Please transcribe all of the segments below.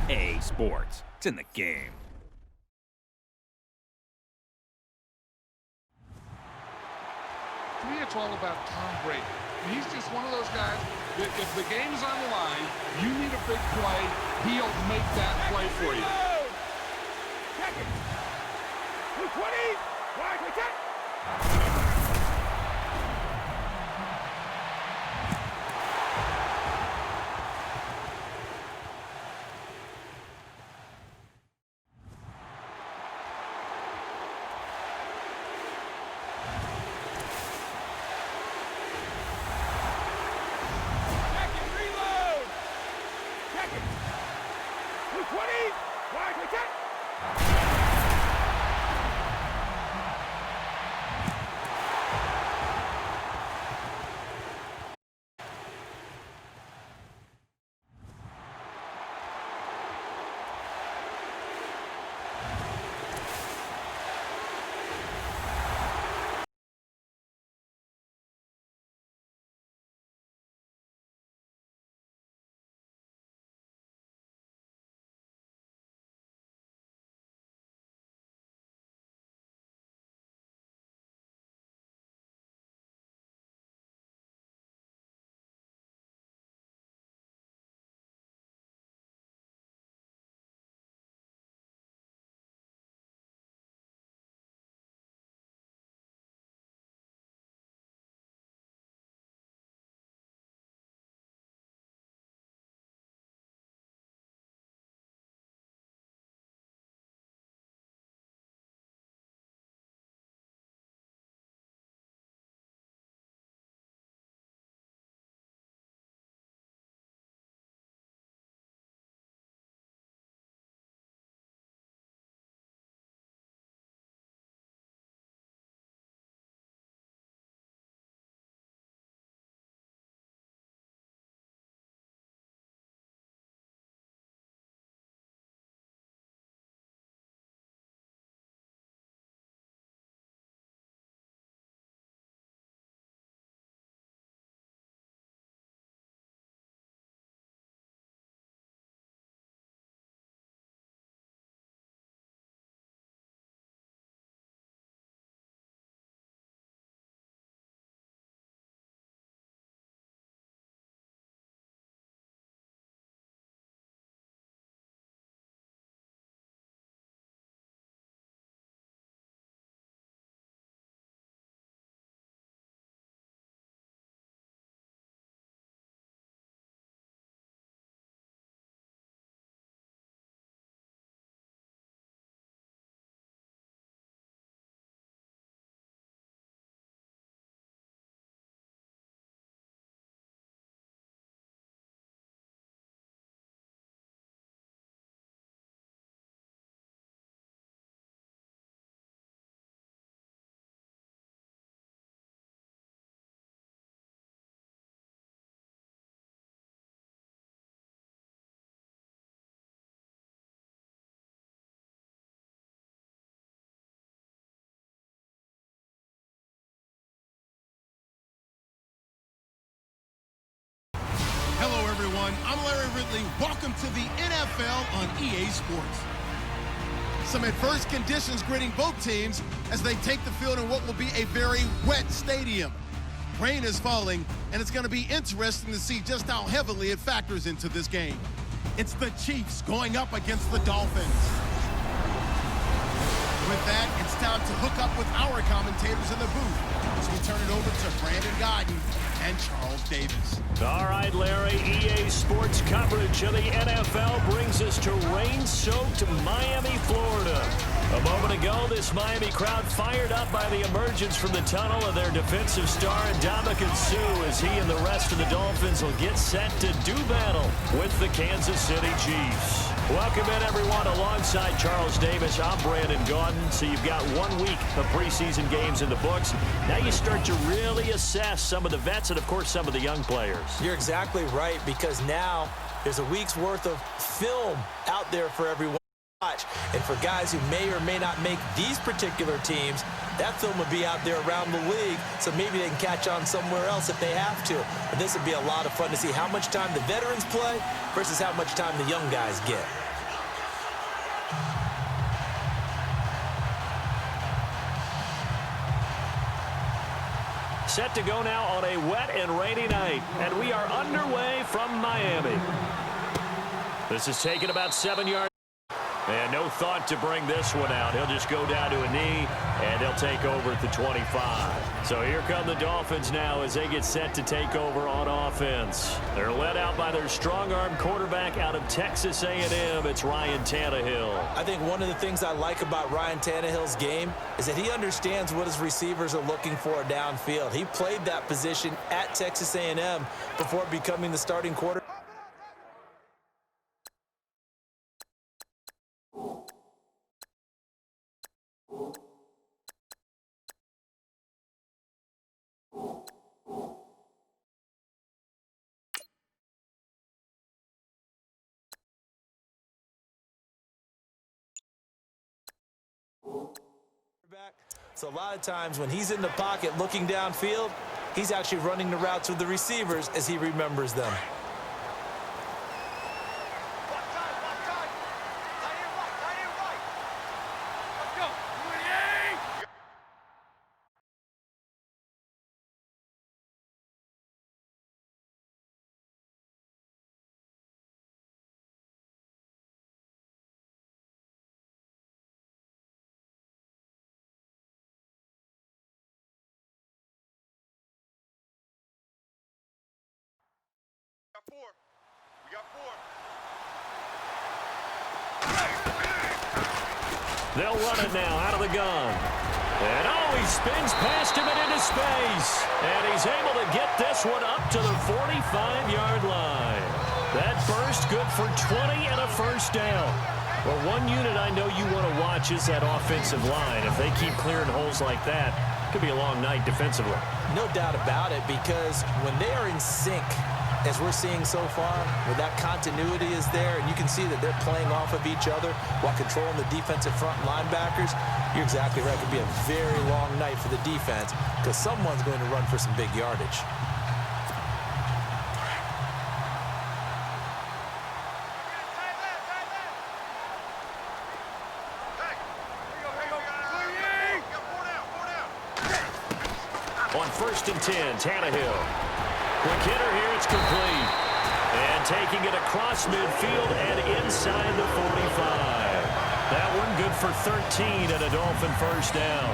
A Sports. It's in the game. To me, it's all about Tom Brady. He's just one of those guys that if the game's on the line, you need a big play, he'll make that play for you. Check it. 220. Wide, we check. Hello, everyone. I'm Larry Ridley. Welcome to the NFL on EA Sports. Some adverse conditions greeting both teams as they take the field in what will be a very wet stadium. Rain is falling, and it's going to be interesting to see just how heavily it factors into this game. It's the Chiefs going up against the Dolphins. With that, it's time to hook up with our commentators in the booth as we turn it over to Brandon Godden and Charles Davis. All right, Larry, EA Sports coverage of the NFL brings us to rain-soaked Miami, Florida. A moment ago, this Miami crowd fired up by the emergence from the tunnel of their defensive star, Ndamukong Suh, as he and the rest of the Dolphins will get set to do battle with the Kansas City Chiefs. Welcome in, everyone, alongside Charles Davis. I'm Brandon Gaudin. So you've got 1 week of preseason games in the books. Now you start to really assess some of the vets and, of course, some of the young players. You're exactly right, because now there's a week's worth of film out there for everyone to watch. And for guys who may or may not make these particular teams, that film will be out there around the league, so maybe they can catch on somewhere else if they have to. But this would be a lot of fun to see how much time the veterans play versus how much time the young guys get. Set to go now on a wet and rainy night, and we are underway from Miami. This is taken about 7 yards. And no thought to bring this one out. He'll just go down to a knee, and they'll take over at the 25. So here come the Dolphins now as they get set to take over on offense. They're led out by their strong-arm quarterback out of Texas A&M. It's Ryan Tannehill. I think one of the things I like about Ryan Tannehill's game is that he understands what his receivers are looking for downfield. He played that position at Texas A&M before becoming the starting quarterback. So a lot of times when he's in the pocket looking downfield, he's actually running the routes with the receivers as he remembers them. We got four. They'll run it now out of the gun. And he spins past him and into space. And he's able to get this one up to the 45-yard line. That burst good for 20 and a first down. Well, one unit I know you want to watch is that offensive line. If they keep clearing holes like that, it could be a long night defensively. No doubt about it, because when they are in sync, as we're seeing so far, where that continuity is there, and you can see that they're playing off of each other while controlling the defensive front linebackers, you're exactly right. It could be a very long night for the defense because someone's going to run for some big yardage. On 1st and 10, Tannehill. Quick hitter here, it's complete. And taking it across midfield and inside the 45. That one good for 13 and a Dolphin first down.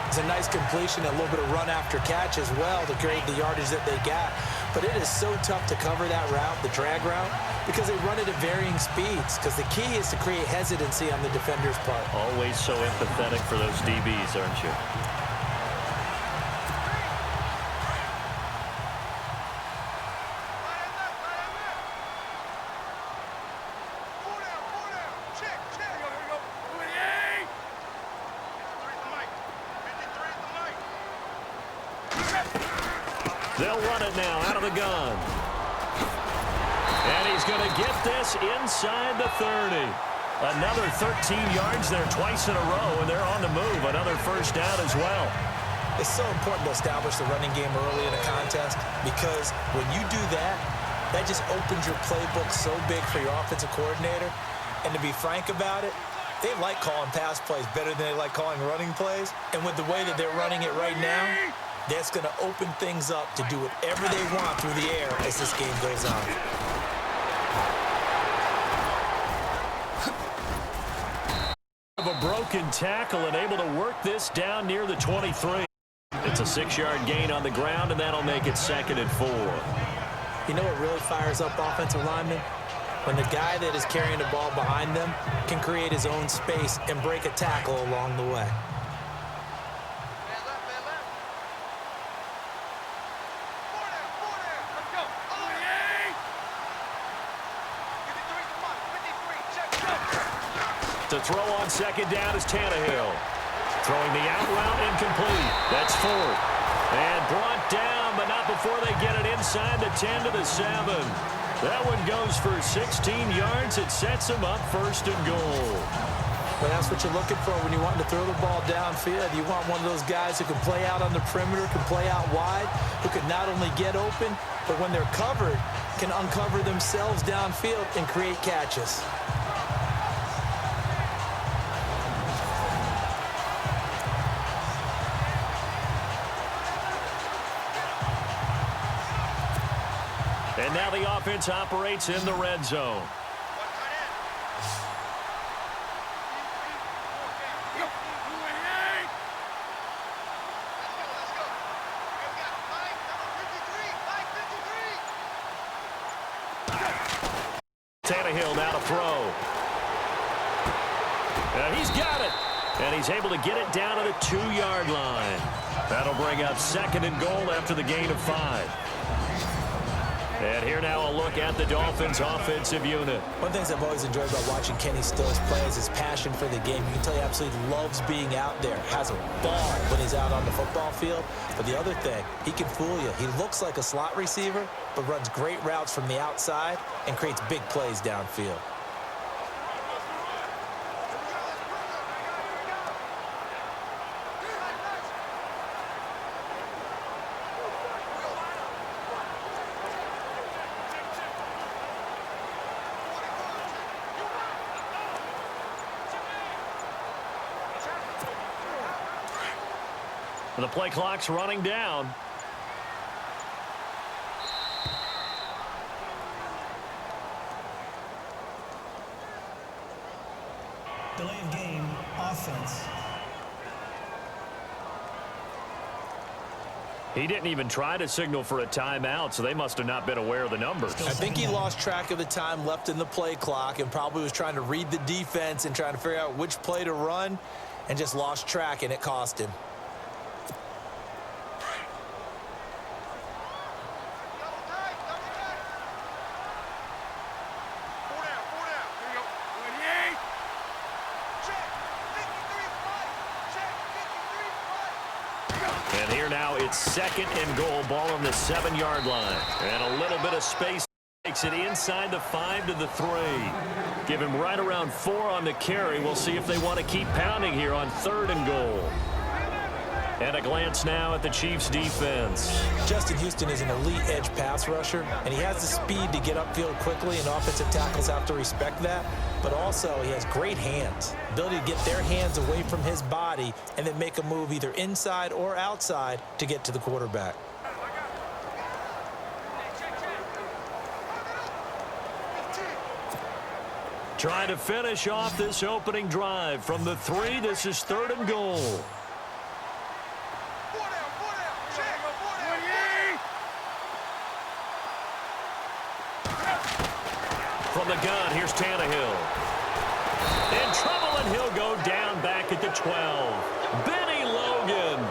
It's a nice completion, a little bit of run after catch as well to create the yardage that they got. But it is so tough to cover that route, the drag route, because they run it at varying speeds. Because the key is to create hesitancy on the defender's part. Always so empathetic for those DBs, aren't you? They'll run it now out of the gun. And he's going to get this inside the 30. Another 13 yards there twice in a row, and they're on the move. Another first down as well. It's so important to establish the running game early in a contest because when you do that, that just opens your playbook so big for your offensive coordinator. And to be frank about it, they like calling pass plays better than they like calling running plays. And with the way that they're running it right now, that's going to open things up to do whatever they want through the air as this game goes on. Of a broken tackle and able to work this down near the 23. It's a 6-yard gain on the ground, and that'll make it 2nd and 4. You know what really fires up offensive linemen? When the guy that is carrying the ball behind them can create his own space and break a tackle along the way. To throw on 2nd down is Tannehill. Throwing the out route incomplete. That's 4th. And brought down, but not before they get it inside the 10 to the 7. That one goes for 16 yards. It sets them up 1st and goal. Well, that's what you're looking for when you want to throw the ball downfield. You want one of those guys who can play out on the perimeter, can play out wide, who can not only get open, but when they're covered, can uncover themselves downfield and create catches. And now the offense operates in the red zone. Tannehill now to throw. And he's got it. And he's able to get it down to the 2-yard line. That'll bring up 2nd and goal after the gain of 5. And here now a look at the Dolphins offensive unit. One of the things I've always enjoyed about watching Kenny Stills play is his passion for the game. You can tell he absolutely loves being out there, has a ball when he's out on the football field. But the other thing, he can fool you. He looks like a slot receiver, but runs great routes from the outside and creates big plays downfield. The play clock's running down. Delay of game, offense. He didn't even try to signal for a timeout, so they must have not been aware of the numbers. I think he lost track of the time left in the play clock and probably was trying to read the defense and trying to figure out which play to run and just lost track, and it cost him. And here now it's 2nd and goal, ball on the 7-yard line. And a little bit of space takes it inside the 5 to the 3. Give him right around 4 on the carry. We'll see if they want to keep pounding here on 3rd and goal. And a glance now at the Chiefs' defense. Justin Houston is an elite edge pass rusher, and he has the speed to get upfield quickly, and offensive tackles have to respect that. But also, he has great hands, ability to get their hands away from his body and then make a move either inside or outside to get to the quarterback. Trying to finish off this opening drive from the 3. This is 3rd and goal. From the gun, here's Tannehill. In trouble, and he'll go down back at the 12. Benny Logan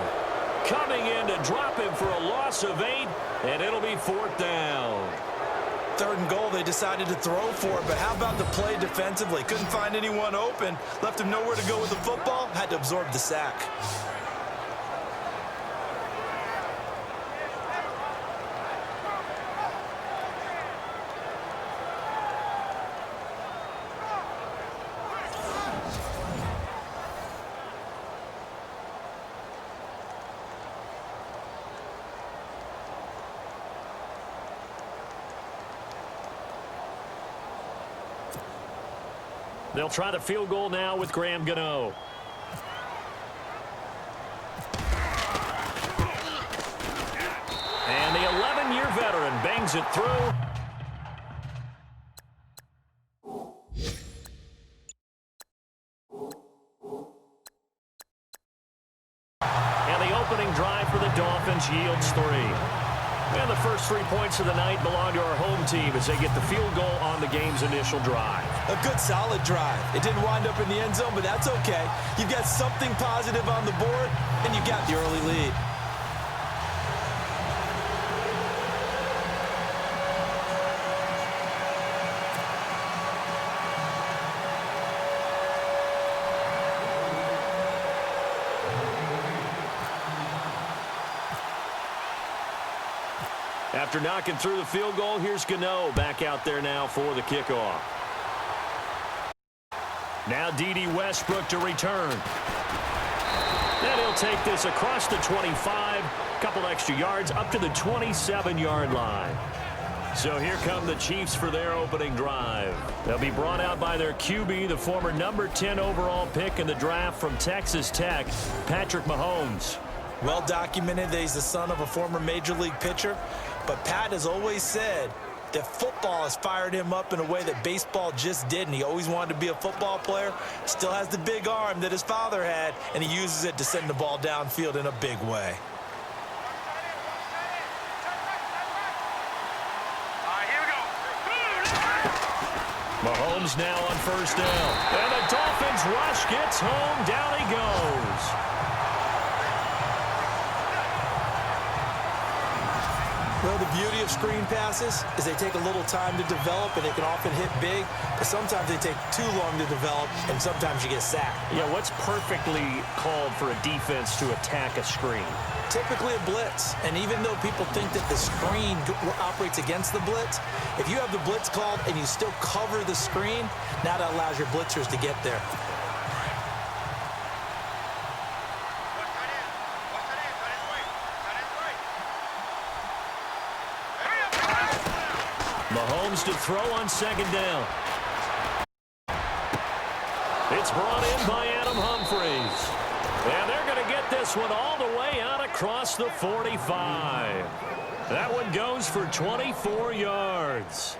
coming in to drop him for a loss of 8, and it'll be 4th down. 3rd and goal, they decided to throw for it, but how about the play defensively? Couldn't find anyone open, left him nowhere to go with the football, had to absorb the sack. They'll try the field goal now with Graham Gano. And the 11-year veteran bangs it through. And the opening drive for the Dolphins yields 3. And the first 3 points of the night belong to our home team as they get the field goal on the game's initial drive. A good, solid drive. It didn't wind up in the end zone, but that's okay. You've got something positive on the board, and you got the early lead. After knocking through the field goal, here's Gano back out there now for the kickoff. Now D.D. Westbrook to return. And he'll take this across the 25, couple extra yards up to the 27-yard line. So here come the Chiefs for their opening drive. They'll be brought out by their QB, the former number 10 overall pick in the draft from Texas Tech, Patrick Mahomes. Well documented that he's the son of a former major league pitcher, but Pat has always said that football has fired him up in a way that baseball just didn't. He always wanted to be a football player. Still has the big arm that his father had, and he uses it to send the ball downfield in a big way. Mahomes now on first down. And the Dolphins rush gets home. Down he goes. Well, the beauty of screen passes is they take a little time to develop, and they can often hit big, but sometimes they take too long to develop, and sometimes you get sacked. Yeah, what's perfectly called for a defense to attack a screen? Typically a blitz, and even though people think that the screen operates against the blitz, if you have the blitz called and you still cover the screen, now that allows your blitzers to get there. Mahomes to throw on second down. It's brought in by Adam Humphries. And they're going to get this one all the way out across the 45. That one goes for 24 yards.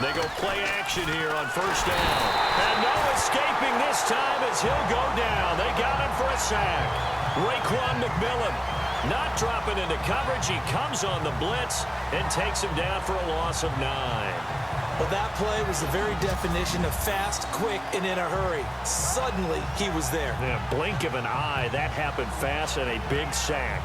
They go play action here on first down. And no escaping this time as he'll go down. They got him for a sack. Raekwon McMillan not dropping into coverage. He comes on the blitz and takes him down for a loss of 9. Well, that play was the very definition of fast, quick, and in a hurry. Suddenly, he was there. Yeah, blink of an eye. That happened fast and a big sack.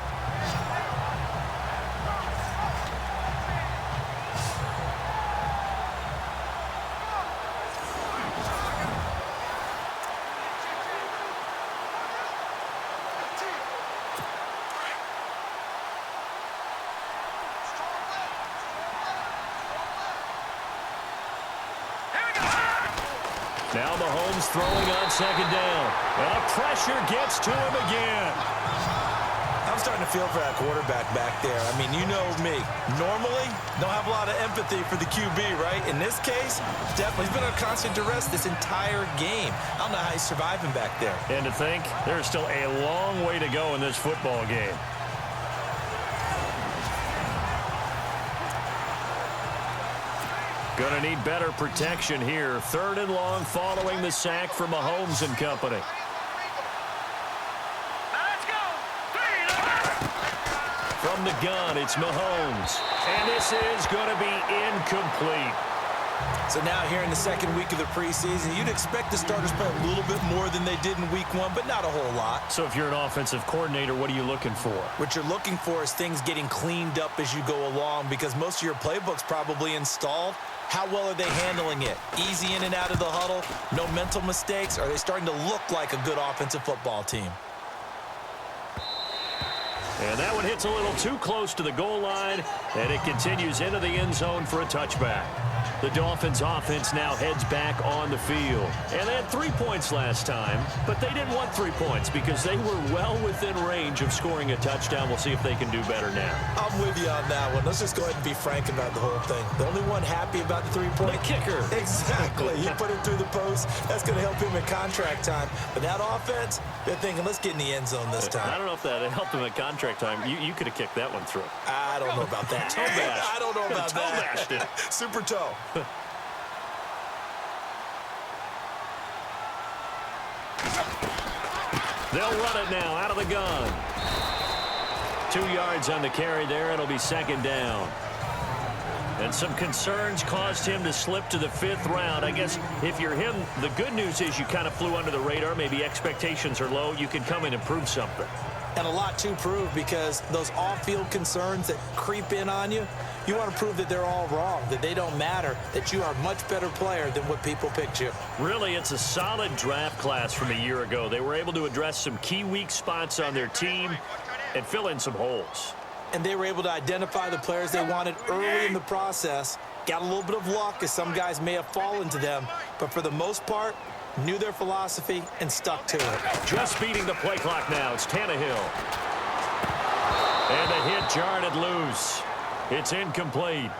Now Mahomes throwing on second down. And pressure gets to him again. I'm starting to feel for that quarterback back there. I mean, you know me. Normally, don't have a lot of empathy for the QB, right? In this case, definitely he's been under constant duress this entire game. I don't know how he's surviving back there. And to think, there's still a long way to go in this football game. Going to need better protection here. 3rd and long following the sack from Mahomes and company. From the gun, it's Mahomes. And this is going to be incomplete. So now here in the second week of the preseason, you'd expect the starters to play a little bit more than they did in week 1, but not a whole lot. So if you're an offensive coordinator, what are you looking for? What you're looking for is things getting cleaned up as you go along, because most of your playbook's probably installed. How well are they handling it? Easy in and out of the huddle? No mental mistakes? Are they starting to look like a good offensive football team? And that one hits a little too close to the goal line, and it continues into the end zone for a touchback. The Dolphins offense now heads back on the field. And they had 3 points last time, but they didn't want 3 points because they were well within range of scoring a touchdown. We'll see if they can do better now. I'm with you on that one. Let's just go ahead and be frank about the whole thing. The only one happy about the 3-point. The kicker. Exactly. You put him through the post. That's going to help him in contract time. But that offense, they're thinking, let's get in the end zone this time. I don't know if that helped him in contract time. You could have kicked that one through. I don't know about that. Toe bash. I don't know about toe that. Bashed it. Super toe. They'll run it now out of the gun. 2 yards on the carry there. It'll be second down. And some concerns caused him to slip to the 5th round. I guess if you're him, the good news is you kind of flew under the radar. Maybe expectations are low. You can come in and prove something. And a lot to prove, because those off-field concerns that creep in on you, you want to prove that they're all wrong, that they don't matter, that you are a much better player than what people picked you. Really, it's a solid draft class from a year ago. They were able to address some key weak spots on their team and fill in some holes. And they were able to identify the players they wanted early in the process. Got a little bit of luck, as some guys may have fallen to them, but for the most part, knew their philosophy and stuck to it. Just beating the play clock now. It's Tannehill. And a hit jarred it loose. It's incomplete.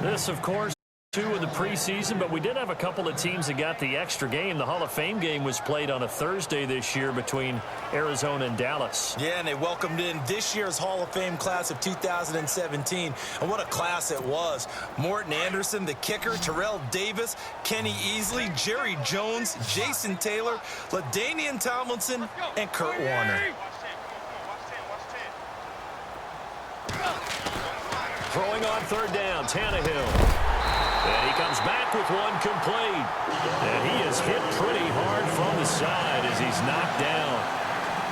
This, of course, 2 of the preseason, but we did have a couple of teams that got the extra game. The Hall of Fame game was played on a Thursday this year between Arizona and Dallas. Yeah, and they welcomed in this year's Hall of Fame class of 2017. And what a class it was. Morton Anderson, the kicker, Terrell Davis, Kenny Easley, Jerry Jones, Jason Taylor, LaDainian Tomlinson, and Kurt Warner. Throwing on third down, Tannehill. And he comes back with one complete. And he is hit pretty hard from the side as he's knocked down.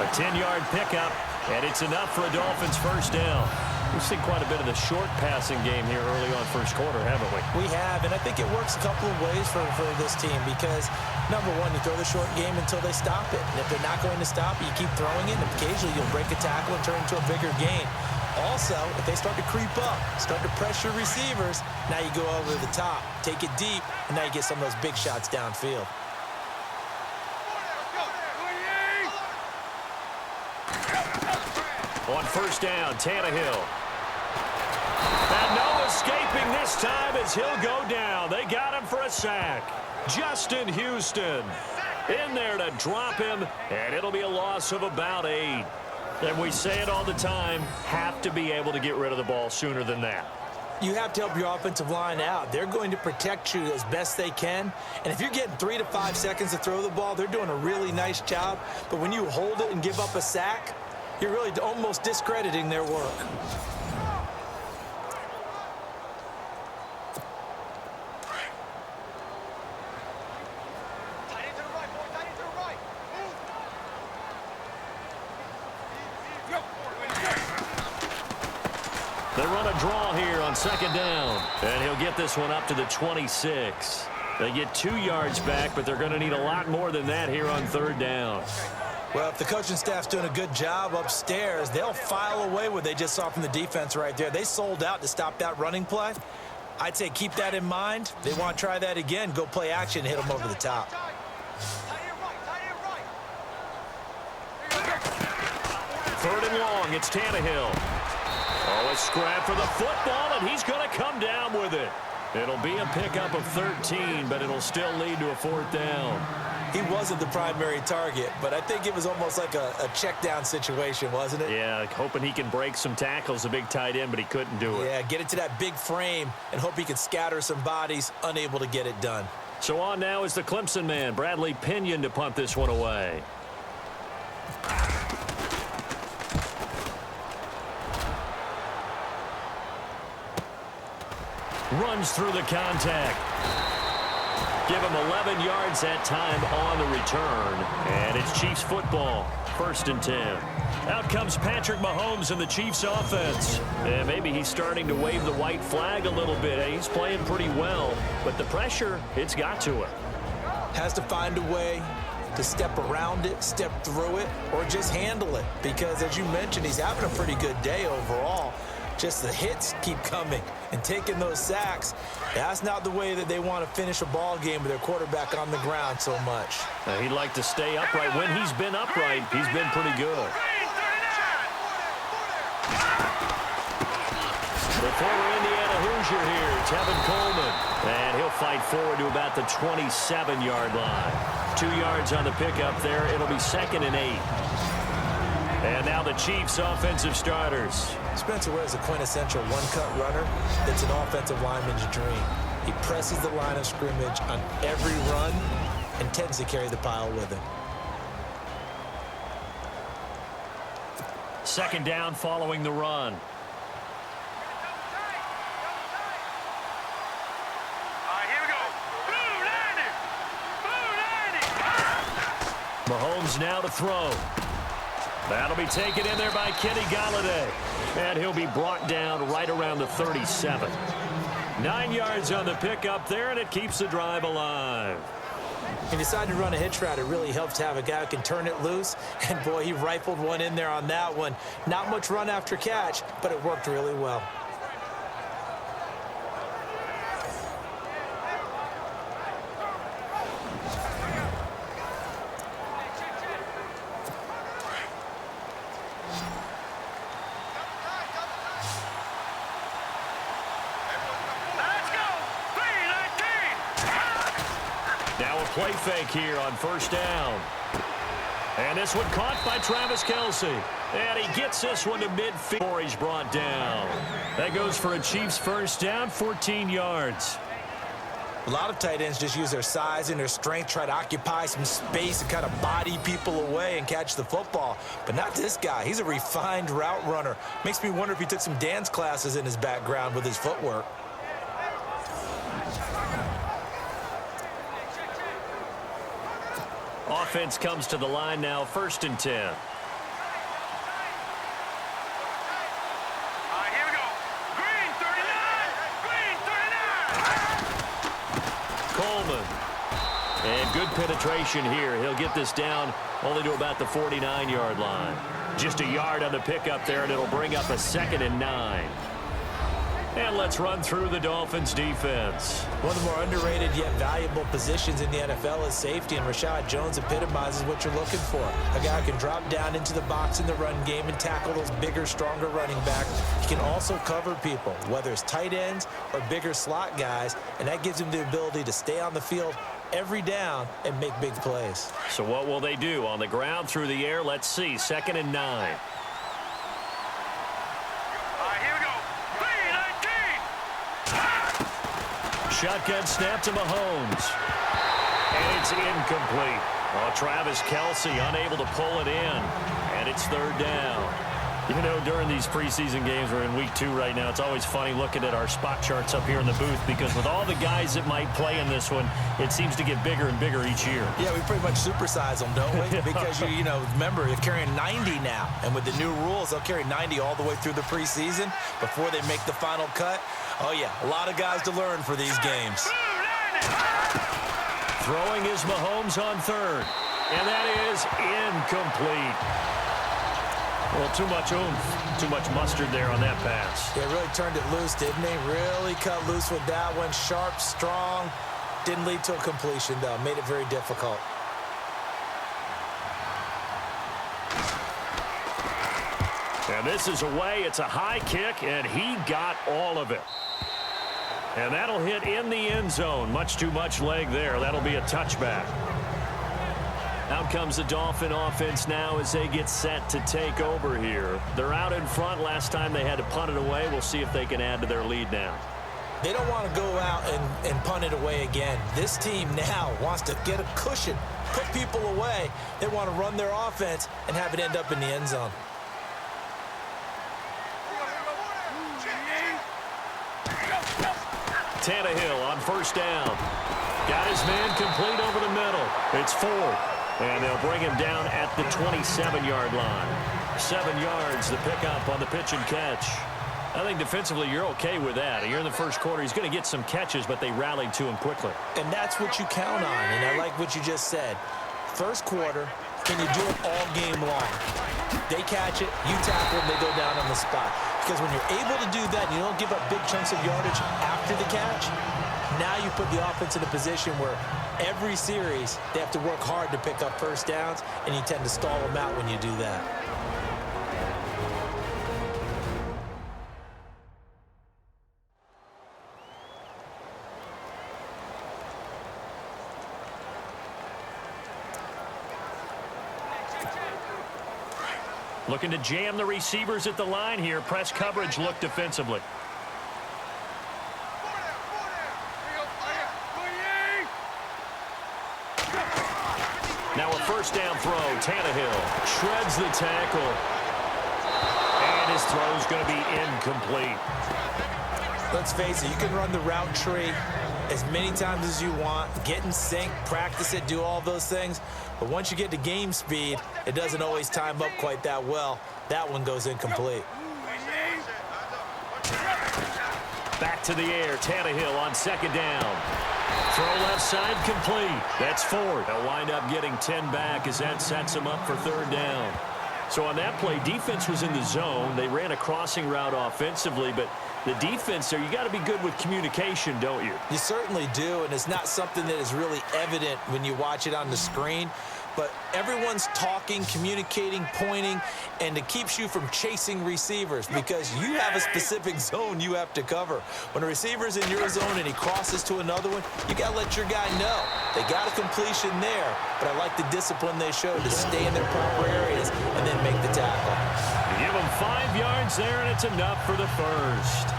A 10-yard pickup, and it's enough for a Dolphins first down. We've seen quite a bit of the short passing game here early on first quarter, haven't we? We have, and I think it works a couple of ways for this team, because, number one, you throw the short game until they stop it. And if they're not going to stop it, you keep throwing it, and occasionally you'll break a tackle and turn it into a bigger gain. Also, if they start to creep up, start to pressure receivers, now you go over the top, take it deep, and now you get some of those big shots downfield. On first down, Tannehill. And no escaping this time as he'll go down. They got him for a sack. Justin Houston in there to drop him, and it'll be a loss of about 8. And we say it all the time, have to be able to get rid of the ball sooner than that. You have to help your offensive line out. They're going to protect you as best they can. And if you're getting 3 to 5 seconds to throw the ball, they're doing a really nice job. But when you hold it and give up a sack, you're really almost discrediting their work. They run a draw here on second down, and he'll get this one up to the 26. They get 2 yards back, but they're going to need a lot more than that here on third down. Well, if the coaching staff's doing a good job upstairs, they'll file away what they just saw from the defense right there. They sold out to stop that running play. I'd say keep that in mind. They want to try that again, go play action and hit them over the top. Third and long, it's Tannehill. Oh, a scrap for the football, and he's going to come down with it. It'll be a pickup of 13, but it'll still lead to a fourth down. He wasn't the primary target, but I think it was almost like a check down situation, wasn't it? Yeah, hoping he can break some tackles, a big tight end, but he couldn't do it. Yeah, get it to that big frame and hope he can scatter some bodies, unable to get it done. So on now is the Clemson man, Bradley Pinion, to punt this one away. Runs through the contact. Give him 11 yards that time on the return. And it's Chiefs football, 1st and 10. Out comes Patrick Mahomes in the Chiefs offense. And maybe he's starting to wave the white flag a little bit. He's playing pretty well, but the pressure, it's got to him. Has to find a way to step around it, step through it, or just handle it. Because, as you mentioned, he's having a pretty good day overall. Just the hits keep coming and taking those sacks. That's not the way that they want to finish a ball game with their quarterback on the ground so much. He'd like to stay upright. When he's been upright, he's been pretty good. The former Indiana Hoosier here, Tevin Coleman. And he'll fight forward to about the 27-yard line. 2 yards on the pickup there. It'll be 2nd and 8. And now the Chiefs offensive starters. Spencer Ware is a quintessential one-cut runner that's an offensive lineman's dream. He presses the line of scrimmage on every run and tends to carry the pile with him. 2nd down following the run. Mahomes now to throw. That'll be taken in there by Kenny Galladay. And he'll be brought down right around the 37. 9 yards on the pickup there, and it keeps the drive alive. He decided to run a hitch route. It really helps to have a guy who can turn it loose. And, boy, he rifled one in there on that one. Not much run after catch, but it worked really well. Play fake here on first down. And this one caught by Travis Kelce. And he gets this one to midfield before he's brought down. That goes for a Chiefs first down, 14 yards. A lot of tight ends just use their size and their strength, try to occupy some space and kind of body people away and catch the football. But not this guy. He's a refined route runner. Makes me wonder if he took some dance classes in his background with his footwork. Offense comes to the line now, 1st and 10. Here we go. Green 39. Green 39. Coleman. And good penetration here. He'll get this down only to about the 49-yard line. Just a yard on the pickup there, and it'll bring up a 2nd and 9. And let's run through the Dolphins defense. One of the more underrated yet valuable positions in the NFL is safety, and Rashad Jones epitomizes what you're looking for. A guy who can drop down into the box in the run game and tackle those bigger, stronger running backs. He can also cover people, whether it's tight ends or bigger slot guys, and that gives him the ability to stay on the field every down and make big plays. So what will they do? On the ground, through the air, let's see. 2nd and 9. Shotgun snap to Mahomes. And it's incomplete. Oh, Travis Kelce unable to pull it in. And it's 3rd down. You know, during these preseason games, we're in week 2 right now, it's always funny looking at our spot charts up here in the booth because with all the guys that might play in this one, it seems to get bigger and bigger each year. Yeah, we pretty much supersize them, don't we? Because, you know, remember, they're carrying 90 now. And with the new rules, they'll carry 90 all the way through the preseason before they make the final cut. Oh, yeah, a lot of guys to learn for these games. Throwing is Mahomes on 3rd. And that is incomplete. Well, too much oomph, too much mustard there on that pass. Yeah, really turned it loose, didn't he? Really cut loose with that one. Sharp, strong. Didn't lead to a completion, though. Made it very difficult. And this is away. It's a high kick, and he got all of it. And that'll hit in the end zone. Much too much leg there. That'll be a touchback. Out comes the Dolphin offense now as they get set to take over here. They're out in front. Last time they had to punt it away. We'll see if they can add to their lead now. They don't want to go out and punt it away again. This team now wants to get a cushion, put people away. They want to run their offense and have it end up in the end zone. Tannehill on 1st down. Got his man complete over the middle. It's 4th. And they'll bring him down at the 27-yard line. 7 yards, the pickup on the pitch and catch. I think defensively you're okay with that. You're in the first quarter. He's going to get some catches, but they rallied to him quickly. And that's what you count on, and I like what you just said. First quarter, can you do it all game long? They catch it, you tackle them, they go down on the spot. Because when you're able to do that and you don't give up big chunks of yardage after the catch, now you put the offense in a position where every series they have to work hard to pick up first downs, and you tend to stall them out when you do that. Looking to jam the receivers at the line here. Press coverage look defensively. Now a first down throw. Tannehill shreds the tackle. And his throw's going to be incomplete. Let's face it, you can run the route tree as many times as you want, get in sync, practice it, do all those things. But once you get to game speed, it doesn't always time up quite that well. That one goes incomplete. Back to the air, Tannehill on second down. Throw left side complete. That's 4. They'll wind up getting 10 back as that sets them up for third down. So on that play, defense was in the zone. They ran a crossing route offensively, but the defense there, you got to be good with communication, don't you? You certainly do, and it's not something that is really evident when you watch it on the screen. But everyone's talking, communicating, pointing, and it keeps you from chasing receivers because you have a specific zone you have to cover. When a receiver's in your zone and he crosses to another one, you got to let your guy know. They got a completion there, but I like the discipline they showed to stay in their proper areas and then make the tackle. You give them 5 yards there, and it's enough for the first.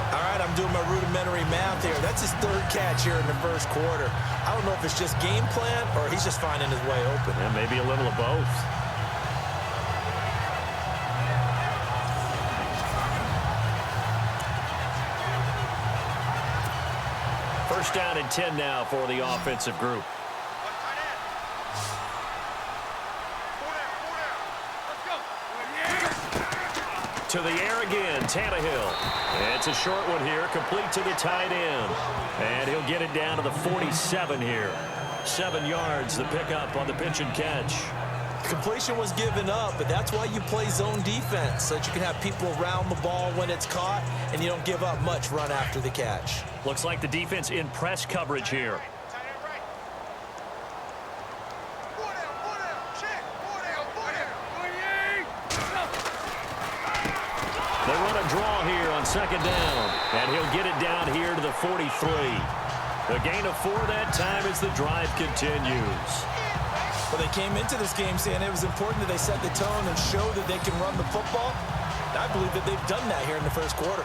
All right, I'm doing my rudimentary math here. That's his 3rd catch here in the first quarter. I don't know if it's just game plan or he's just finding his way open. Yeah, maybe a little of both. First down and 10 now for the offensive group. To the air again, Tannehill. It's a short one here, complete to the tight end. And he'll get it down to the 47 here. 7 yards, the pickup on the pitch and catch. Completion was given up, but that's why you play zone defense, so that you can have people around the ball when it's caught, and you don't give up much run after the catch. Looks like the defense in press coverage here. They run a draw here on second down, and he'll get it down here to the 43. The gain of 4 that time as the drive continues. Well, they came into this game saying it was important that they set the tone and show that they can run the football. And I believe that they've done that here in the first quarter.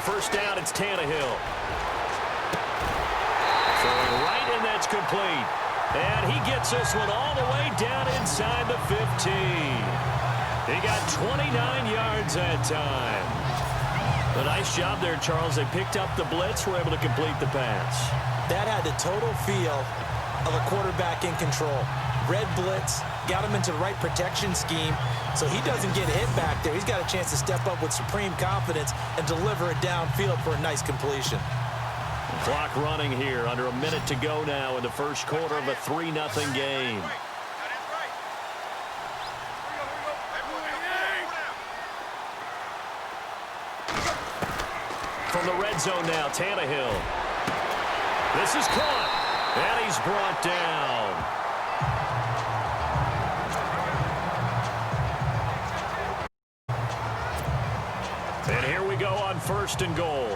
First down, it's Tannehill. Throwing right, and that's complete. And he gets this one all the way down inside the 15. He got 29 yards that time. A nice job there, Charles. They picked up the blitz, were able to complete the pass. That had the total feel of a quarterback in control. Red blitz, got him into the right protection scheme, so he doesn't get hit back there. He's got a chance to step up with supreme confidence and deliver it downfield for a nice completion. The clock running here, under a minute to go now in the first quarter of a 3-0 game. From the red zone now, Tannehill. This is caught, and he's brought down. And here we go on 1st and goal.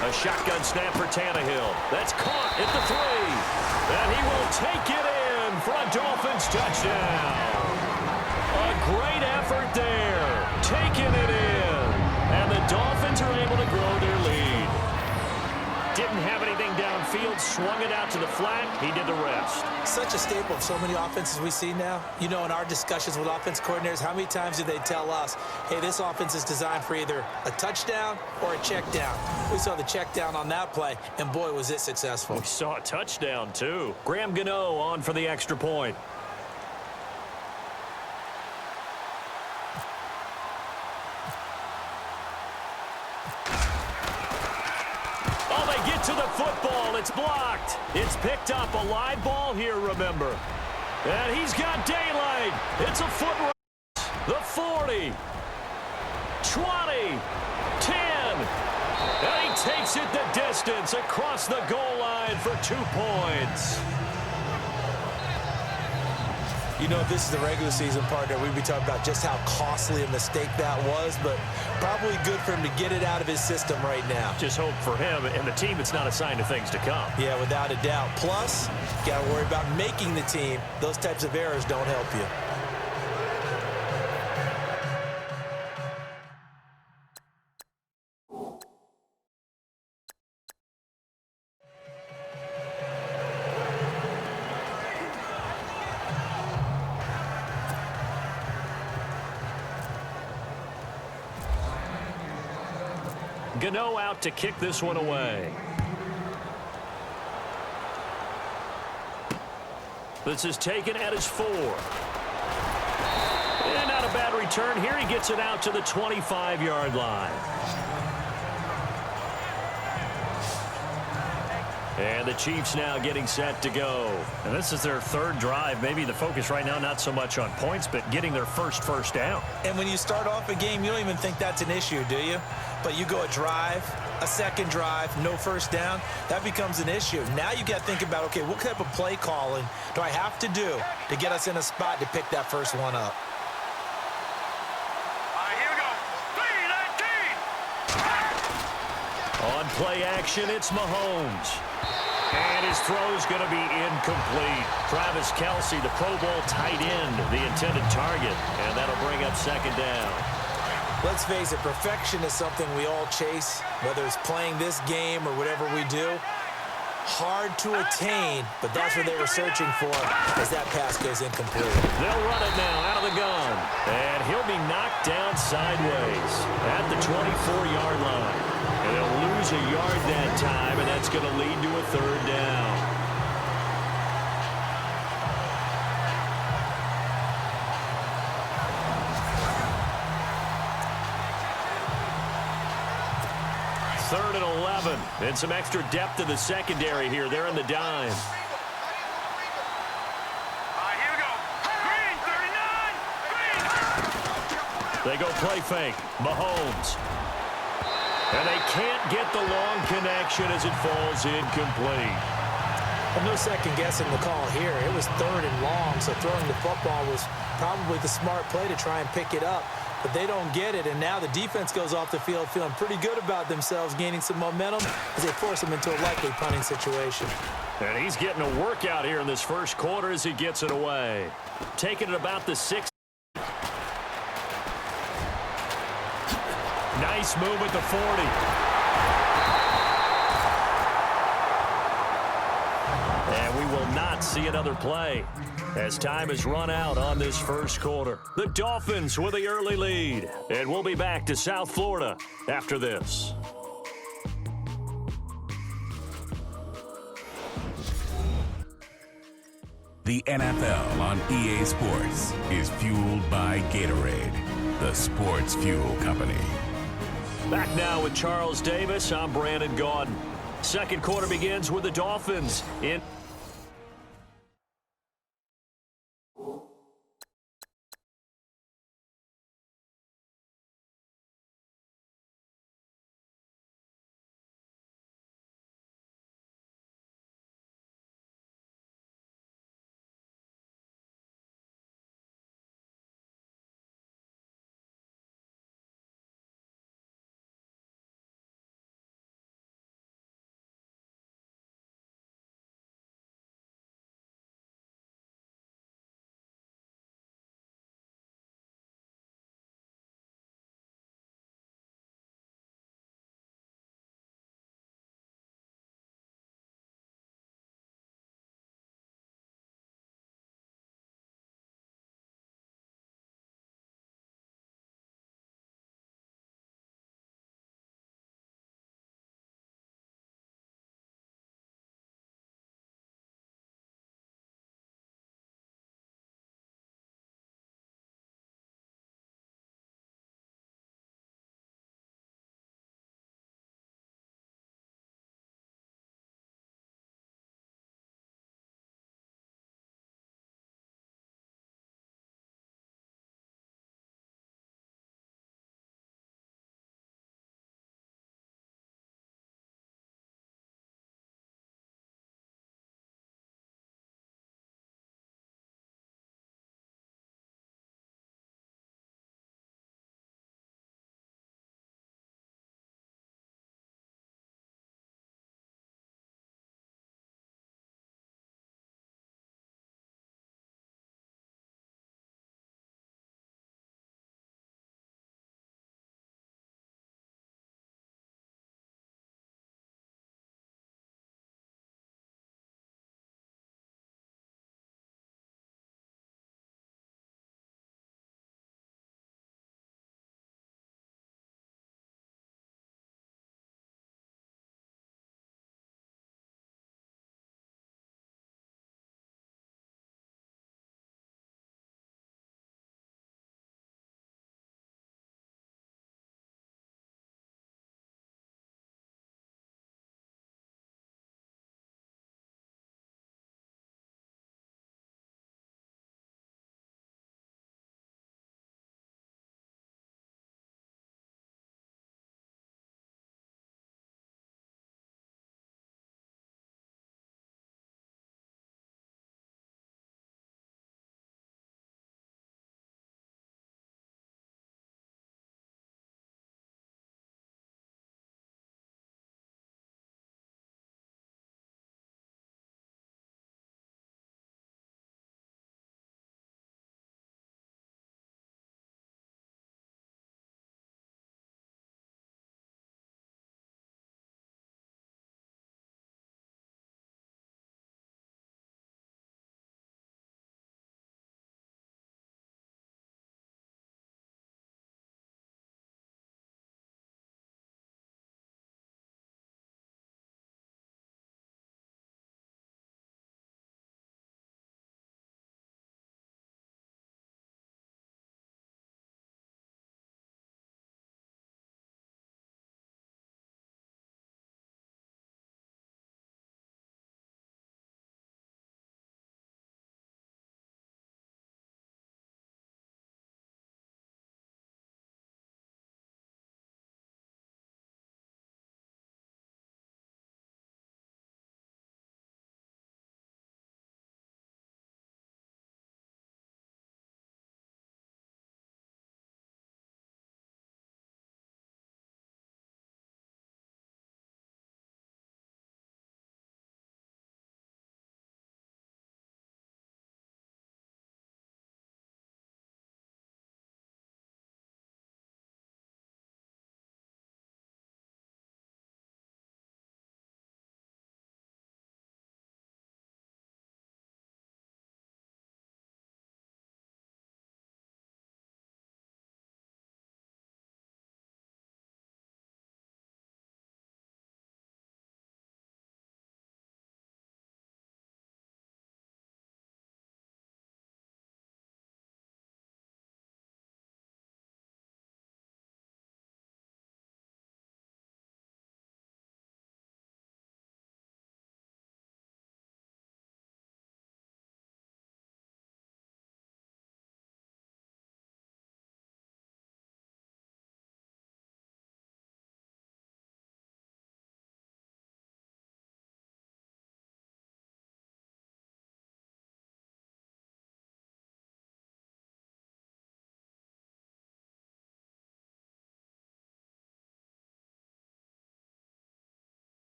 A shotgun snap for Tannehill. That's caught at the 3. And he will take it in for a Dolphins touchdown. A great effort there. Taking it in. And the Dolphins are able to grow their lead. Didn't have anything downfield, swung it out to the flat. He did the rest. Such a staple of so many offenses we see now. You know, in our discussions with offense coordinators, how many times do they tell us, hey, this offense is designed for either a touchdown or a check down? We saw the check down on that play, and boy, was it successful. We saw a touchdown, too. Graham Gano on for the extra point. To the football, it's blocked. It's picked up, a live ball here, remember. And he's got daylight. It's a foot race. The 40, 20, 10. And he takes it the distance across the goal line for 2 points. You know, if this is the regular season partner, we'd be talking about just how costly a mistake that was, but probably good for him to get it out of his system right now. Just hope for him and the team it's not a sign of things to come. Yeah, without a doubt. Plus, got to worry about making the team. Those types of errors don't help you. Gano out to kick this one away. This is taken at his 4. And not a bad return here. He gets it out to the 25-yard line. And the Chiefs now getting set to go. And this is their third drive. Maybe the focus right now not so much on points, but getting their first down. And when you start off a game, you don't even think that's an issue, do you? But you go a drive, a second drive, no first down, that becomes an issue. Now you got to think about, okay, what type of play calling do I have to do to get us in a spot to pick that first one up? Here we go. 3-19. On play action, it's Mahomes. And his throw's going to be incomplete. Travis Kelce, the Pro Bowl tight end, the intended target. And that'll bring up second down. Let's face it, perfection is something we all chase, whether it's playing this game or whatever we do. Hard to attain, but that's what they were searching for as that pass goes incomplete. They'll run it now out of the gun. And he'll be knocked down sideways at the 24-yard line. And they'll lose a yard that time, and that's going to lead to a third down. Third and 11, and some extra depth in the secondary here. They're in the dime. Here we go. Green, 39. Green. They go play fake. Mahomes. And they can't get the long connection as it falls incomplete. And no second guessing the call here. It was third and long, so throwing the football was probably the smart play to try and pick it up. But they don't get it, and now the defense goes off the field feeling pretty good about themselves, gaining some momentum as they force them into a likely punting situation. And he's getting a workout here in this first quarter as he gets it away. Taking it about the 6. Nice move at the 40. And we will not see another play as time has run out on this first quarter. The Dolphins with the early lead. And we'll be back to South Florida after this. The NFL on EA Sports is fueled by Gatorade, the sports fuel company. Back now with Charles Davis. I'm Brandon Gaudin. Second quarter begins with the Dolphins in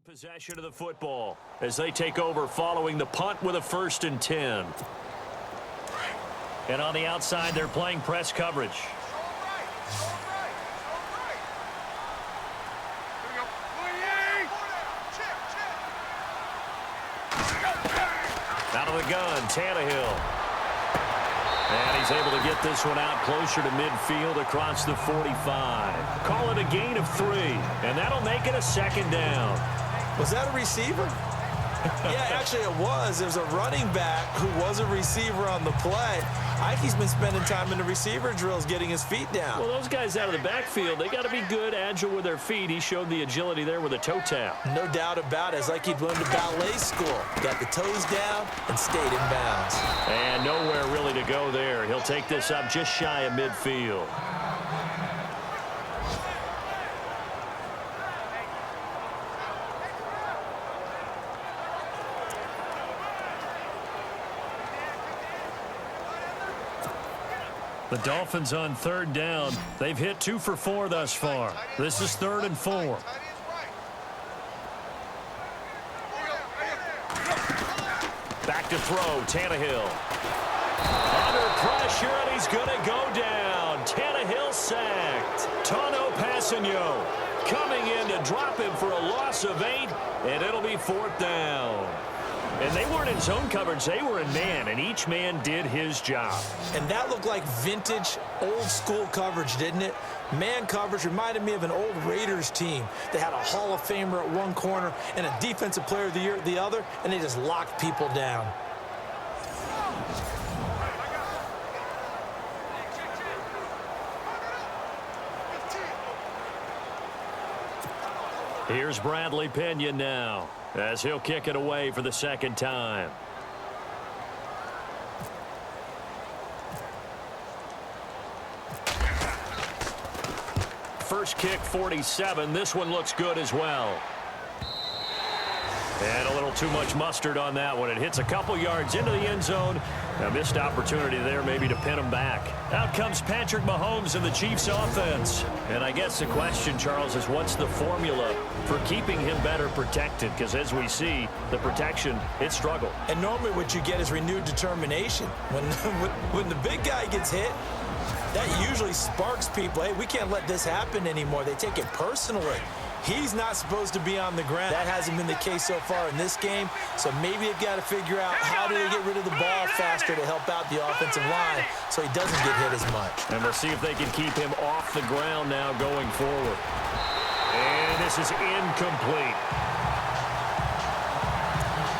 Possession of the football as they take over following the punt with a 1st and 10. And on the outside, they're playing press coverage. Out of the gun, Tannehill. And he's able to get this one out closer to midfield across the 45. Call it a gain of 3, and that'll make it a 2nd down. Was that a receiver? Yeah, actually it was. There's a running back who was a receiver on the play. Ike's been spending time in the receiver drills getting his feet down. Well, those guys out of the backfield, they got to be good, agile with their feet. He showed the agility there with a toe tap. No doubt about it. It's like he'd learned to ballet school. Got the toes down and stayed in bounds. And nowhere really to go there. He'll take this up just shy of midfield. The Dolphins on 3rd down. They've hit 2 for 4 thus far. This is 3rd and 4. Back to throw, Tannehill. Under pressure, and he's going to go down. Tannehill sacked. Tano Passanio coming in to drop him for a loss of 8, and it'll be 4th down. And they weren't in zone coverage. They were in man, and each man did his job. And that looked like vintage, old-school coverage, didn't it? Man coverage reminded me of an old Raiders team. They had a Hall of Famer at one corner and a Defensive Player of the Year at the other, and they just locked people down. Here's Bradley Pinion now, as he'll kick it away for the 2nd time. First kick, 47. This one looks good as well. And a little too much mustard on that one. It hits a couple yards into the end zone. A missed opportunity there maybe to pin him back. Out comes Patrick Mahomes and the Chiefs offense. And I guess the question, Charles, is what's the formula for keeping him better protected? Because as we see, the protection, it struggled. And normally what you get is renewed determination. When the big guy gets hit, that usually sparks people. Hey, we can't let this happen anymore. They take it personally. He's not supposed to be on the ground. That hasn't been the case so far in this game. So maybe they've got to figure out how do they get rid of the ball faster to help out the offensive line so he doesn't get hit as much. And we'll see if they can keep him off the ground now going forward. And this is incomplete.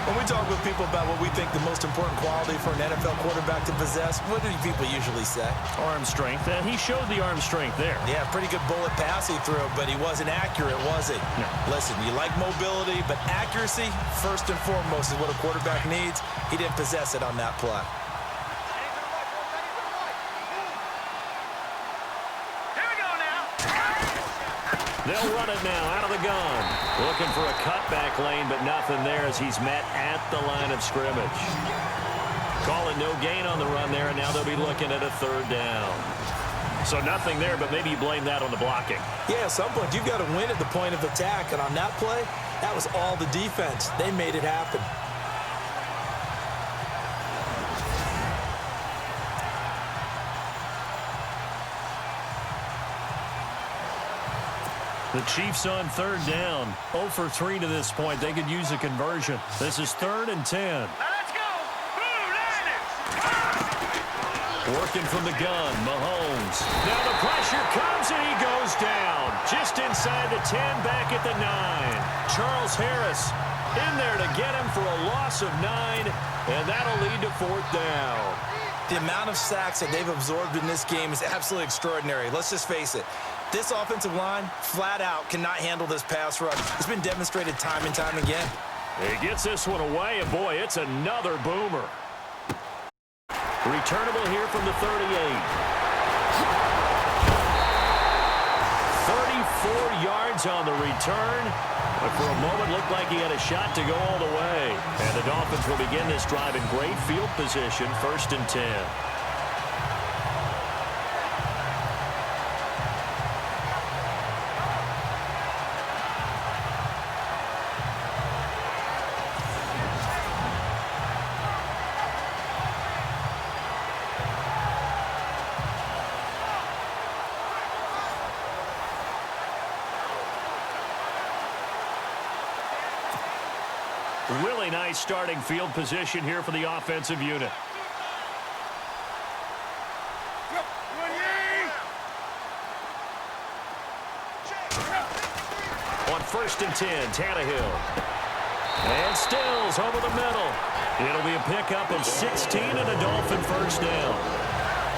When we talk with people about what we think the most important quality for an NFL quarterback to possess, what do people usually say? Arm strength. And he showed the arm strength there. Yeah, pretty good bullet pass he threw, but he wasn't accurate, was he? No. Listen, you like mobility, but accuracy, first and foremost, is what a quarterback needs. He didn't possess it on that play. They'll run it now out of the gun. Looking for a cutback lane, but nothing there as he's met at the line of scrimmage. Call it no gain on the run there, and now they'll be looking at a 3rd down. So nothing there, but maybe you blame that on the blocking. Yeah, at some point, you've got to win at the point of attack, and on that play, that was all the defense. They made it happen. The Chiefs on 3rd down. 0 for 3 to this point. They could use a conversion. This is 3rd and 10. Now let's go. Blue Lightning. Working from the gun, Mahomes. Now the pressure comes and he goes down. Just inside the 10, back at the 9. Charles Harris in there to get him for a loss of 9, and that'll lead to 4th down. The amount of sacks that they've absorbed in this game is absolutely extraordinary. Let's just face it. This offensive line, flat out, cannot handle this pass rush. It's been demonstrated time and time again. He gets this one away, and boy, it's another boomer. Returnable here from the 38. 34 yards on the return. But for a moment, looked like he had a shot to go all the way. And the Dolphins will begin this drive in great field position, 1st and 10. Really nice starting field position here for the offensive unit. On 1st and 10, Tannehill. And Stills over the middle. It'll be a pickup of 16 and a Dolphin first down.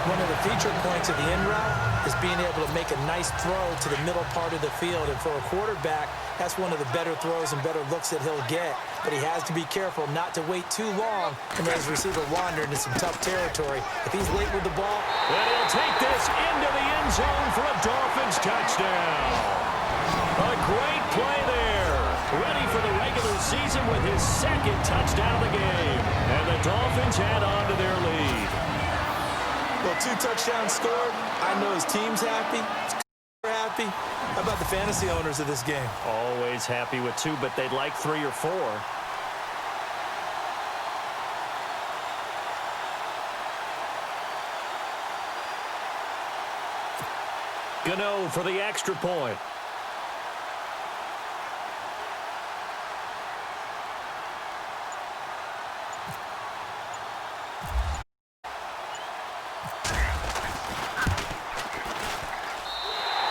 One of the feature points of the in route is being able to make a nice throw to the middle part of the field. And for a quarterback, that's one of the better throws and better looks that he'll get. But he has to be careful not to wait too long and let his receiver wander into some tough territory. If he's late with the ball, and he'll take this into the end zone for a Dolphins touchdown. A great play there. Ready for the regular season with his 2nd touchdown of the game. And the Dolphins add on to their lead. Well, 2 touchdowns scored. I know his team's happy. We're happy. How about the fantasy owners of this game? Always happy with 2, but they'd like 3 or 4. Gano for the extra point.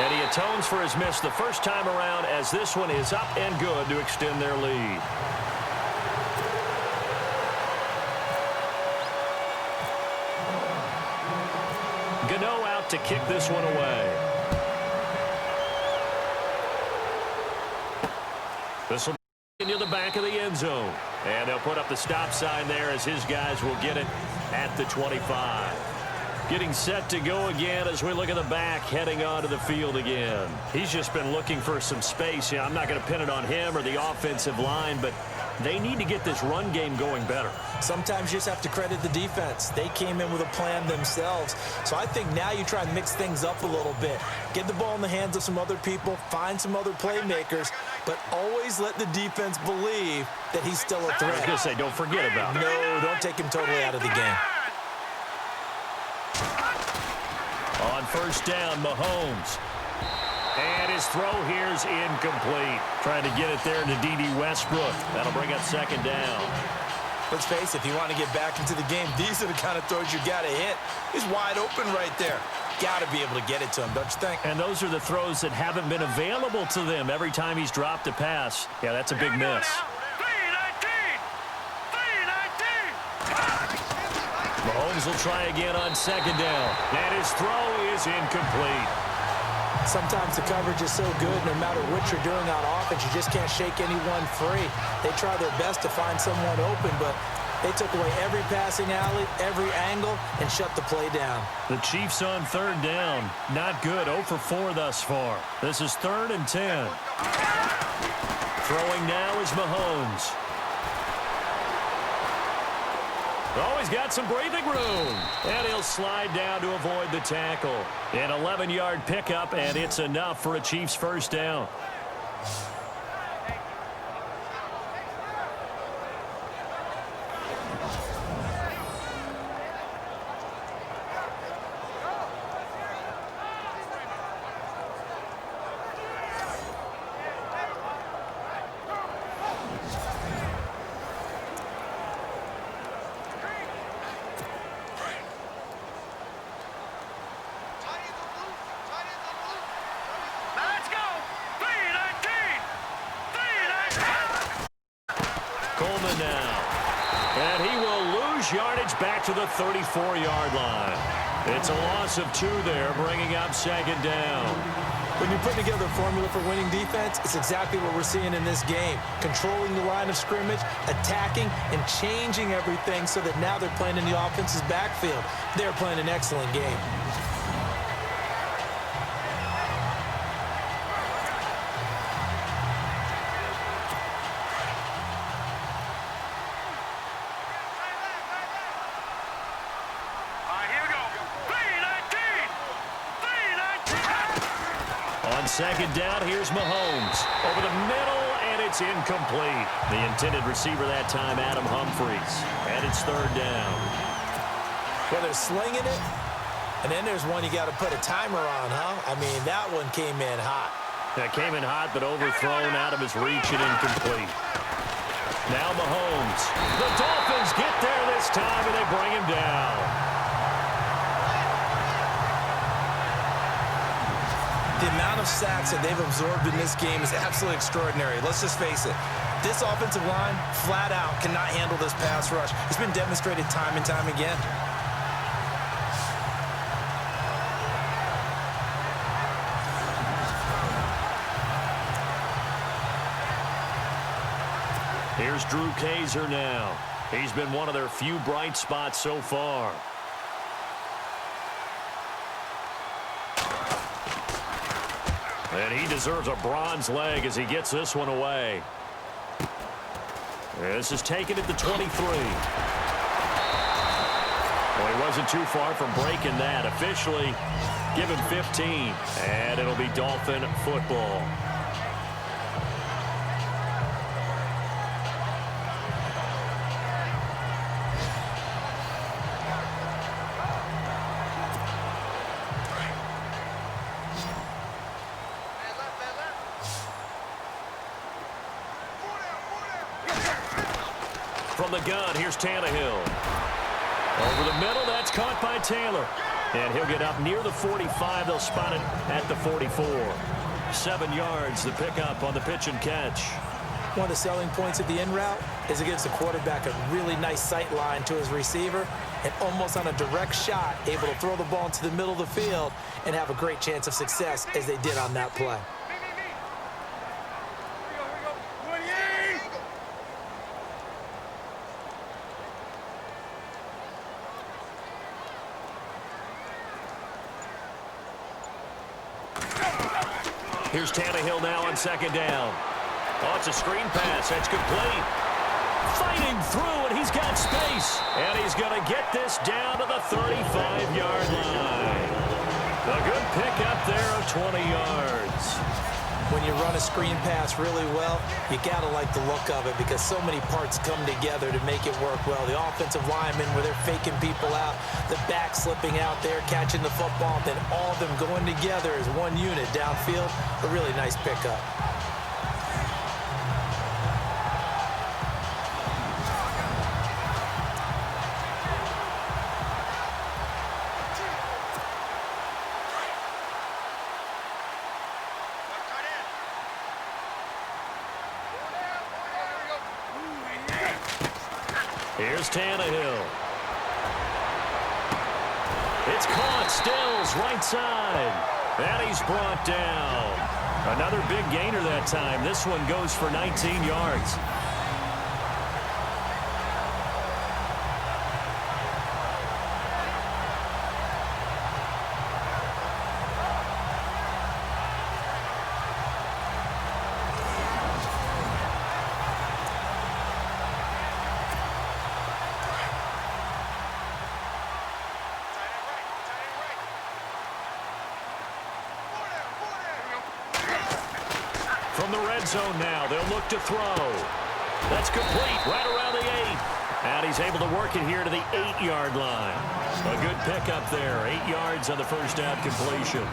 And he atones for his miss the first time around, as this one is up and good to extend their lead. Gano out to kick this one away. This will be near the back of the end zone. And they'll put up the stop sign there as his guys will get it at the 25. Getting set to go again as we look at the back, heading onto the field again. He's just been looking for some space. I'm not going to pin it on him or the offensive line, but they need to get this run game going better. Sometimes you just have to credit the defense. They came in with a plan themselves. So I think now you try and mix things up a little bit. Get the ball in the hands of some other people, find some other playmakers, but always let the defense believe that he's still a threat. I was going to say, don't forget about it. No, don't take him totally out of the game. On 1st down, Mahomes. And his throw here is incomplete. Trying to get it there to D.D. Westbrook. That'll bring up 2nd down. Let's face it, if you want to get back into the game, these are the kind of throws you got to hit. He's wide open right there. Got to be able to get it to him, don't you think? And those are the throws that haven't been available to them every time he's dropped a pass. Yeah, that's a big miss. Mahomes will try again on 2nd down. And his throw is incomplete. Sometimes the coverage is so good, no matter what you're doing on offense, you just can't shake anyone free. They try their best to find someone open, but they took away every passing alley, every angle, and shut the play down. The Chiefs on 3rd down. Not good. 0 for 4 thus far. This is 3rd and 10. Throwing now is Mahomes. Oh, he's got some breathing room. And he'll slide down to avoid the tackle. An 11-yard pickup, and it's enough for a Chiefs first down. Back to the 34-yard line. It's a loss of 2 there, bringing up 2nd down. When you're putting together a formula for winning defense, it's exactly what we're seeing in this game. Controlling the line of scrimmage, attacking, and changing everything so that now they're playing in the offense's backfield. They're playing an excellent game. On 2nd down, here's Mahomes. Over the middle, and it's incomplete. The intended receiver that time, Adam Humphries. And it's 3rd down. Well, they're slinging it, and then there's one you got to put a timer on, huh? I mean, that one came in hot. That came in hot, but overthrown out of his reach and incomplete. Now Mahomes. The Dolphins get there this time, and they bring him down. The amount of sacks that they've absorbed in this game is absolutely extraordinary. Let's just face it. This offensive line, flat out, cannot handle this pass rush. It's been demonstrated time and time again. Here's Drew Kaiser now. He's been one of their few bright spots so far. And he deserves a bronze leg as he gets this one away. This is taken at the 23. Well, he wasn't too far from breaking that. Officially, give him 15. And it'll be Dolphin football. From the gun, here's Tannehill. Over the middle, that's caught by Taylor. And he'll get up near the 45. They'll spot it at the 44. 7 yards, the pickup on the pitch and catch. One of the selling points of the in route is it gives the quarterback a really nice sight line to his receiver and almost on a direct shot, able to throw the ball into the middle of the field and have a great chance of success as they did on that play. Here's Tannehill now on second down. Oh, it's a screen pass. That's complete. Fighting through, and he's got space. And he's going to get this down to the 35-yard line. A good pickup there of 20 yards. When you run a screen pass really well, you got to like the look of it because so many parts come together to make it work well. The offensive linemen, where they're faking people out, the back slipping out there, catching the football, then all of them going together as one unit downfield. A really nice pickup. Here's Tannehill. It's caught. Stills right side. And he's brought down. Another big gainer that time. This one goes for 19 yards. From the red zone now, they'll look to throw. That's complete right around the 8. And he's able to work it here to the 8-yard line. A good pickup there. 8 yards on the first down completion.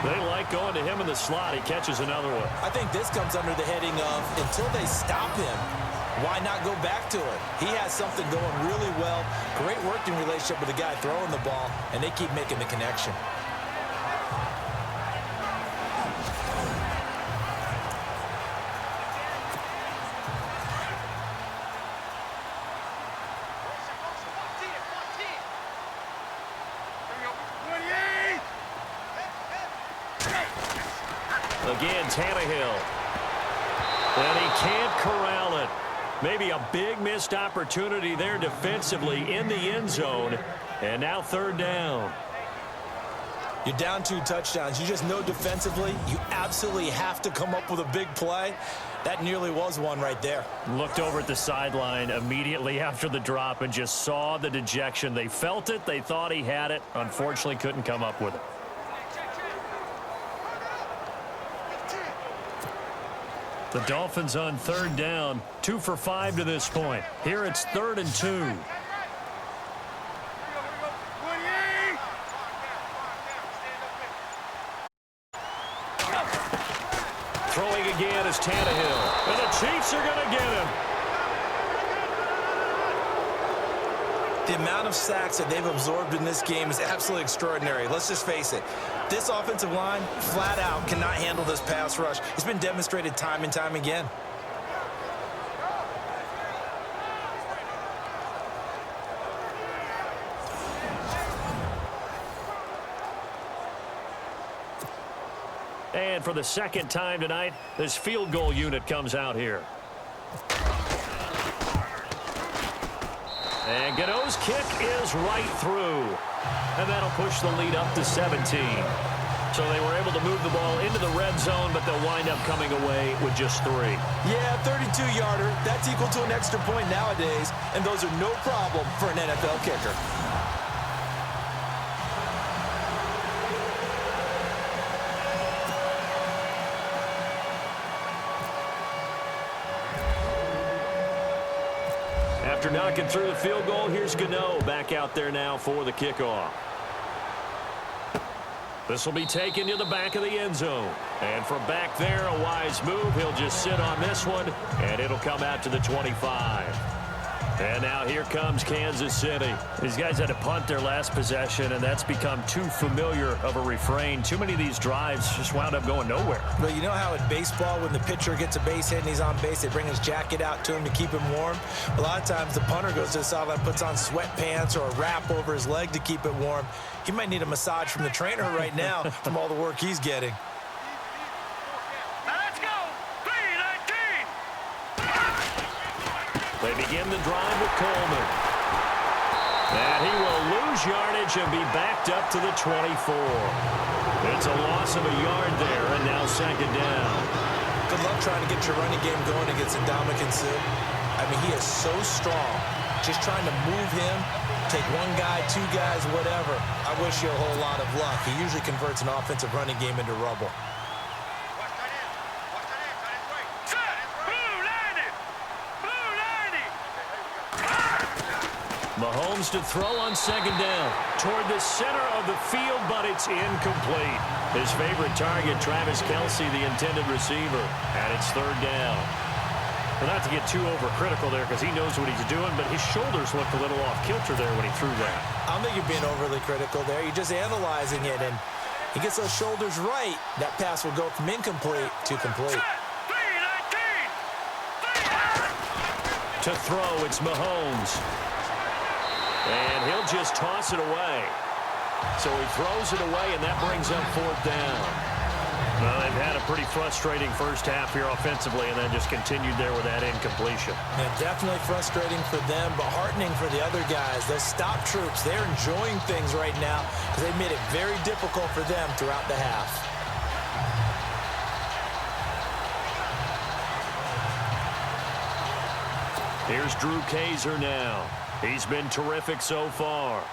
They like going to him in the slot. He catches another one. I think this comes under the heading of until they stop him, why not go back to it? He has something going really well. Great working relationship with the guy throwing the ball, and they keep making the connection. Again, Tannehill. And he can't corral it. Maybe a big missed opportunity there defensively in the end zone. And now third down. You're down 2 touchdowns. You just know defensively you absolutely have to come up with a big play. That nearly was one right there. Looked over at the sideline immediately after the drop and just saw the dejection. They felt it. They thought he had it. Unfortunately, couldn't come up with it. The Dolphins on third down, 2 for 5 to this point. Here it's 3rd and 2. Throwing again is Tannehill. And the Chiefs are going to get him. The amount of sacks that they've absorbed in this game is absolutely extraordinary. Let's just face it. This offensive line, flat out, cannot handle this pass rush. It's been demonstrated time and time again. And for the second time tonight, this field goal unit comes out here. And Gano's kick is right through. And that'll push the lead up to 17. So they were able to move the ball into the red zone, but they'll wind up coming away with just 3. Yeah, 32-yarder. That's equal to an extra point nowadays, and those are no problem for an NFL kicker. After knocking through the field goal, here's Gano back out there now for the kickoff. This will be taken to the back of the end zone. And from back there, a wise move. He'll just sit on this one, and it'll come out to the 25. And now here comes Kansas City. These guys had to punt their last possession, and that's become too familiar of a refrain. Too many of these drives just wound up going nowhere. Well, you know how in baseball, when the pitcher gets a base hit and he's on base, they bring his jacket out to him to keep him warm? A lot of times the punter goes to the sideline, puts on sweatpants or a wrap over his leg to keep it warm. He might need a massage from the trainer right now from all the work he's getting. They begin the drive with Coleman. And he will lose yardage and be backed up to the 24. It's a loss of a yard there, and now second down. Good luck trying to get your running game going against Ndamukong Suh. I mean, he is so strong. Just trying to move him, take one guy, 2 guys, whatever. I wish you a whole lot of luck. He usually converts an offensive running game into rubble. Mahomes to throw on second down toward the center of the field, but it's incomplete. His favorite target, Travis Kelce, the intended receiver, and it's third down. Well, not to get too overcritical there because he knows what he's doing, but his shoulders looked a little off kilter there when he threw that. I don't think you're being overly critical there. You're just analyzing it, and he gets those shoulders right. That pass will go from incomplete to complete. To throw, it's Mahomes. And he'll just toss it away. So he throws it away, and that brings up fourth down. Well, they've had a pretty frustrating first half here offensively, and then just continued there with that incompletion. Yeah, definitely frustrating for them, but heartening for the other guys. Those stop troops, they're enjoying things right now because they made it very difficult for them throughout the half. Here's Drew Kaiser now. He's been terrific so far.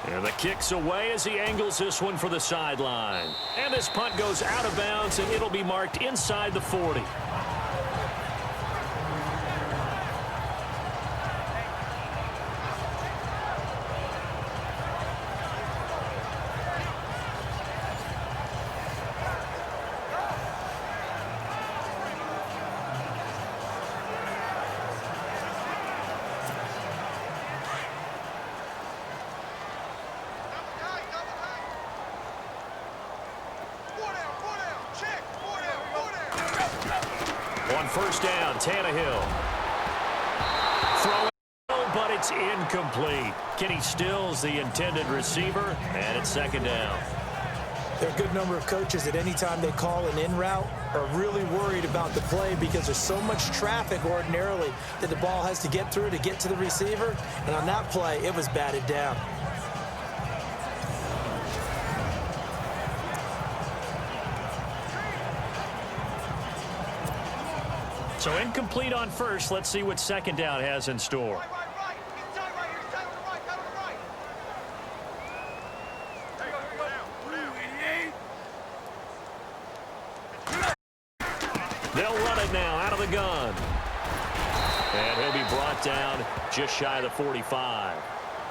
And the kick's away as he angles this one for the sideline. And this punt goes out of bounds, and it'll be marked inside the 40. On first down, Tannehill. Throw it, but it's incomplete. Kenny Stills, the intended receiver, and it's second down. There are a good number of coaches that any time they call an in route are really worried about the play because there's so much traffic ordinarily that the ball has to get through to get to the receiver. And on that play, it was batted down. So incomplete on first. Let's see what second down has in store. They'll run it now out of the gun. And he'll be brought down just shy of the 45.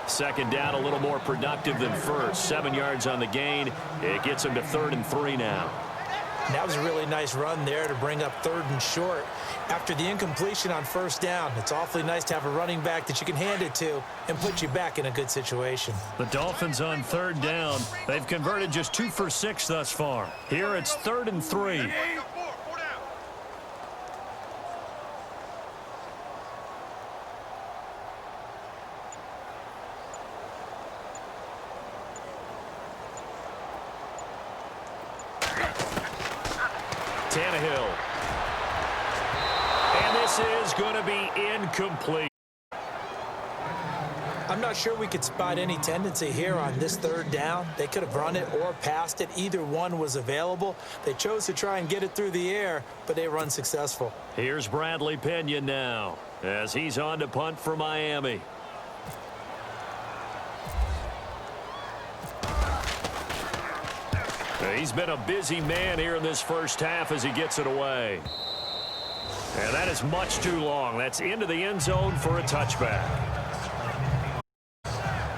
Second down, a little more productive than first. 7 yards on the gain. It gets him to 3rd and 3 now. And that was a really nice run there to bring up 3rd and short. After the incompletion on 1st down, it's awfully nice to have a running back that you can hand it to and put you back in a good situation. The Dolphins on 3rd down. They've converted just 2 for 6 thus far. Here it's 3rd and 3. Tannehill. And this is going to be incomplete. I'm not sure we could spot any tendency here on this 3rd down. They could have run it or passed it. Either one was available. They chose to try and get it through the air, but they were unsuccessful. Here's Bradley Pinion now as he's on to punt for Miami. He's been a busy man here in this 1st half as he gets it away. And that is much too long. That's into the end zone for a touchback.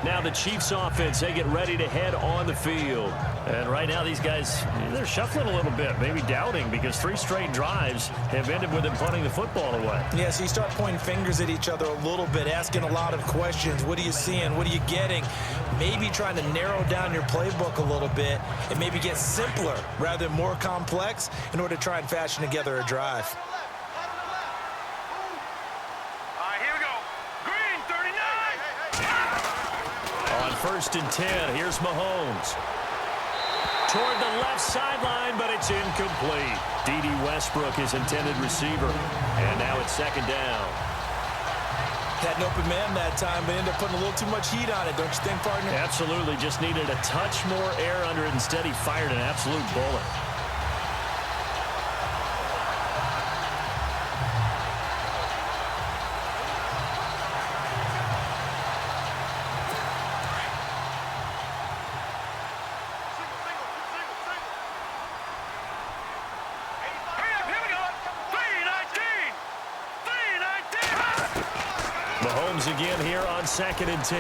Now the Chiefs offense, they get ready to head on the field. And right now these guys, they're shuffling a little bit, maybe doubting, because 3 straight drives have ended with them punting the football away. Yeah, so you start pointing fingers at each other a little bit, asking a lot of questions. What are you seeing? What are you getting? Maybe trying to narrow down your playbook a little bit and maybe get simpler rather than more complex in order to try and fashion together a drive. On 1st and 10, here's Mahomes. Toward the left sideline, but it's incomplete. D.D. Westbrook is intended receiver. And now it's 2nd down. Had an open man that time, but ended up putting a little too much heat on it, don't you think, partner? Absolutely. Just needed a touch more air under it. Instead, he fired an absolute bullet. Mahomes again here on 2nd and 10.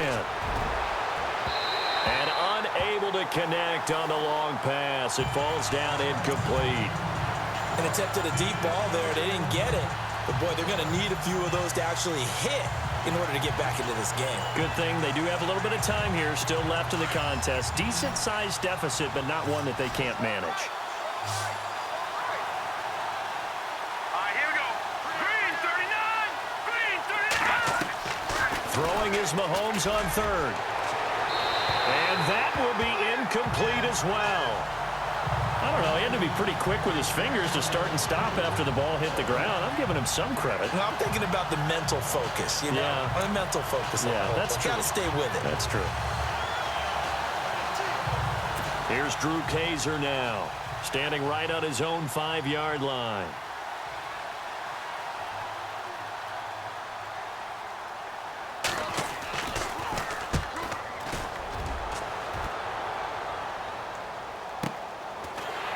And unable to connect on the long pass. It falls down incomplete. And attempted a deep ball there. They didn't get it. But, boy, they're going to need a few of those to actually hit in order to get back into this game. Good thing they do have a little bit of time here still left in the contest. Decent-sized deficit, but not one that they can't manage. Throwing is Mahomes on 3rd. And that will be incomplete as well. I don't know. He had to be pretty quick with his fingers to start and stop after the ball hit the ground. I'm giving him some credit. Well, I'm thinking about the mental focus, you know. Yeah. The mental focus. Yeah, that's true. Got to stay with it. That's true. Here's Drew Kaiser now, standing right on his own 5-yard line.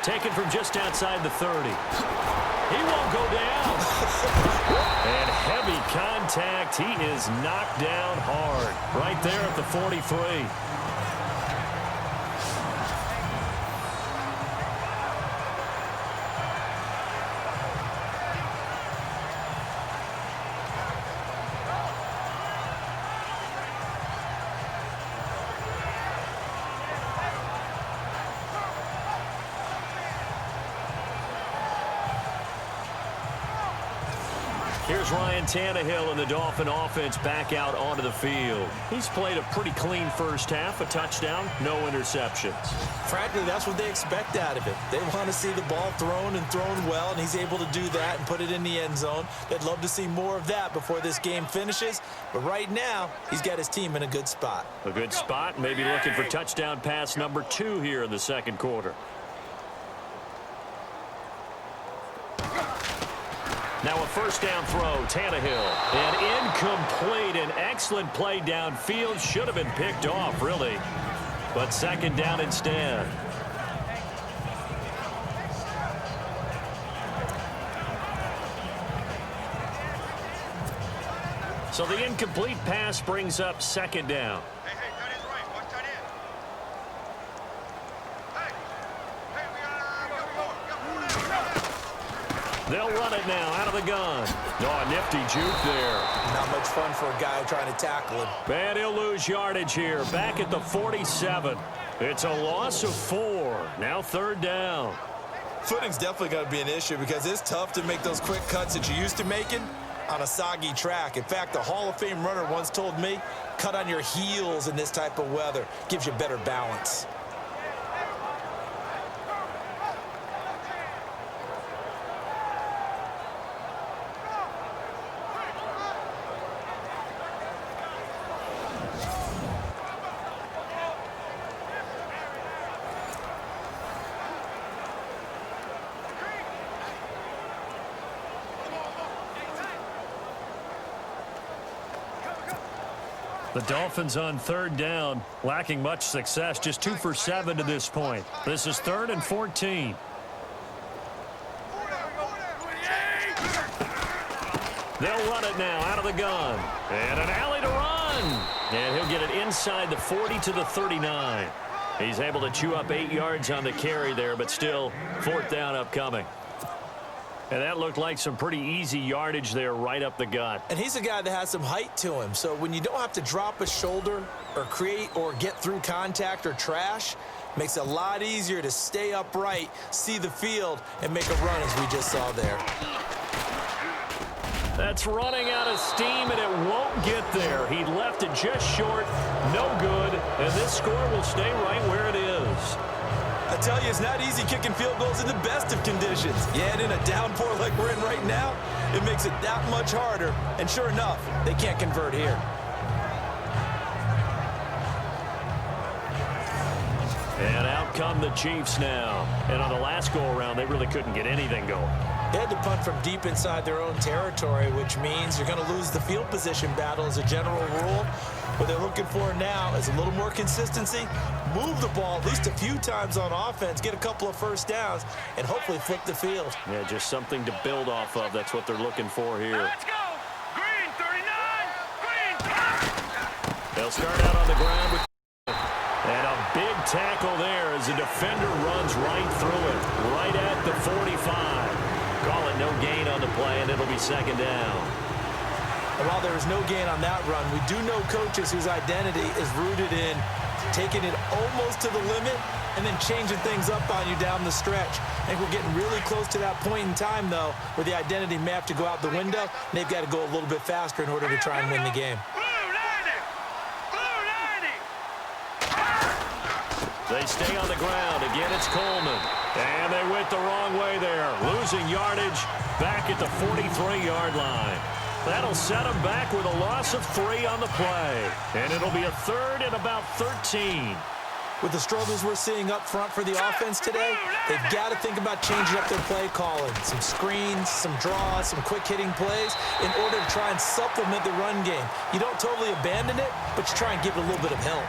Taken from just outside the 30. He won't go down. And heavy contact. He is knocked down hard. Right there at the 43. Here's Ryan Tannehill and the Dolphin offense back out onto the field. He's played a pretty clean 1st half, a touchdown, no interceptions. Frankly, that's what they expect out of him. They want to see the ball thrown and thrown well, and he's able to do that and put it in the end zone. They'd love to see more of that before this game finishes, but right now, he's got his team in a good spot. A good spot, maybe looking for touchdown pass number 2 here in the 2nd quarter. Now a 1st down throw, Tannehill. And incomplete, an excellent play downfield. Should have been picked off, really. But 2nd down instead. So the incomplete pass brings up 2nd down. They'll run it now out of the gun. Oh, a nifty juke there. Not much fun for a guy trying to tackle him. And he'll lose yardage here. Back at the 47. It's a loss of 4. Now 3rd down. Footing's definitely going to be an issue because it's tough to make those quick cuts that you're used to making on a soggy track. In fact, the Hall of Fame runner once told me, cut on your heels in this type of weather. Gives you better balance. The Dolphins on 3rd down, lacking much success, just 2 for 7 to this point. This is 3rd and 14. They'll run it now out of the gun. And an alley to run. And he'll get it inside the 40 to the 39. He's able to chew up 8 yards on the carry there, but still 4th down upcoming. And that looked like some pretty easy yardage there right up the gut. And he's a guy that has some height to him. So when you don't have to drop a shoulder or create or get through contact or trash, makes it a lot easier to stay upright, see the field, and make a run as we just saw there. That's running out of steam, and it won't get there. He left it just short, no good, and this score will stay right where it is. I tell you, it's not easy kicking field goals in the best of conditions. Yet in a downpour like we're in right now, it makes it that much harder. And sure enough, they can't convert here. And out come the Chiefs now. And on the last go-around, they really couldn't get anything going. They had to punt from deep inside their own territory, which means you're going to lose the field position battle as a general rule. What they're looking for now is a little more consistency, move the ball at least a few times on offense, get a couple of first downs, and hopefully flip the field. Yeah, just something to build off of. That's what they're looking for here. Let's go. Green 39. Green. They'll start out on the ground with and a big tackle there as the defender runs right through it, right at the 45. Call it no gain on the play, and it'll be 2nd down. And while there is no gain on that run, we do know coaches whose identity is rooted in taking it almost to the limit and then changing things up on you down the stretch. I think we're getting really close to that point in time, though, where the identity may have to go out the window, and they've got to go a little bit faster in order to try and win the game. They stay on the ground. Again, it's Coleman. And they went the wrong way there, losing yardage back at the 43-yard line. That'll set them back with a loss of 3 on the play. And it'll be a 3rd and about 13. With the struggles we're seeing up front for the offense today, they've got to think about changing up their play calling. Some screens, some draws, some quick-hitting plays in order to try and supplement the run game. You don't totally abandon it, but you try and give it a little bit of help.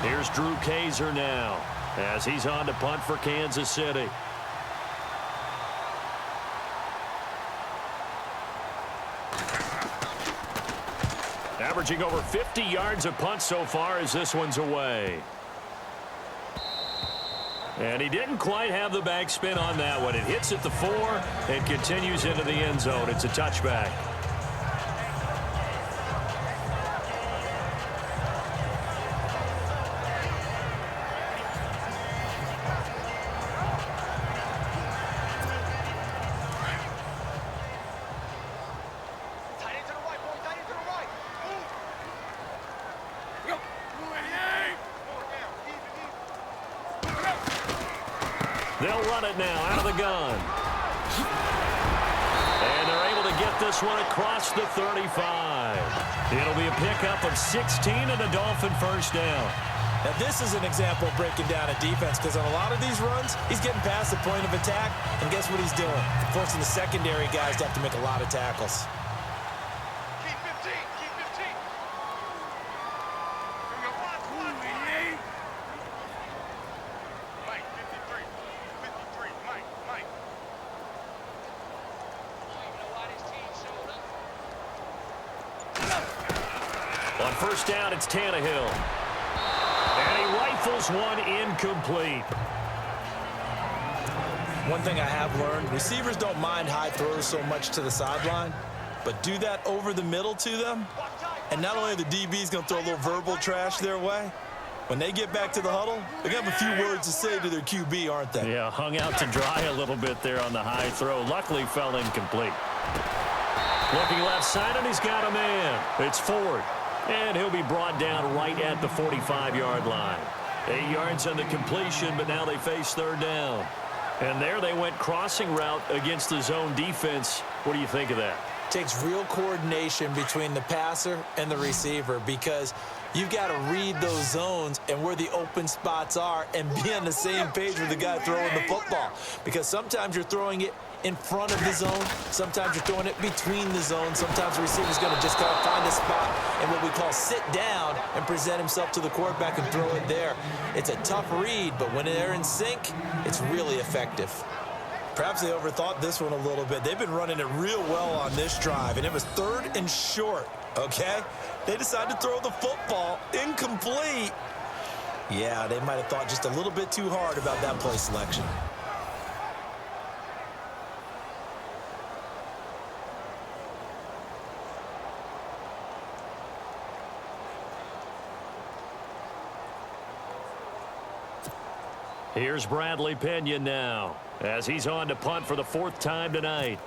Here's Drew Kaiser now as he's on to punt for Kansas City. Averaging over 50 yards a punt so far as this one's away. And he didn't quite have the backspin on that one. It hits at the 4 and continues into the end zone. It's a touchback. They'll run it now out of the gun. And they're able to get this one across the 35. It'll be a pickup of 16 and a Dolphin first down. Now, this is an example of breaking down a defense because on a lot of these runs, he's getting past the point of attack, and guess what he's doing? Forcing the secondary guys to have to make a lot of tackles. Keep 15. Keep 15. Mike, 53. 53. Mike. On first down, it's Tannehill. And he rifles one incomplete. One thing I have learned, receivers don't mind high throws so much to the sideline, but do that over the middle to them, and not only are the DBs going to throw a little verbal trash their way, when they get back to the huddle, they're going to have a few words to say to their QB, aren't they? Yeah, hung out to dry a little bit there on the high throw. Luckily, fell incomplete. Looking left side, and he's got a man. It's Ford, and he'll be brought down right at the 45-yard line. 8 yards on the completion, but now they face third down. And there they went crossing route against the zone defense. What do you think of that? Takes real coordination between the passer and the receiver because you've got to read those zones and where the open spots are and be on the same page with the guy throwing the football. Because sometimes you're throwing it in front of the zone. Sometimes you're throwing it between the zones. Sometimes the receiver's going to just kind of find a spot and what we call sit down and present himself to the quarterback and throw it there. It's a tough read, but when they're in sync, it's really effective. Perhaps they overthought this one a little bit. They've been running it real well on this drive, and it was 3rd and short, okay? They decided to throw the football incomplete. Yeah, they might have thought just a little bit too hard about that play selection. Here's Bradley Pena now as he's on to punt for the 4th time tonight.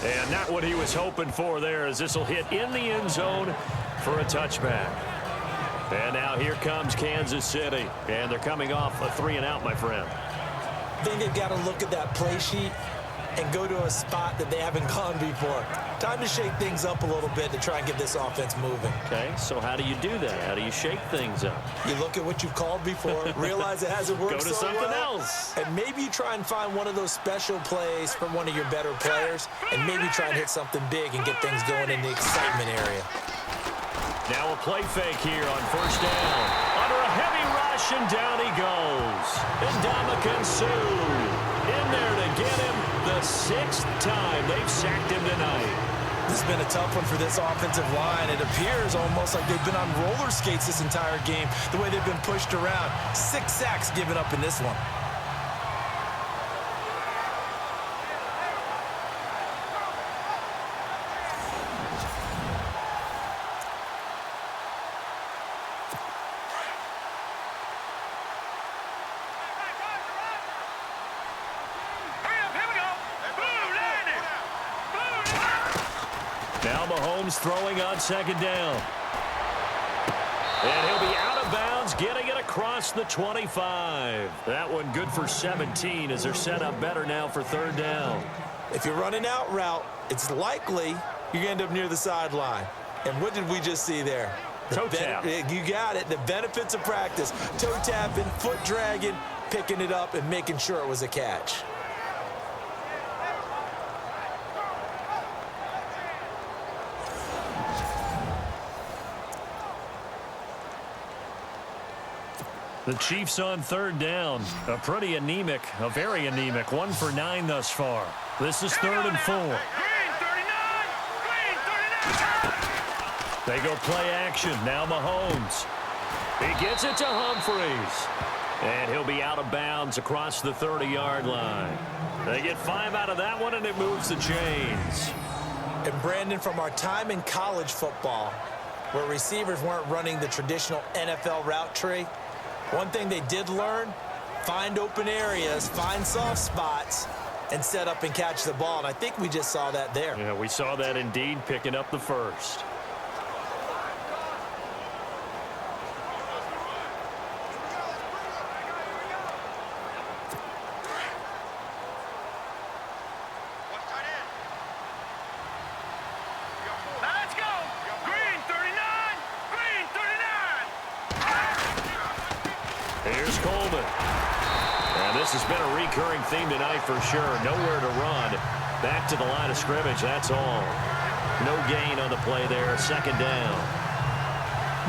And not what he was hoping for there, as this will hit in the end zone for a touchback. And now here comes Kansas City, and they're coming off a 3-and-out, my friend. I think they've got to look at that play sheet and go to a spot that they haven't gone before. Time to shake things up a little bit to try and get this offense moving. Okay, so how do you do that? How do you shake things up? You look at what you've called before, realize it hasn't worked Go to so something well, else. and maybe you try and find one of those special plays from one of your better players, and maybe try and hit something big and get things going in the excitement area. Now a play fake here on 1st down. Under a heavy rush, and down he goes. And Ndamukong Suh in there to get him the 6th time they've sacked him tonight. This has been a tough one for this offensive line. It appears almost like they've been on roller skates this entire game, the way they've been pushed around. 6 sacks given up in this one. Now Mahomes throwing on 2nd down. And he'll be out of bounds, getting it across the 25. That one good for 17 as they're set up better now for 3rd down. If you're running out route, it's likely you're going to end up near the sideline. And what did we just see there? Toe tap. You got it. The benefits of practice. Toe tapping, foot dragging, picking it up, and making sure it was a catch. The Chiefs on 3rd down. A pretty anemic, a very anemic 1 for 9 thus far. This is 3rd and 4. Green 39! Green 39! They go play action. Now Mahomes. He gets it to Humphreys. And he'll be out of bounds across the 30-yard line. They get 5 out of that one, and it moves the chains. And Brandon, from our time in college football, where receivers weren't running the traditional NFL route tree, one thing they did learn, find open areas, find soft spots, and set up and catch the ball. And I think we just saw that there. Yeah, we saw that indeed, picking up the 1st. Let's go! Green 39! Green 39! Here's Coleman. And this has been a recurring theme tonight for sure. Nowhere to run. Back to the line of scrimmage, that's all. No gain on the play there, 2nd down.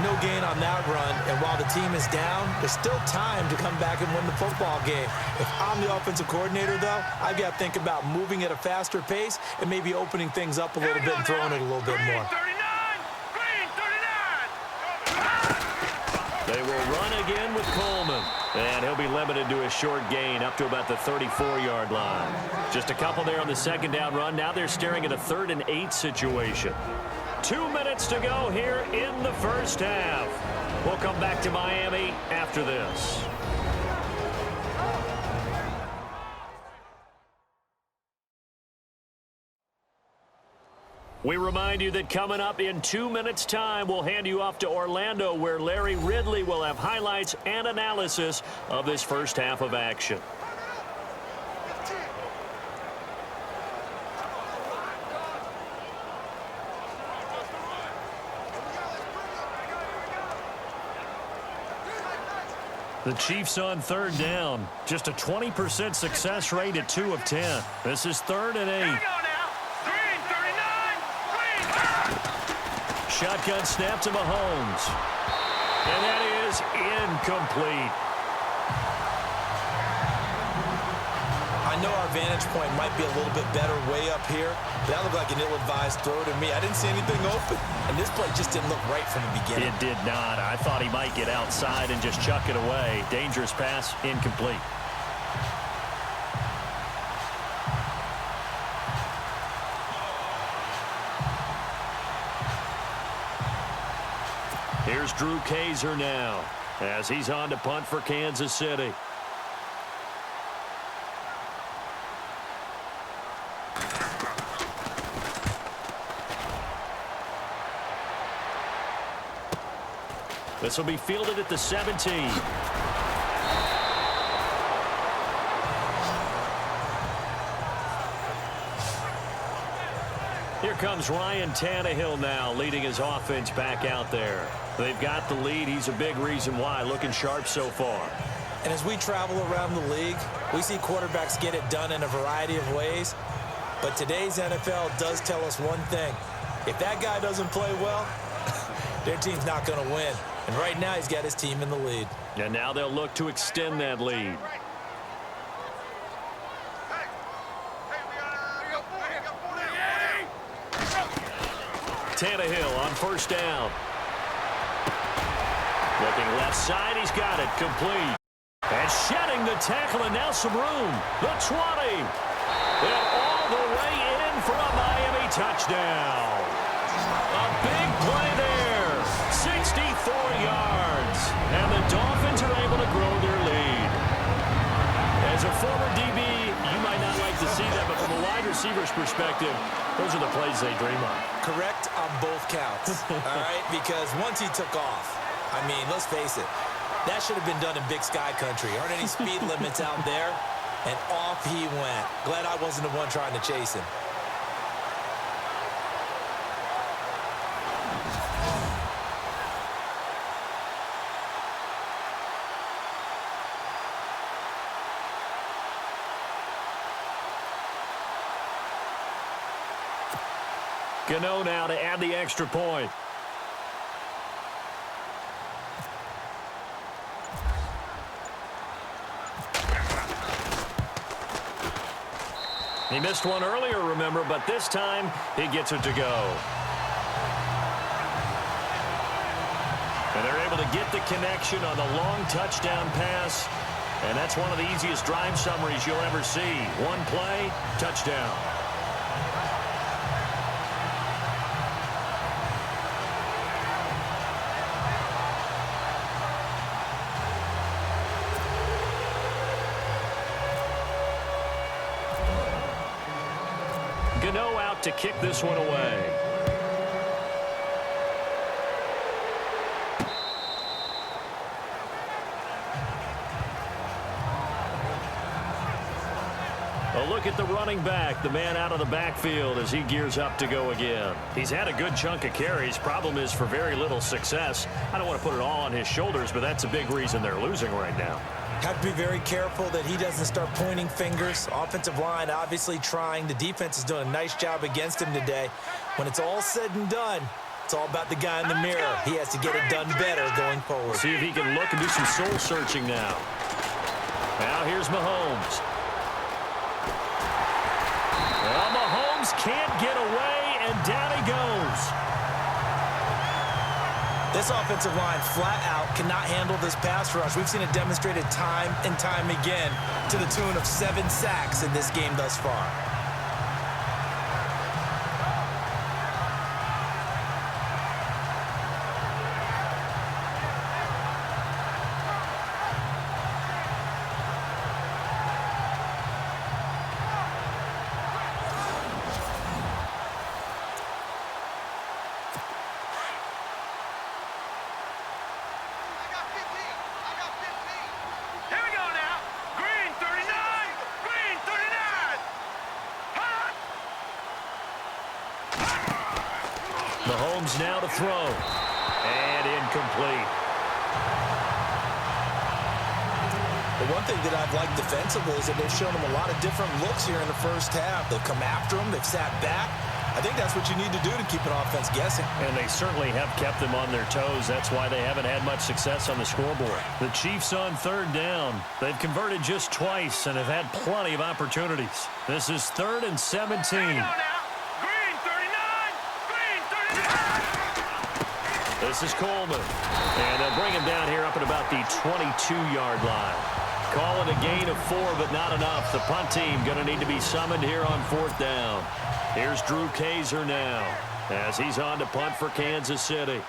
No gain on that run, and while the team is down, there's still time to come back and win the football game. If I'm the offensive coordinator, though, I've got to think about moving at a faster pace and maybe opening things up a little bit and throwing it a little bit more. Green 39! They will run again with Coleman. And he'll be limited to a short gain up to about the 34-yard line. Just a couple there on the second down run. Now they're staring at a 3rd and 8 situation. 2 minutes to go here in the first half. We'll come back to Miami after this. We remind you that coming up in 2 minutes' time, we'll hand you off to Orlando, where Larry Ridley will have highlights and analysis of this first half of action. The Chiefs on 3rd down. Just a 20% success rate at 2 of 10. This is 3rd and 8. Shotgun snap to Mahomes. And that is incomplete. I know our vantage point might be a little bit better way up here, but that looked like an ill-advised throw to me. I didn't see anything open, and this play just didn't look right from the beginning. It did not. I thought he might get outside and just chuck it away. Dangerous pass, incomplete. Here's Drew Kaiser now as he's on to punt for Kansas City. This will be fielded at the 17. Here comes Ryan Tannehill now, leading his offense back out there. They've got the lead. He's a big reason why. Looking sharp so far. And as we travel around the league, we see quarterbacks get it done in a variety of ways. But today's NFL does tell us one thing. If that guy doesn't play well, their team's not going to win. And right now, he's got his team in the lead. And now they'll look to extend that lead. Tannehill on 1st down. Looking left side, he's got it, complete. And shedding the tackle, and now some room. The 20. And all the way in for a Miami touchdown. A big play there. 64 yards. And the Dolphins are able to grow their lead. As a former DB, you might not like to see that, but from a wide receiver's perspective, those are the plays they dream of. Correct on both counts, all right? Because once he took off, I mean, let's face it, that should have been done in Big Sky Country. Aren't any speed limits out there? And off he went. Glad I wasn't the one trying to chase him. Gano now to add the extra point. He missed one earlier, remember, but this time he gets it to go. And they're able to get the connection on the long touchdown pass. And that's one of the easiest drive summaries you'll ever see. One play, touchdown. Gano out to kick this one away. A look at the running back, the man out of the backfield as he gears up to go again. He's had a good chunk of carries. Problem is for very little success. I don't want to put it all on his shoulders, but that's a big reason they're losing right now. Have to be very careful that he doesn't start pointing fingers. Offensive line obviously trying. The defense is doing a nice job against him today. When it's all said and done, it's all about the guy in the mirror. He has to get it done better going forward. See if he can look and do some soul searching now. Now here's Mahomes. Well, Mahomes can't get away, and down he goes. This offensive line flat out cannot handle this pass rush. We've seen it demonstrated time and time again to the tune of 7 sacks in this game thus far. Here we go now. Green 39. Green 39. Hot. Mahomes now to throw. And incomplete. The one thing that I've liked defensively is that they've shown him a lot of different looks here in the first half. They've come after him. They've sat back. I think that's what you need to do to keep an offense guessing. And they certainly have kept them on their toes. That's why they haven't had much success on the scoreboard. The Chiefs on 3rd down. They've converted just twice and have had plenty of opportunities. This is 3rd and 17. Here we go now. Green 39. Green 39. This is Coleman. And they'll bring him down here up at about the 22-yard line. Call it a gain of 4, but not enough. The punt team going to need to be summoned here on 4th down. Here's Drew Kaiser now as he's on to punt for Kansas City.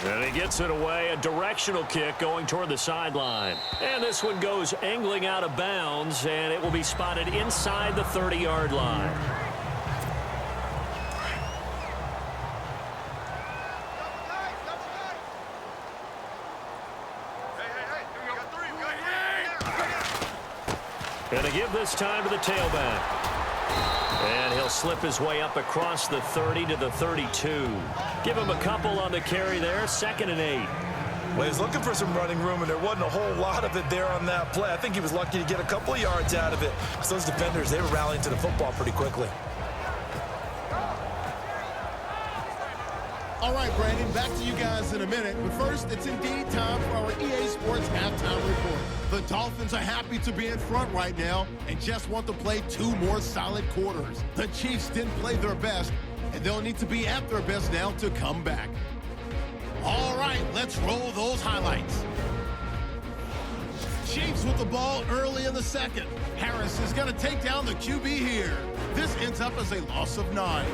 And he gets it away, a directional kick going toward the sideline. And this one goes angling out of bounds, and it will be spotted inside the 30-yard line. And to give this time to the tailback. And he'll slip his way up across the 30 to the 32. Give him a couple on the carry there, 2nd and 8. Well, he's looking for some running room, and there wasn't a whole lot of it there on that play. I think he was lucky to get a couple of yards out of it, because those defenders, they were rallying to the football pretty quickly. All right, Brandon, back to you guys in a minute. But first, it's indeed time for our EA Sports Halftime Report. The Dolphins are happy to be in front right now and just want to play 2 more solid quarters. The Chiefs didn't play their best, and they'll need to be at their best now to come back. All right, let's roll those highlights. Chiefs with the ball early in the 2nd. Harris is going to take down the QB here. This ends up as a loss of 9.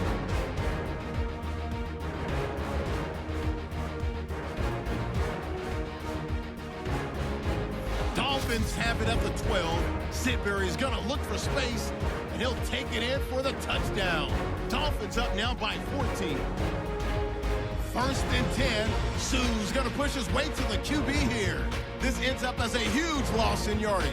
Dolphins have it at the 12. Sidbury's going to look for space, and he'll take it in for the touchdown. Dolphins up now by 14. 1st and 10. Sue's going to push his way to the QB here. This ends up as a huge loss in yardage.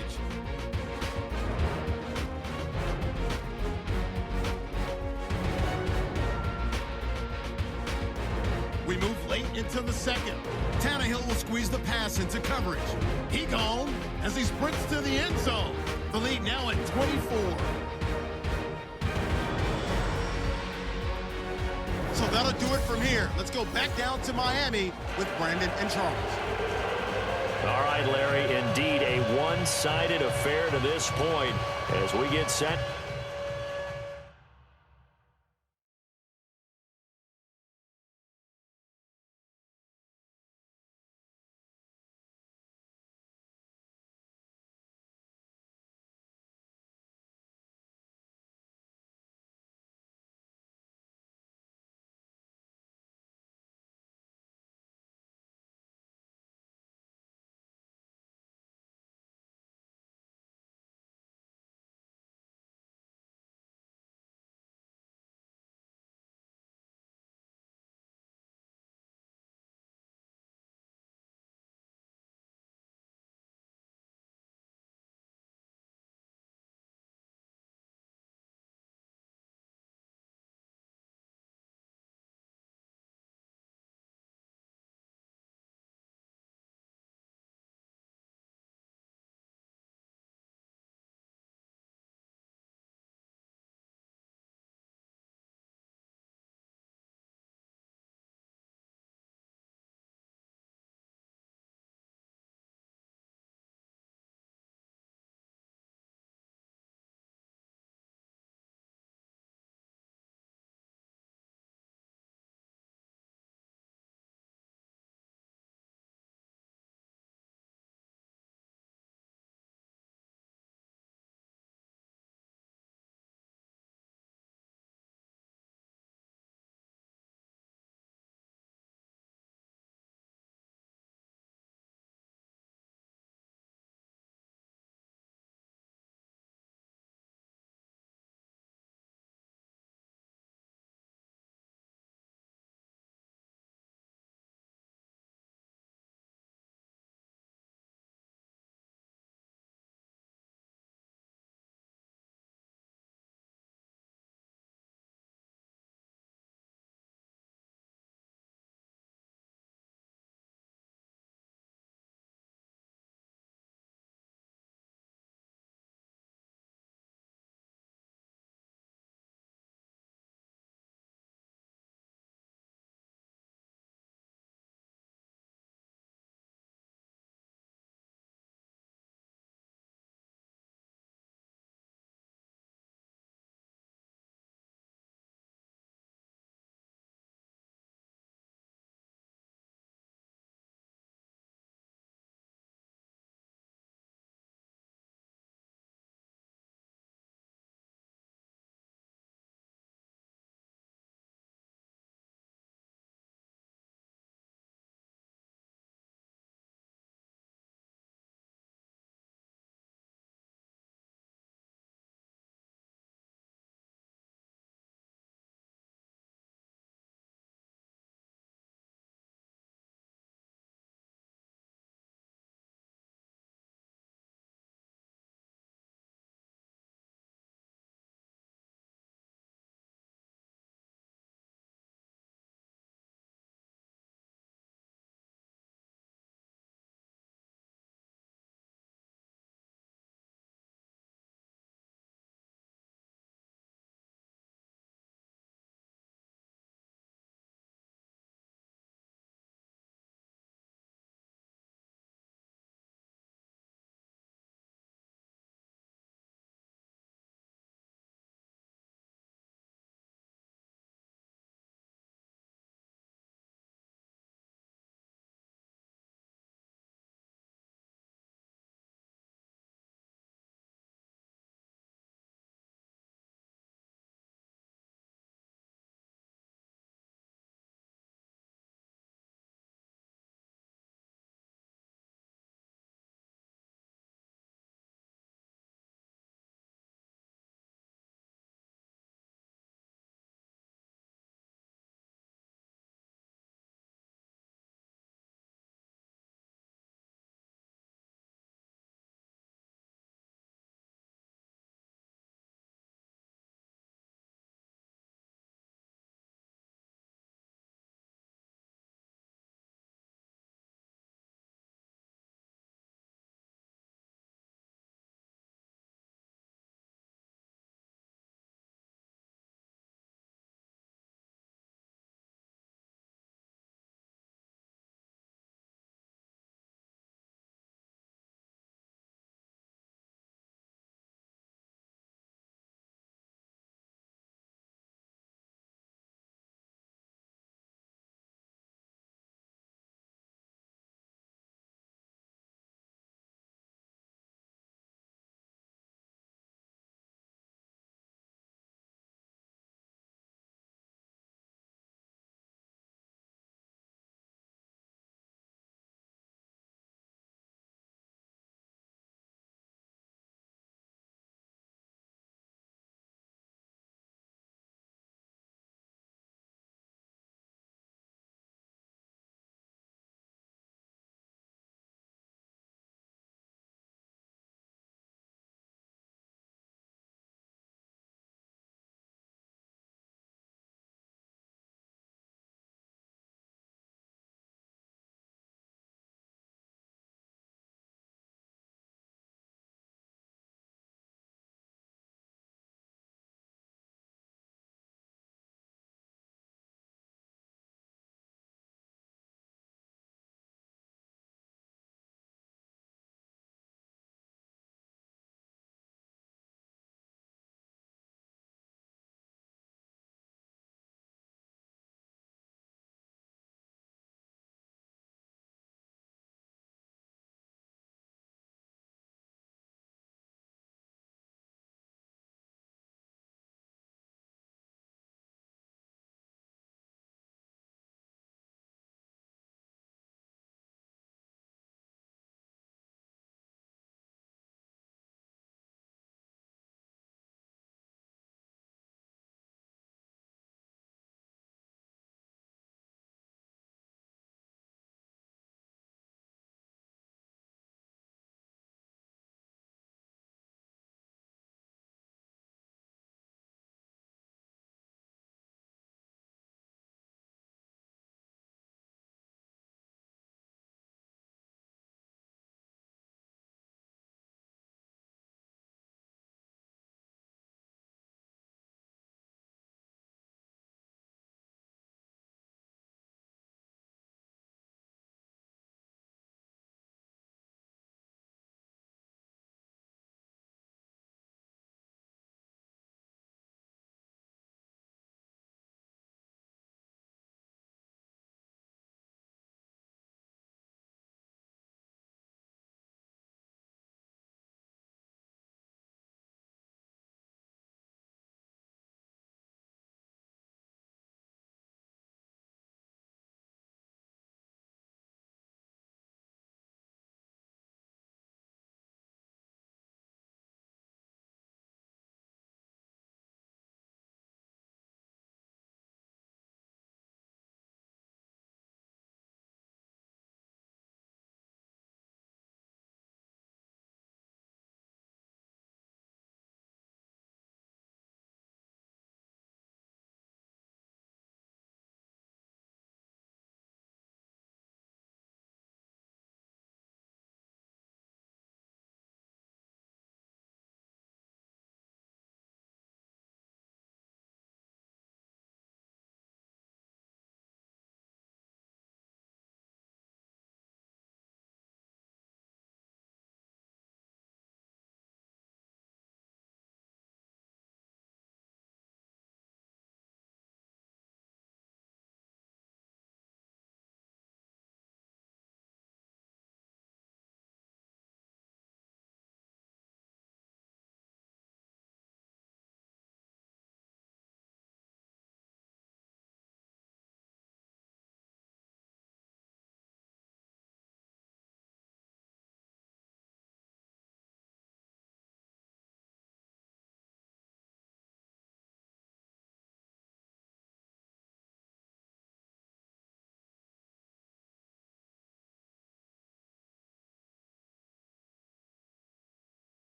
We move late into the 2nd. Tannehill will squeeze the pass into coverage. He gone as he sprints to the end zone. The lead now at 24. So that'll do it from here. Let's go back down to Miami with Brandon and Charles. All right, Larry, indeed a one-sided affair to this point as we get set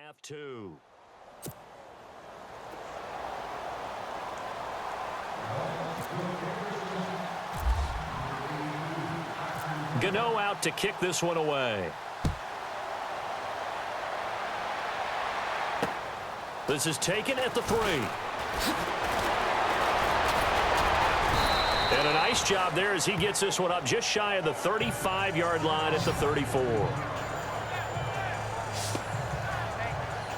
half two. Gano out to kick this one away. This is taken at the 3. And a nice job there as he gets this one up just shy of the 35-yard line at the 34.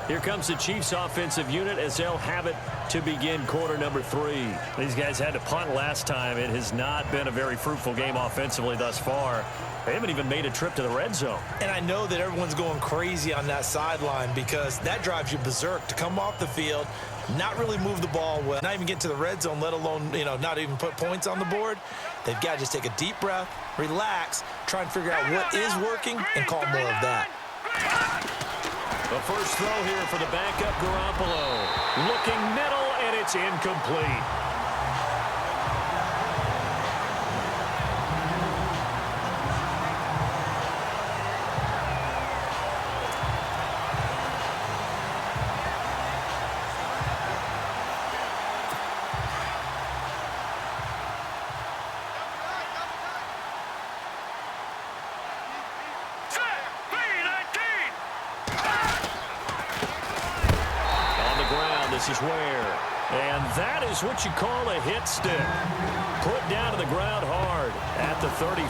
Here comes the Chiefs offensive unit as they'll have it to begin quarter number 3. These guys had to punt last time. It has not been a very fruitful game offensively thus far. They haven't even made a trip to the red zone. And I know that everyone's going crazy on that sideline because that drives you berserk to come off the field, not really move the ball well, not even get to the red zone, let alone, not even put points on the board. They've got to just take a deep breath, relax, try and figure out what is working, and call more of that. The first throw here for the backup Garoppolo. Looking middle, and it's incomplete. This is where, and that is what you call a hit stick. Put down to the ground hard at the 33.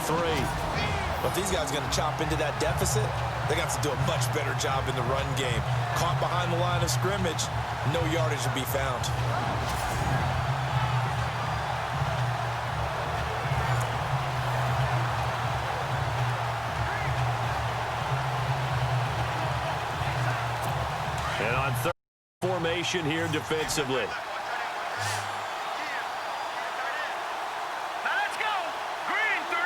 But if these guys are going to chop into that deficit, they're going to have to do a much better job in the run game. Caught behind the line of scrimmage, no yardage will be found. And on third formation here defensively. Now let's go. Green 39.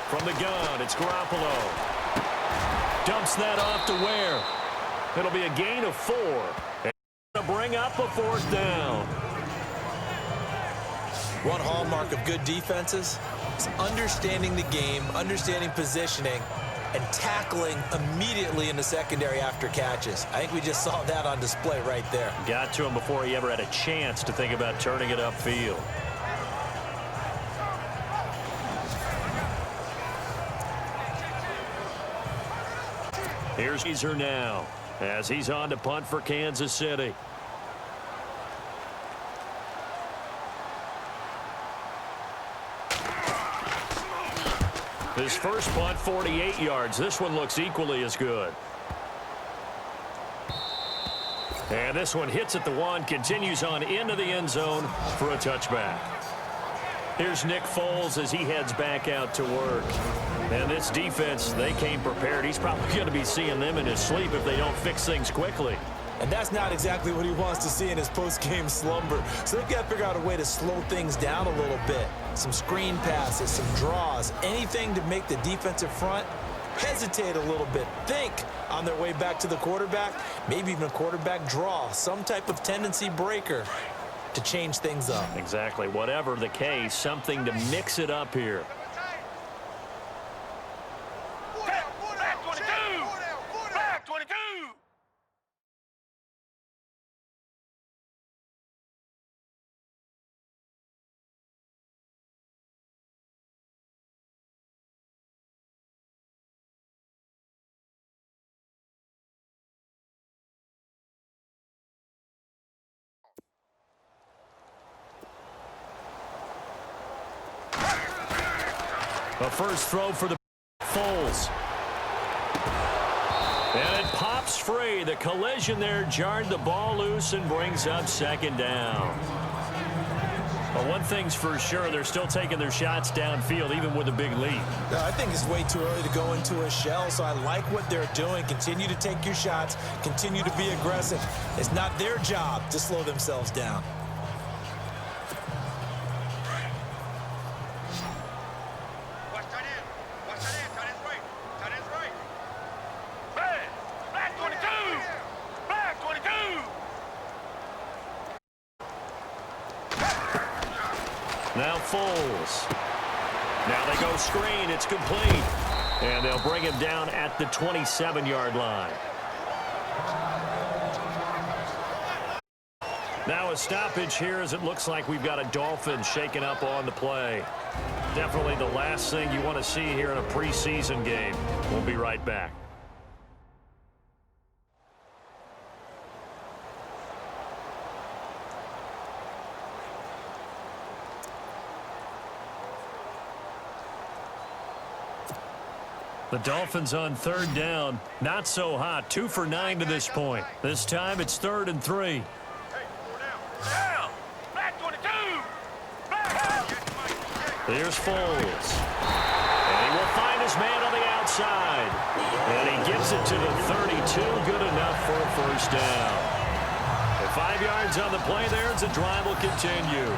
From the gun, it's Garoppolo. Dumps that off to Ware. It'll be a gain of 4. And to bring up a 4th down. One hallmark of good defenses is understanding the game, understanding positioning, and tackling immediately in the secondary after catches. I think we just saw that on display right there. Got to him before he ever had a chance to think about turning it upfield. Here's Caesar now as he's on to punt for Kansas City. His first punt, 48 yards. This one looks equally as good. And this one hits at the 1, continues on into the end zone for a touchback. Here's Nick Foles as he heads back out to work. And this defense, they came prepared. He's probably going to be seeing them in his sleep if they don't fix things quickly. And that's not exactly what he wants to see in his post-game slumber. So they've got to figure out a way to slow things down a little bit. Some screen passes, some draws, anything to make the defensive front hesitate a little bit. Think on their way back to the quarterback, maybe even a quarterback draw, some type of tendency breaker to change things up. Exactly. Whatever the case, something to mix it up here. Back 22. Back 22. The first throw for the Foles. And it pops free. The collision there jarred the ball loose and brings up 2nd down. But one thing's for sure, they're still taking their shots downfield, even with a big lead. No, I think it's way too early to go into a shell, so I like what they're doing. Continue to take your shots. Continue to be aggressive. It's not their job to slow themselves down. Now Foles. Now they go screen. It's complete. And they'll bring him down at the 27-yard line. Now a stoppage here as it looks like we've got a Dolphins shaking up on the play. Definitely the last thing you want to see here in a preseason game. We'll be right back. The Dolphins on third down. Not so hot. 2 for 9 to this point. This time it's 3rd and 3. Down. Back 22. Back. Here's Foles. And he will find his man on the outside. And he gets it to the 32. Good enough for a first down. And 5 yards on the play there as the drive will continue.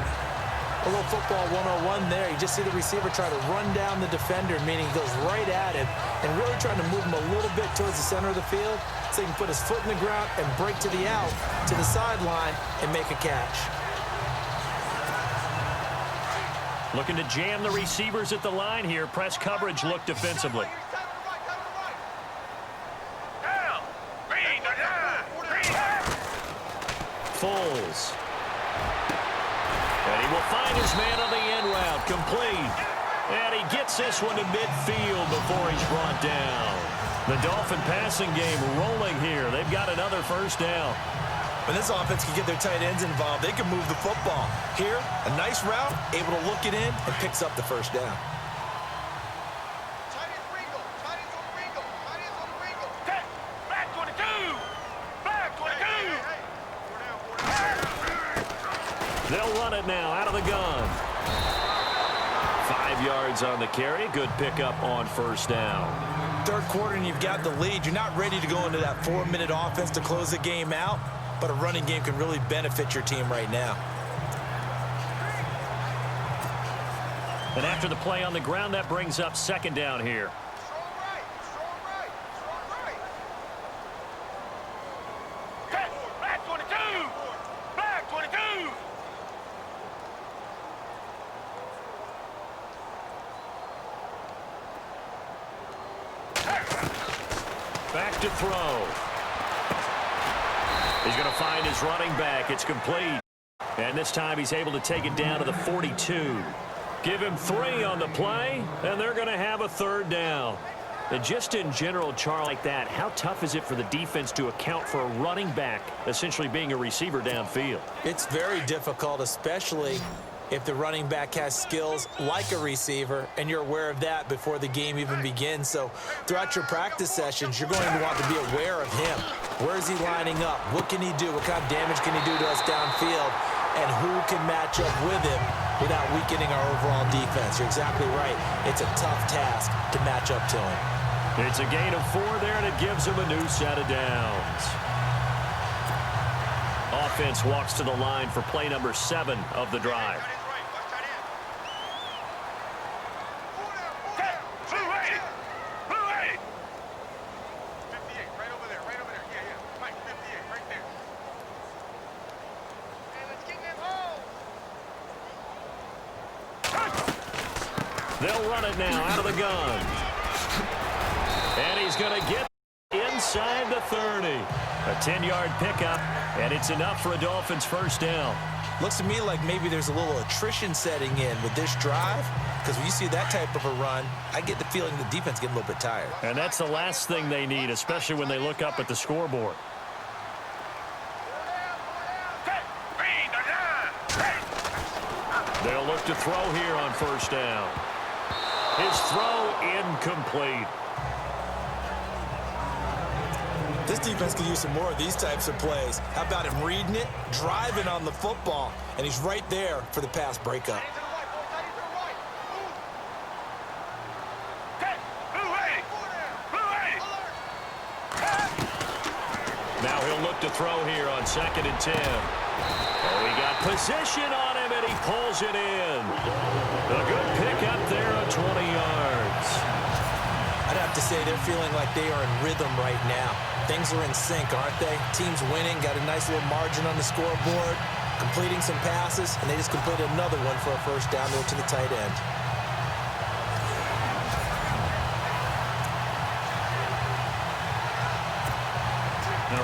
A little football 101 there. You just see the receiver try to run down the defender, meaning he goes right at him and really trying to move him a little bit towards the center of the field so he can put his foot in the ground and break to the out, to the sideline, and make a catch. Looking to jam the receivers at the line here. Press coverage look defensively. Down. Green. Foles. And he will find his man on the end route. Complete. And he gets this one to midfield before he's brought down. The Dolphin passing game rolling here. They've got another first down. When this offense can get their tight ends involved, they can move the football. Here, a nice route, able to look it in, and picks up the first down. Back 22. Back 22. They'll run it now out of the gun. 5 yards on the carry. Good pickup on first down. Third quarter and you've got the lead. You're not ready to go into that 4-minute offense to close the game out, but a running game can really benefit your team right now. And after the play on the ground, that brings up second down here. Back 22. Back 22. Back to throw. He's going to find his running back. It's complete. And this time he's able to take it down to the 42. Give him 3 on the play, and they're going to have a third down. And just in general, Charles, like that, how tough is it for the defense to account for a running back essentially being a receiver downfield? It's very difficult, especially if the running back has skills like a receiver, and you're aware of that before the game even begins. So throughout your practice sessions, you're going to want to be aware of him. Where is he lining up? What can he do? What kind of damage can he do to us downfield? And who can match up with him without weakening our overall defense? You're exactly right. It's a tough task to match up to him. It's a gain of 4 there, and it gives him a new set of downs. Offense walks to the line for play number 7 of the drive. They'll run it now out of the gun. And he's going to get inside the 30. A 10-yard pickup, and it's enough for a Dolphins first down. Looks to me like maybe there's a little attrition setting in with this drive, because when you see that type of a run, I get the feeling the defense getting a little bit tired. And that's the last thing they need, especially when they look up at the scoreboard. They'll look to throw here on first down. His throw incomplete. This defense could use some more of these types of plays. How about him reading it, driving on the football, and he's right there for the pass breakup. Now he'll look to throw here on 2nd and 10. Oh, he got position on him, and he pulls it in. A good pickup there of 20 yards. I'd have to say they're feeling like they are in rhythm right now. Things are in sync, aren't they? Team's winning, got a nice little margin on the scoreboard, completing some passes, and they just completed another one for a first down there to the tight end. Now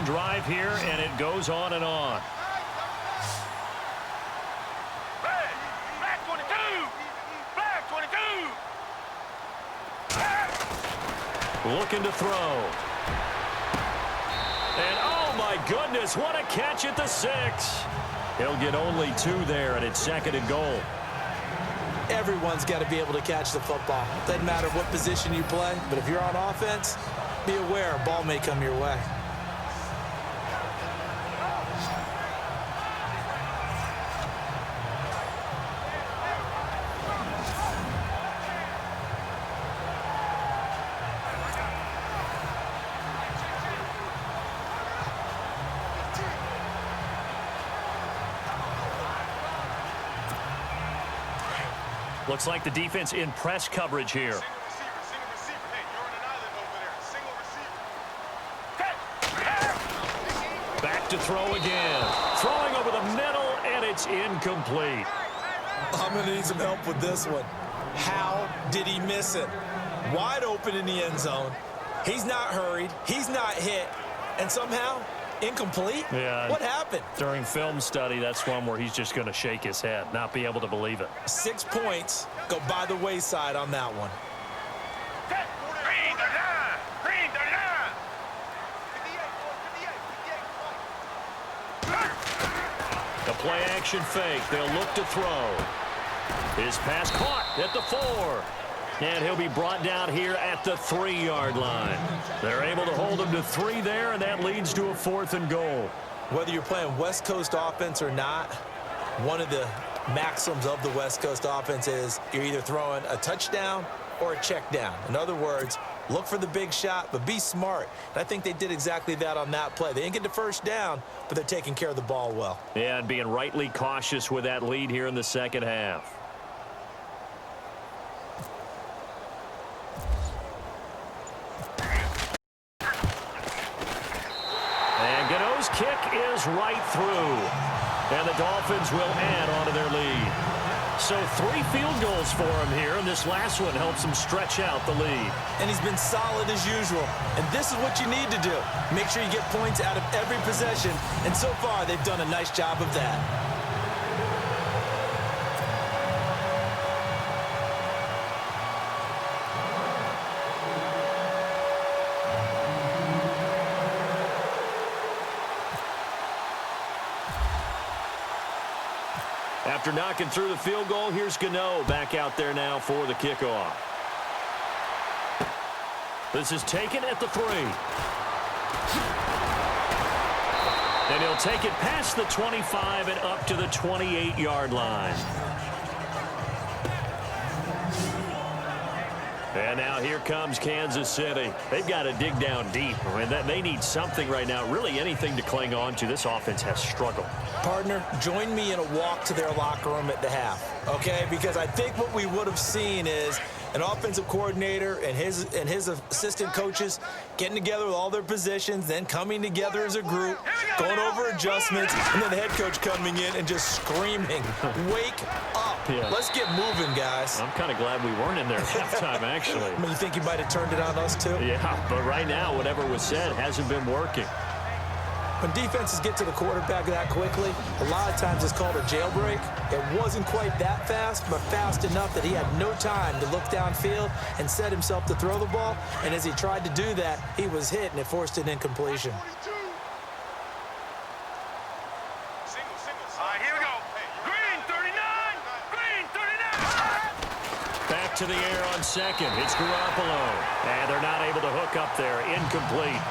long drive here, and it goes on and on. Flag 22! Flag 22! Looking to throw. And oh my goodness, what a catch at the 6. He'll get only 2 there, and it's 2nd and goal. Everyone's got to be able to catch the football. Doesn't matter what position you play, but if you're on offense, be aware a ball may come your way. Looks like the defense in press coverage here. Single receiver. Hey, you're on an island over there. Single receiver. Back to throw again. Throwing over the middle, and it's incomplete. I'm going to need some help with this one. How did he miss it? Wide open in the end zone. He's not hurried. He's not hit. And somehow, incomplete? Yeah. What happened? During film study, that's one where he's just going to shake his head, not be able to believe it. 6 points go by the wayside on that one. Green 39! Green 39! The play action fake. They'll look to throw. His pass caught at the 4. And he'll be brought down here at the 3-yard line. They're able to hold him to 3 there, and that leads to a 4th and goal. Whether you're playing West Coast offense or not, one of the maxims of the West Coast offense is you're either throwing a touchdown or a check down. In other words, look for the big shot, but be smart. And I think they did exactly that on that play. They didn't get the first down, but they're taking care of the ball well. Yeah, and being rightly cautious with that lead here in the second half. Kick is right through, and the Dolphins will add on to their lead. So 3 field goals for him here, and this last one helps him stretch out the lead. And he's been solid as usual, and this is what you need to do. Make sure you get points out of every possession, and so far they've done a nice job of that. After knocking through the field goal, here's Gano back out there now for the kickoff. This is taken at the 3. And he'll take it past the 25 and up to the 28-yard line. And now here comes Kansas City. They've got to dig down deep. I mean, they need something right now, really anything to cling on to. This offense has struggled. Partner, join me in a walk to their locker room at the half, okay? Because I think what we would have seen is an offensive coordinator and his assistant coaches getting together with all their positions, then coming together as a group, going over adjustments, and then the head coach coming in and just screaming, wake up. Yeah. Let's get moving, guys. I'm kind of glad we weren't in there at halftime, actually. I mean, you think you might have turned it on us, too? Yeah, but right now, whatever was said hasn't been working. When defenses get to the quarterback that quickly, a lot of times it's called a jailbreak. It wasn't quite that fast, but fast enough that he had no time to look downfield and set himself to throw the ball. And as he tried to do that, he was hit, and it forced an incompletion. Here we go. Green 39! Green 39! Back to the air on 2nd. It's Garoppolo. And they're not able to hook up there. Incomplete.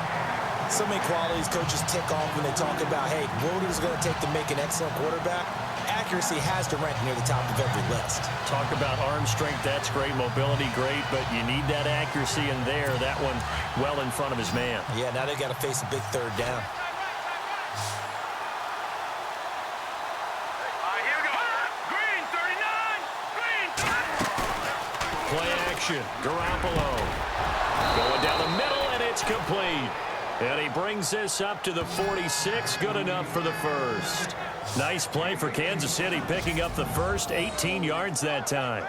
So many qualities coaches tick off when they talk about, hey, what is it going to take to make an excellent quarterback? Accuracy has to rank near the top of every list. Talk about arm strength, that's great. Mobility, great. But you need that accuracy in there. That one well in front of his man. Yeah, now they've got to face a big 3rd down. Here we go. Green 39! Green 39! Play action. Garoppolo. Going down the middle, and it's complete. And he brings this up to the 46. Good enough for the first. Nice play for Kansas City, picking up the first, 18 yards that time.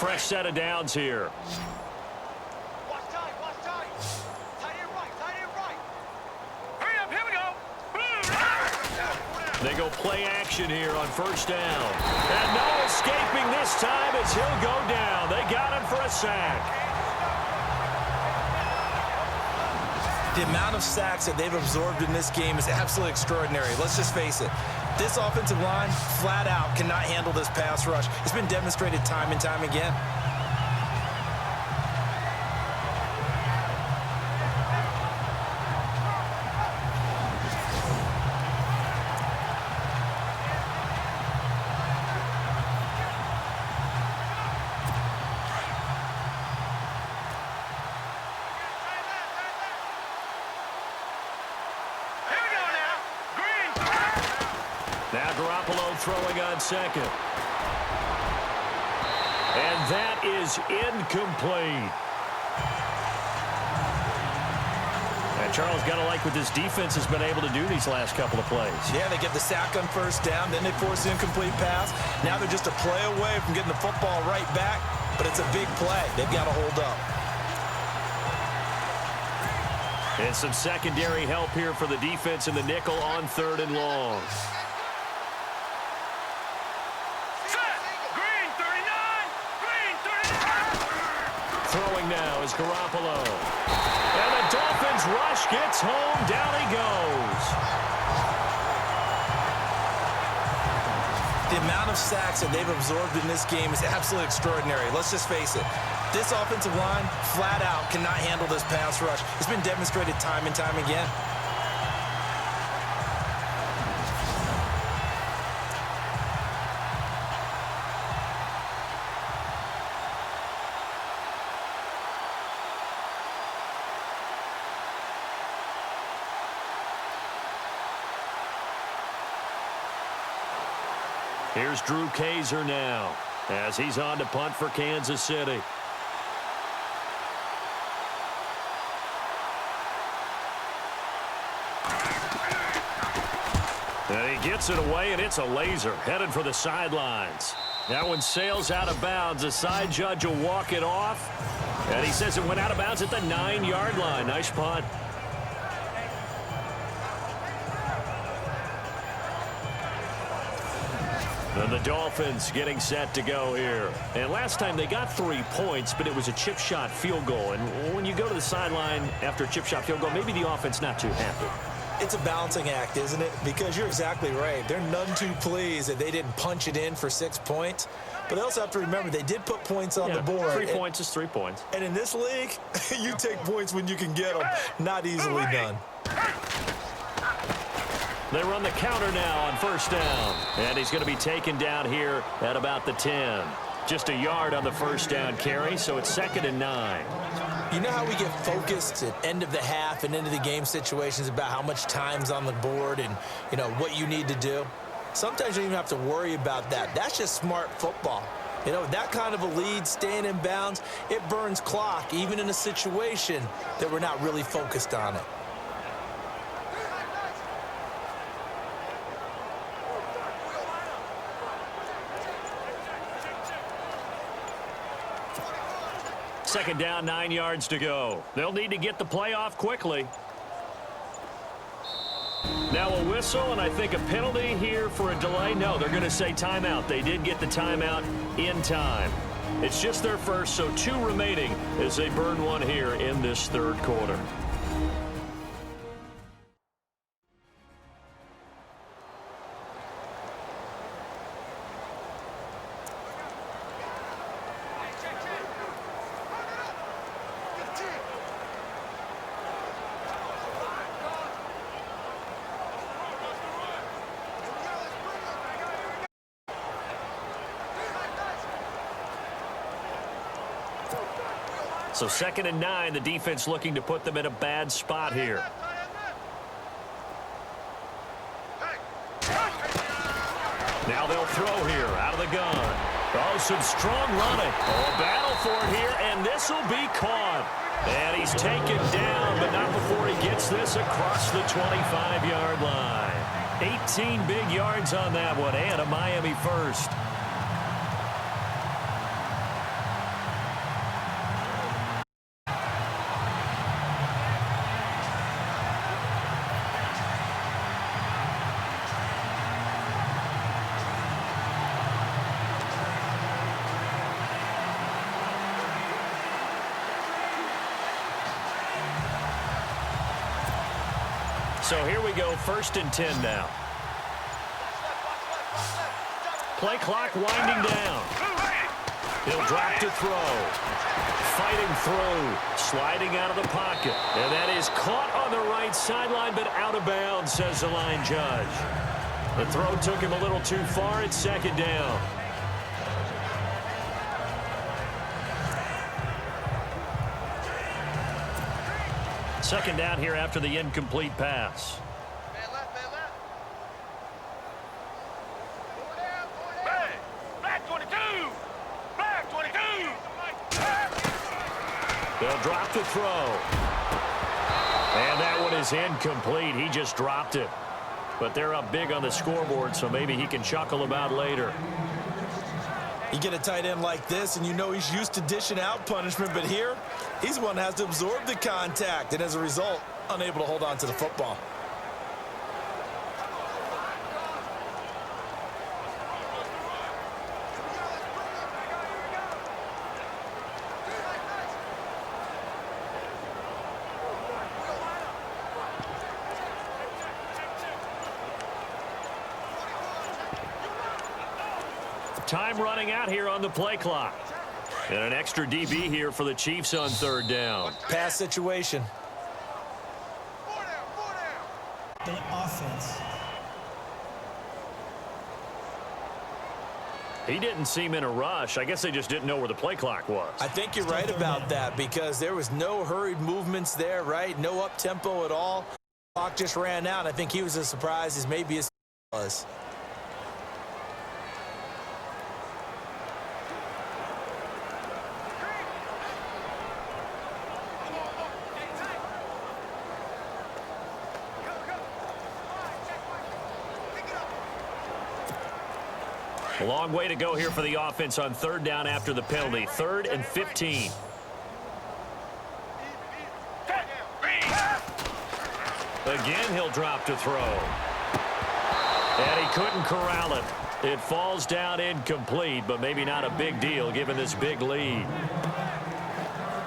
fresh set of downs here. Watch time, watch time. Tight end right, tight end right. Hurry up, here we go. They go play action here on first down. And no escaping this time as he'll go down. They got him for a sack. The amount of sacks that they've absorbed in this game is absolutely extraordinary. Let's just face it. This offensive line, flat out, cannot handle this pass rush. It's been demonstrated time and time again. Now Garoppolo throwing on second. And that is incomplete. And Charles, got to like what this defense has been able to do these last couple of plays. Yeah, they get the sack on first down, then they force an incomplete pass. Now they're just a play away from getting the football right back, but it's a big play. They've got to hold up. And some secondary help here for the defense in the nickel on 3rd and long. Throwing now is Garoppolo. And the Dolphins rush gets home. Down he goes. The amount of sacks that they've absorbed in this game is absolutely extraordinary. Let's just face it. This offensive line, flat out, cannot handle this pass rush. It's been demonstrated time and time again. Here's Drew Kaiser now as he's on to punt for Kansas City. And he gets it away, and it's a laser headed for the sidelines. That one sails out of bounds. The side judge will walk it off, and he says it went out of bounds at the 9-yard line. Nice punt. And the Dolphins getting set to go here. And last time they got 3 points, but it was a chip shot field goal. And when you go to the sideline after a chip shot field goal, maybe the offense not too happy. It's a balancing act, isn't it? Because you're exactly right. They're none too pleased that they didn't punch it in for 6 points. But they also have to remember they did put points on the board. 3 points is 3 points. And in this league, you take points when you can get them. Not easily done. They run the counter now on first down. And he's going to be taken down here at about the 10. Just a yard on the first down carry, so it's 2nd and 9. You know how we get focused at end of the half and into the game situations about how much time's on the board and, you know, what you need to do? Sometimes you don't even have to worry about that. That's just smart football. You know, that kind of a lead, staying in bounds, it burns clock, even in a situation that we're not really focused on it. Second down, 9 yards to go. They'll need to get the play off quickly. Now a whistle, and I think a penalty here for a delay. No, they're going to say timeout. They did get the timeout in time. It's just their first, so 2 remaining as they burn one here in this 3rd quarter. So 2nd and 9, the defense looking to put them in a bad spot here. Now they'll throw here out of the gun. Oh, some strong running. Oh, a battle for it here, and this will be caught. And he's taken down, but not before he gets this across the 25-yard line. 18 big yards on that one, and a Miami first. So here we go, 1st and 10 now. Play clock winding down. He'll drop to throw. Fighting through. Sliding out of the pocket. And that is caught on the right sideline, but out of bounds, says the line judge. The throw took him a little too far. It's 2nd down. Second down here after the incomplete pass. Man left, man left. Black 22! Black 22! They'll drop the throw. And that one is incomplete. He just dropped it. But they're up big on the scoreboard, so maybe he can chuckle about later. You get a tight end like this, and you know he's used to dishing out punishment, but here, he's the one that has to absorb the contact, and as a result, unable to hold on to the football. Time running out here on the play clock. And an extra DB here for the Chiefs on 3rd down. Pass situation. The offense. He didn't seem in a rush. I guess they just didn't know where the play clock was. I think you're right about that because there was no hurried movements there, right? No up-tempo at all. The clock just ran out. I think he was as surprised as maybe his was. A long way to go here for the offense on 3rd down after the penalty. 3rd and 15. Again, he'll drop to throw. And he couldn't corral it. It falls down incomplete, but maybe not a big deal given this big lead.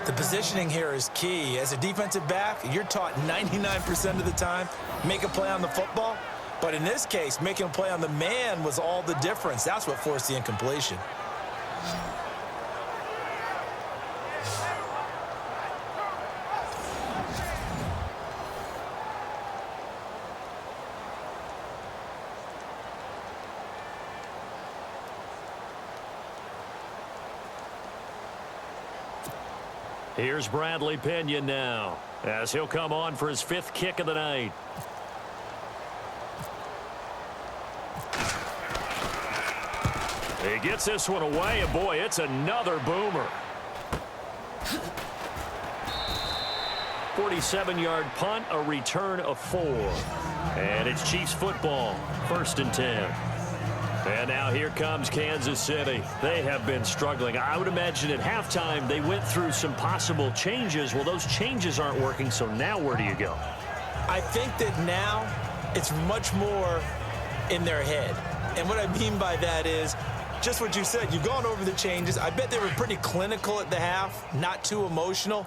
The positioning here is key. As a defensive back, you're taught 99% of the time, make a play on the football. But in this case, making a play on the man was all the difference. That's what forced the incompletion. Here's Bradley Pinion now, as he'll come on for his 5th kick of the night. He gets this one away, and boy, it's another boomer. 47-yard punt, a return of 4. And it's Chiefs football, 1st and 10. And now here comes Kansas City. They have been struggling. I would imagine at halftime they went through some possible changes. Well, those changes aren't working, so now where do you go? I think that now it's much more in their head. And what I mean by that is just what you said. You've gone over the changes. I bet they were pretty clinical at the half, not too emotional.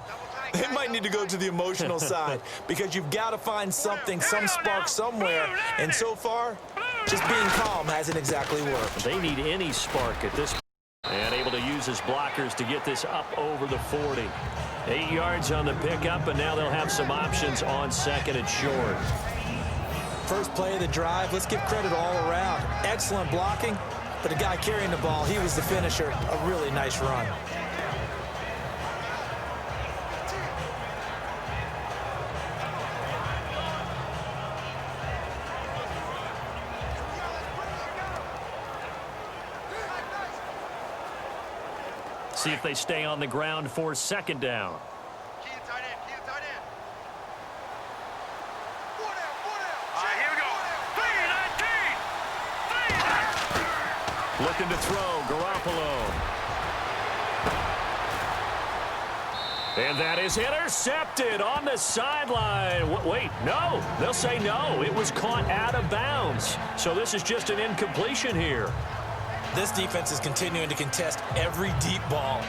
They might need to go to the emotional side because you've got to find something, some spark somewhere. And so far, just being calm hasn't exactly worked. They need any spark at this point. And able to use his blockers to get this up over the 40. 8 yards on the pickup, and now they'll have some options on 2nd and short. First play of the drive, let's give credit all around. Excellent blocking, but the guy carrying the ball, he was the finisher. A really nice run. See if they stay on the ground for 2nd down. Key to tight end, key to tight end. 4 down, 4 down. All right, here we go. 3-19. Looking to throw, Garoppolo. And that is intercepted on the sideline. Wait, no. They'll say no. It was caught out of bounds. So this is just an incompletion here. This defense is continuing to contest every deep ball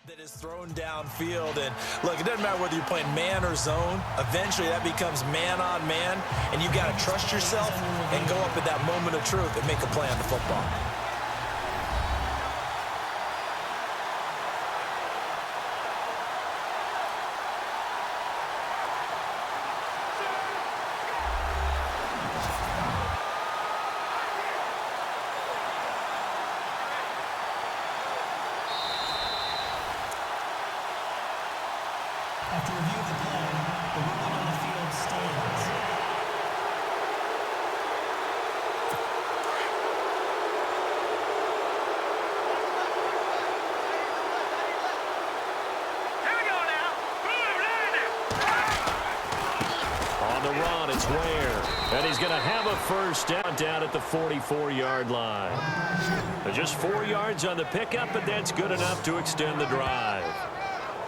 that is thrown downfield. And look, it doesn't matter whether you're playing man or zone. Eventually that becomes man on man, and you've got to trust yourself and go up at that moment of truth and make a play on the football. After review of the play, the ruling on the field stands. Here we go now. On the run, it's Ware. And he's going to have a first down at the 44-yard line. Just 4 yards on the pickup, but that's good enough to extend the drive.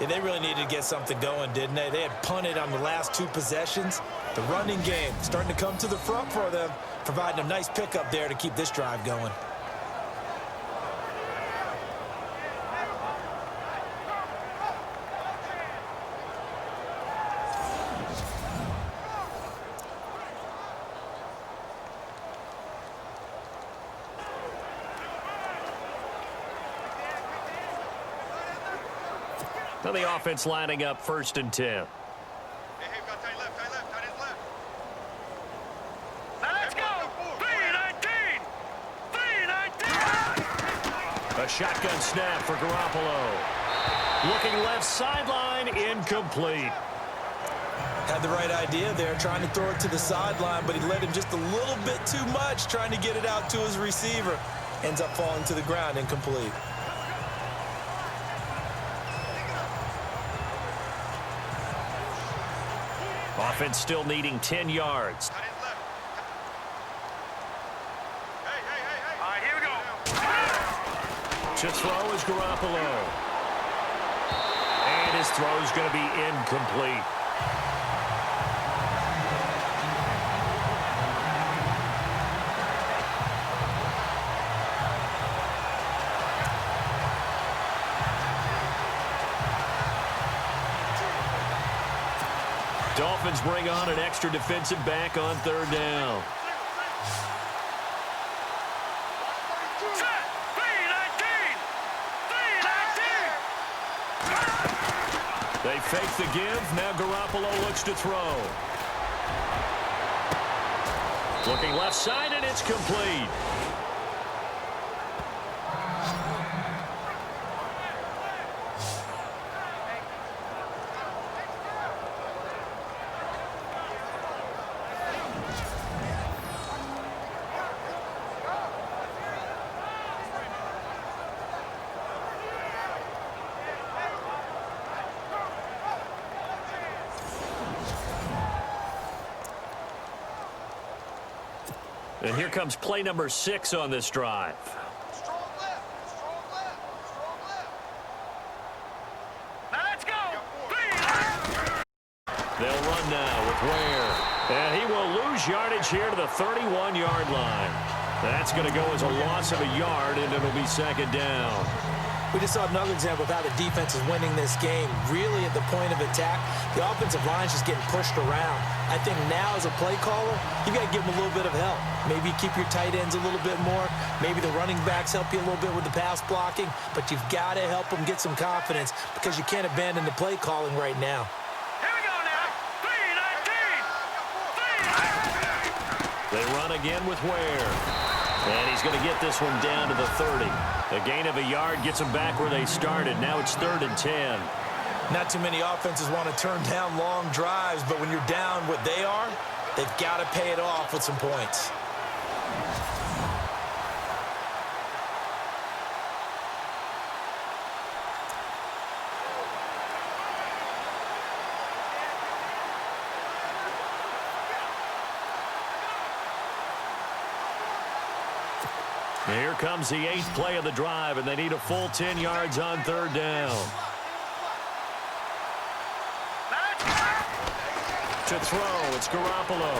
Yeah, they really needed to get something going, didn't they? They had punted on the last 2 possessions. The running game starting to come to the front for them, providing a nice pickup there to keep this drive going. Now the offense lining up 1st and 10. Hey, we've got tight left, tight left, tight ends left. Now let's go. 3-19. A shotgun snap for Garoppolo. Looking left sideline, incomplete. Had the right idea there, trying to throw it to the sideline, but he led him just a little bit too much, trying to get it out to his receiver. Ends up falling to the ground, incomplete. Offense still needing 10 yards. Tight ends left. Hey. All right, here we go. To throw is Garoppolo. And his throw is going to be incomplete. Dolphins bring on an extra defensive back on 3rd down. They fake the give. Now Garoppolo looks to throw. Looking left side, and it's complete. And here comes play number 6 on this drive. Strong left. Now let's go. They'll run now with Ware. And he will lose yardage here to the 31-yard line. That's going to go as a loss of a yard, and it'll be 2nd down. We just saw another example of how the defense is winning this game. Really at the point of attack, the offensive line is just getting pushed around. I think now as a play caller, you got to give them a little bit of help. Maybe keep your tight ends a little bit more. Maybe the running backs help you a little bit with the pass blocking. But you've got to help them get some confidence because you can't abandon the play calling right now. Here we go now. 3-19. They run again with Ware. And he's going to get this one down to the 30. A gain of a yard gets them back where they started. Now it's 3rd and 10. Not too many offenses want to turn down long drives, but when you're down what they are, they've got to pay it off with some points. Here comes the 8th play of the drive, and they need a full 10 yards on 3rd down. To throw, it's Garoppolo.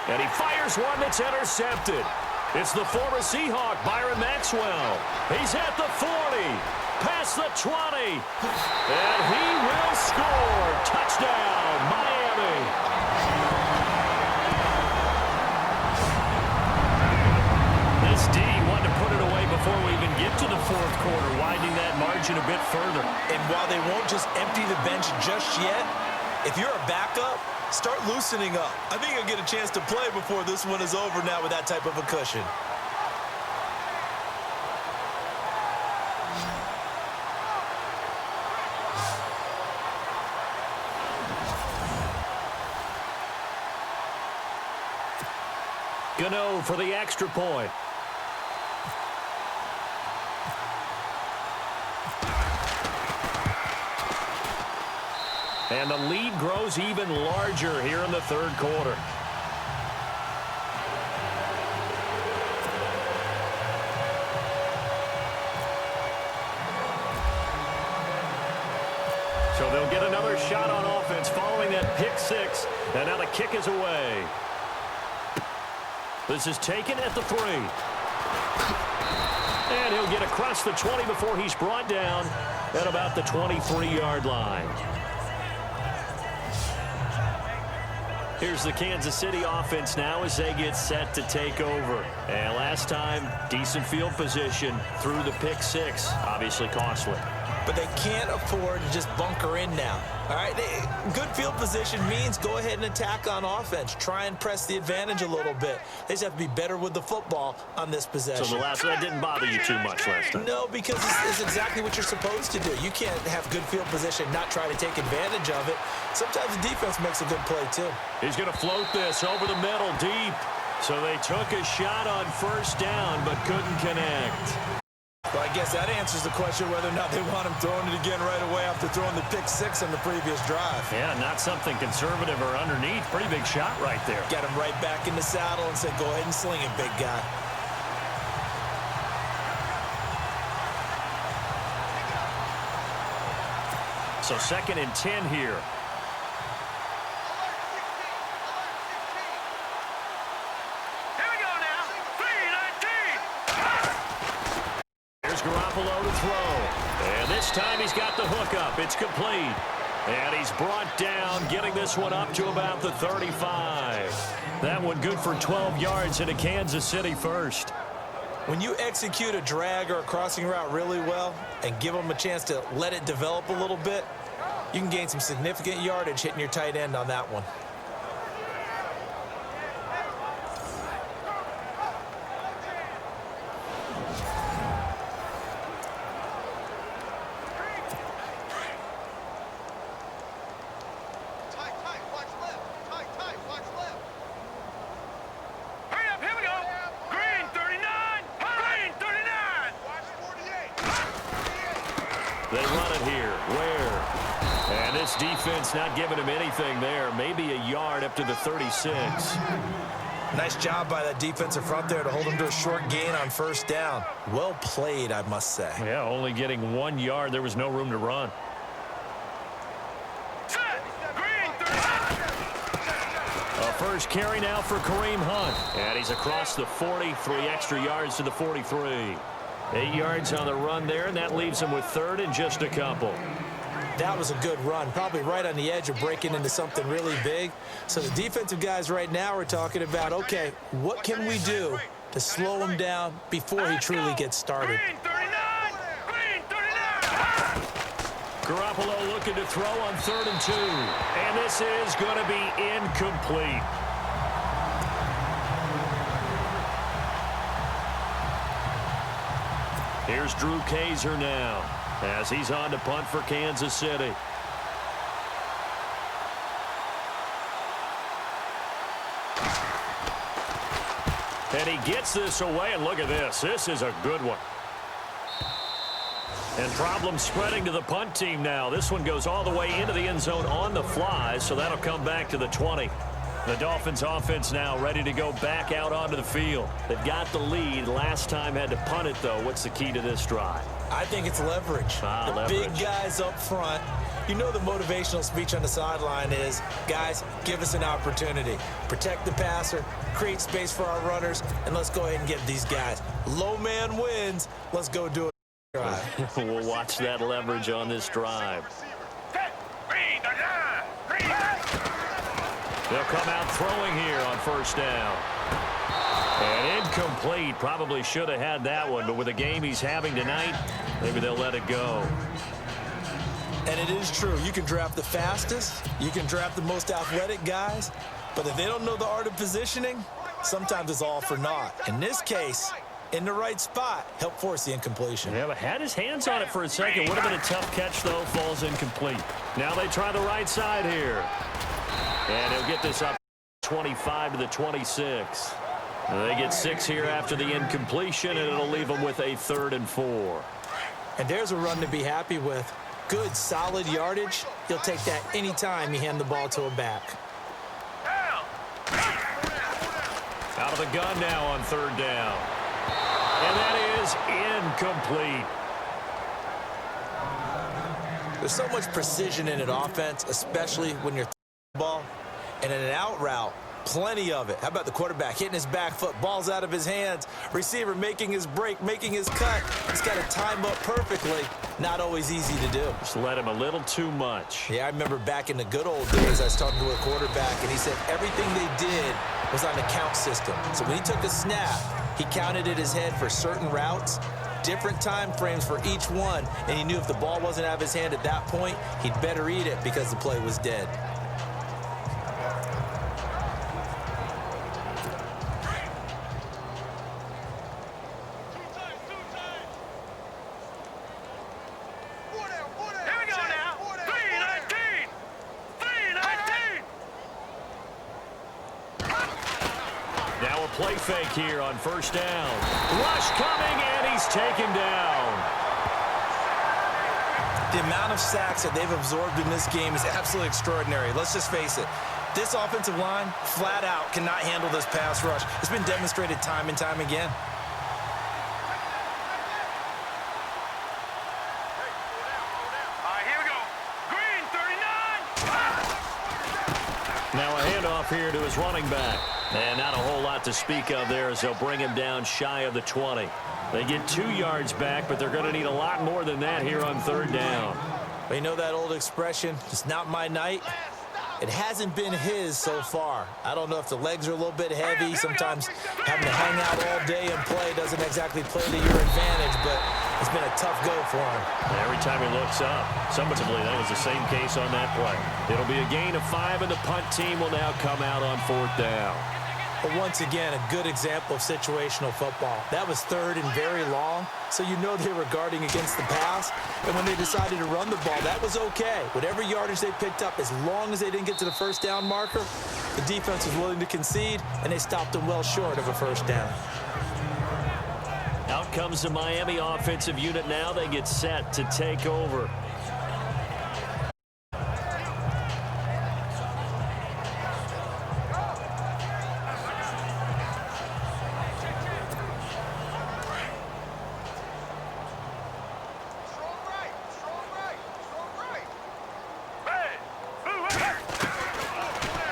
And he fires one that's intercepted. It's the former Seahawk, Byron Maxwell. He's at the 40, past the 20, and he will score. Touchdown, Miami. This D wanted to put it away before we even get to the fourth quarter, widening that margin a bit further. And while they won't just empty the bench just yet, if you're a backup, start loosening up. I think you'll get a chance to play before this one is over now with that type of a cushion. Gano for the extra point. And the lead grows even larger here in the third quarter. So they'll get another shot on offense following that pick six. And now the kick is away. This is taken at the 3. And he'll get across the 20 before he's brought down at about the 23-yard line. Here's the Kansas City offense now as they get set to take over. And last time, decent field position through the pick six. Obviously costly. But they can't afford to just bunker in now. All right, good field position means go ahead and attack on offense. Try and press the advantage a little bit. They just have to be better with the football on this possession. So that didn't bother you too much last time? No, because it's exactly what you're supposed to do. You can't have good field position, not try to take advantage of it. Sometimes the defense makes a good play, too. He's going to float this over the middle deep. So they took a shot on first down, but couldn't connect. Well, I guess that answers the question whether or not they want him throwing it again right away after throwing the pick six on the previous drive. Yeah, not something conservative or underneath. Pretty big shot right there. Get him right back in the saddle and say, go ahead and sling it, big guy. So 2nd and 10 here. Garoppolo to throw. And this time he's got the hook up. It's complete. And he's brought down, getting this one up to about the 35. That one good for 12 yards into Kansas City first. When you execute a drag or a crossing route really well and give them a chance to let it develop a little bit, you can gain some significant yardage hitting your tight end on that one. They run it here. Where? And this defense not giving him anything there. Maybe a yard up to the 36. Nice job by that defensive front there to hold him to a short gain on first down. Well played, I must say. Yeah, only getting 1 yard. There was no room to run. A first carry now for Kareem Hunt. And he's across the 40, 3 extra yards to the 43. 8 yards on the run there, and that leaves him with 3rd and just a couple. That was a good run, probably right on the edge of breaking into something really big. So the defensive guys right now are talking about, okay, what can we do to slow him down before he truly gets started? Garoppolo looking to throw on 3rd and 2. And this is going to be incomplete. Here's Drew Kaiser now as he's on to punt for Kansas City. And he gets this away, and look at this. This is a good one. And problems spreading to the punt team now. This one goes all the way into the end zone on the fly, so that'll come back to the 20. The Dolphins offense now ready to go back out onto the field. They've got the lead. Last time had to punt it, though. What's the key to this drive? I think it's leverage. Leverage. Big guys up front You know the motivational speech on the sideline is, guys, give us an opportunity. Protect the passer, create space for our runners, and let's go ahead and get these guys. Low man wins. Let's go do it. We'll watch that leverage on this drive. They'll come out throwing here on first down. And incomplete. Probably should have had that one, but with the game he's having tonight, maybe they'll let it go. And it is true. You can draft the fastest. You can draft the most athletic guys. But if they don't know the art of positioning, sometimes it's all for naught. In this case, in the right spot, help force the incompletion. Yeah, but had his hands on it for a second. Would have been a tough catch, though. Falls incomplete. Now they try the right side here. And he'll get this up 25 to the 26. They get 6 here after the incompletion, and it'll leave them with a 3rd and 4. And there's a run to be happy with. Good, solid yardage. He'll take that anytime you hand the ball to a back. Out of the gun now on 3rd down. And that is incomplete. There's so much precision in an offense, especially when you're the ball. And in an out route, plenty of it. How about the quarterback hitting his back foot, ball's out of his hands, receiver making his break, making his cut. He's got to time up perfectly. Not always easy to do. Just let him a little too much. Yeah, I remember back in the good old days, I was talking to a quarterback, and he said everything they did was on the count system. So when he took a snap, he counted in his head for certain routes, different time frames for each one, and he knew if the ball wasn't out of his hand at that point, he'd better eat it because the play was dead. Play fake here on first down. Rush coming, and he's taken down. The amount of sacks that they've absorbed in this game is absolutely extraordinary. Let's just face it. This offensive line, flat out, cannot handle this pass rush. It's been demonstrated time and time again. Now a handoff here to his running back. And not a whole lot to speak of there as they'll bring him down shy of the 20. They get 2 yards back, but they're going to need a lot more than that here on 3rd down. But you know that old expression, it's not my night? It hasn't been his so far. I don't know if the legs are a little bit heavy. Sometimes having to hang out all day and play doesn't exactly play to your advantage, but it's been a tough go for him. Every time he looks up, summatively, that was the same case on that play. It'll be a gain of 5, and the punt team will now come out on 4th down. But once again, a good example of situational football. That was 3rd and very long, so you know they were guarding against the pass. And when they decided to run the ball, that was okay. Whatever yardage they picked up, as long as they didn't get to the 1st down marker, the defense was willing to concede, and they stopped them well short of a 1st down. Out comes the Miami offensive unit now. They get set to take over.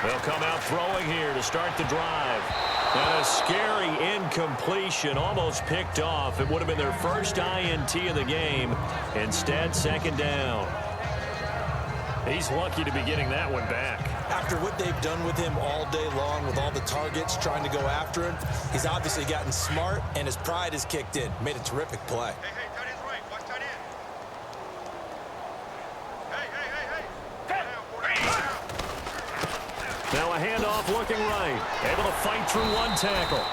They'll come out throwing here to start the drive. And a scary incompletion, almost picked off. It would have been their first INT of the game. Instead, 2nd down. He's lucky to be getting that one back. After what they've done with him all day long with all the targets trying to go after him, he's obviously gotten smart, and his pride has kicked in. Made a terrific play. Hey, tight end's right. Watch tight end. Hey. Now a handoff looking right. Able to fight through one tackle.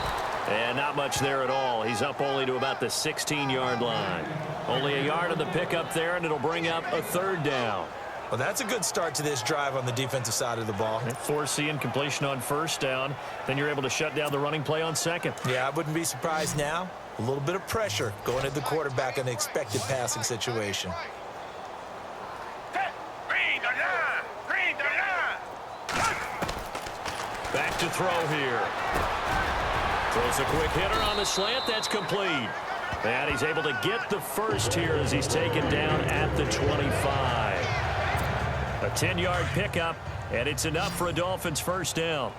And not much there at all. He's up only to about the 16-yard line. Only a yard on the pickup there, and it'll bring up a 3rd down. Well, that's a good start to this drive on the defensive side of the ball. Force the incompletion on 1st down. Then you're able to shut down the running play on 2nd. Yeah, I wouldn't be surprised now. A little bit of pressure going at the quarterback in the expected passing situation. Back to throw here. Throws a quick hitter on the slant. That's complete. And he's able to get the 1st here as he's taken down at the 25. A 10-yard pickup, and it's enough for a Dolphins first down.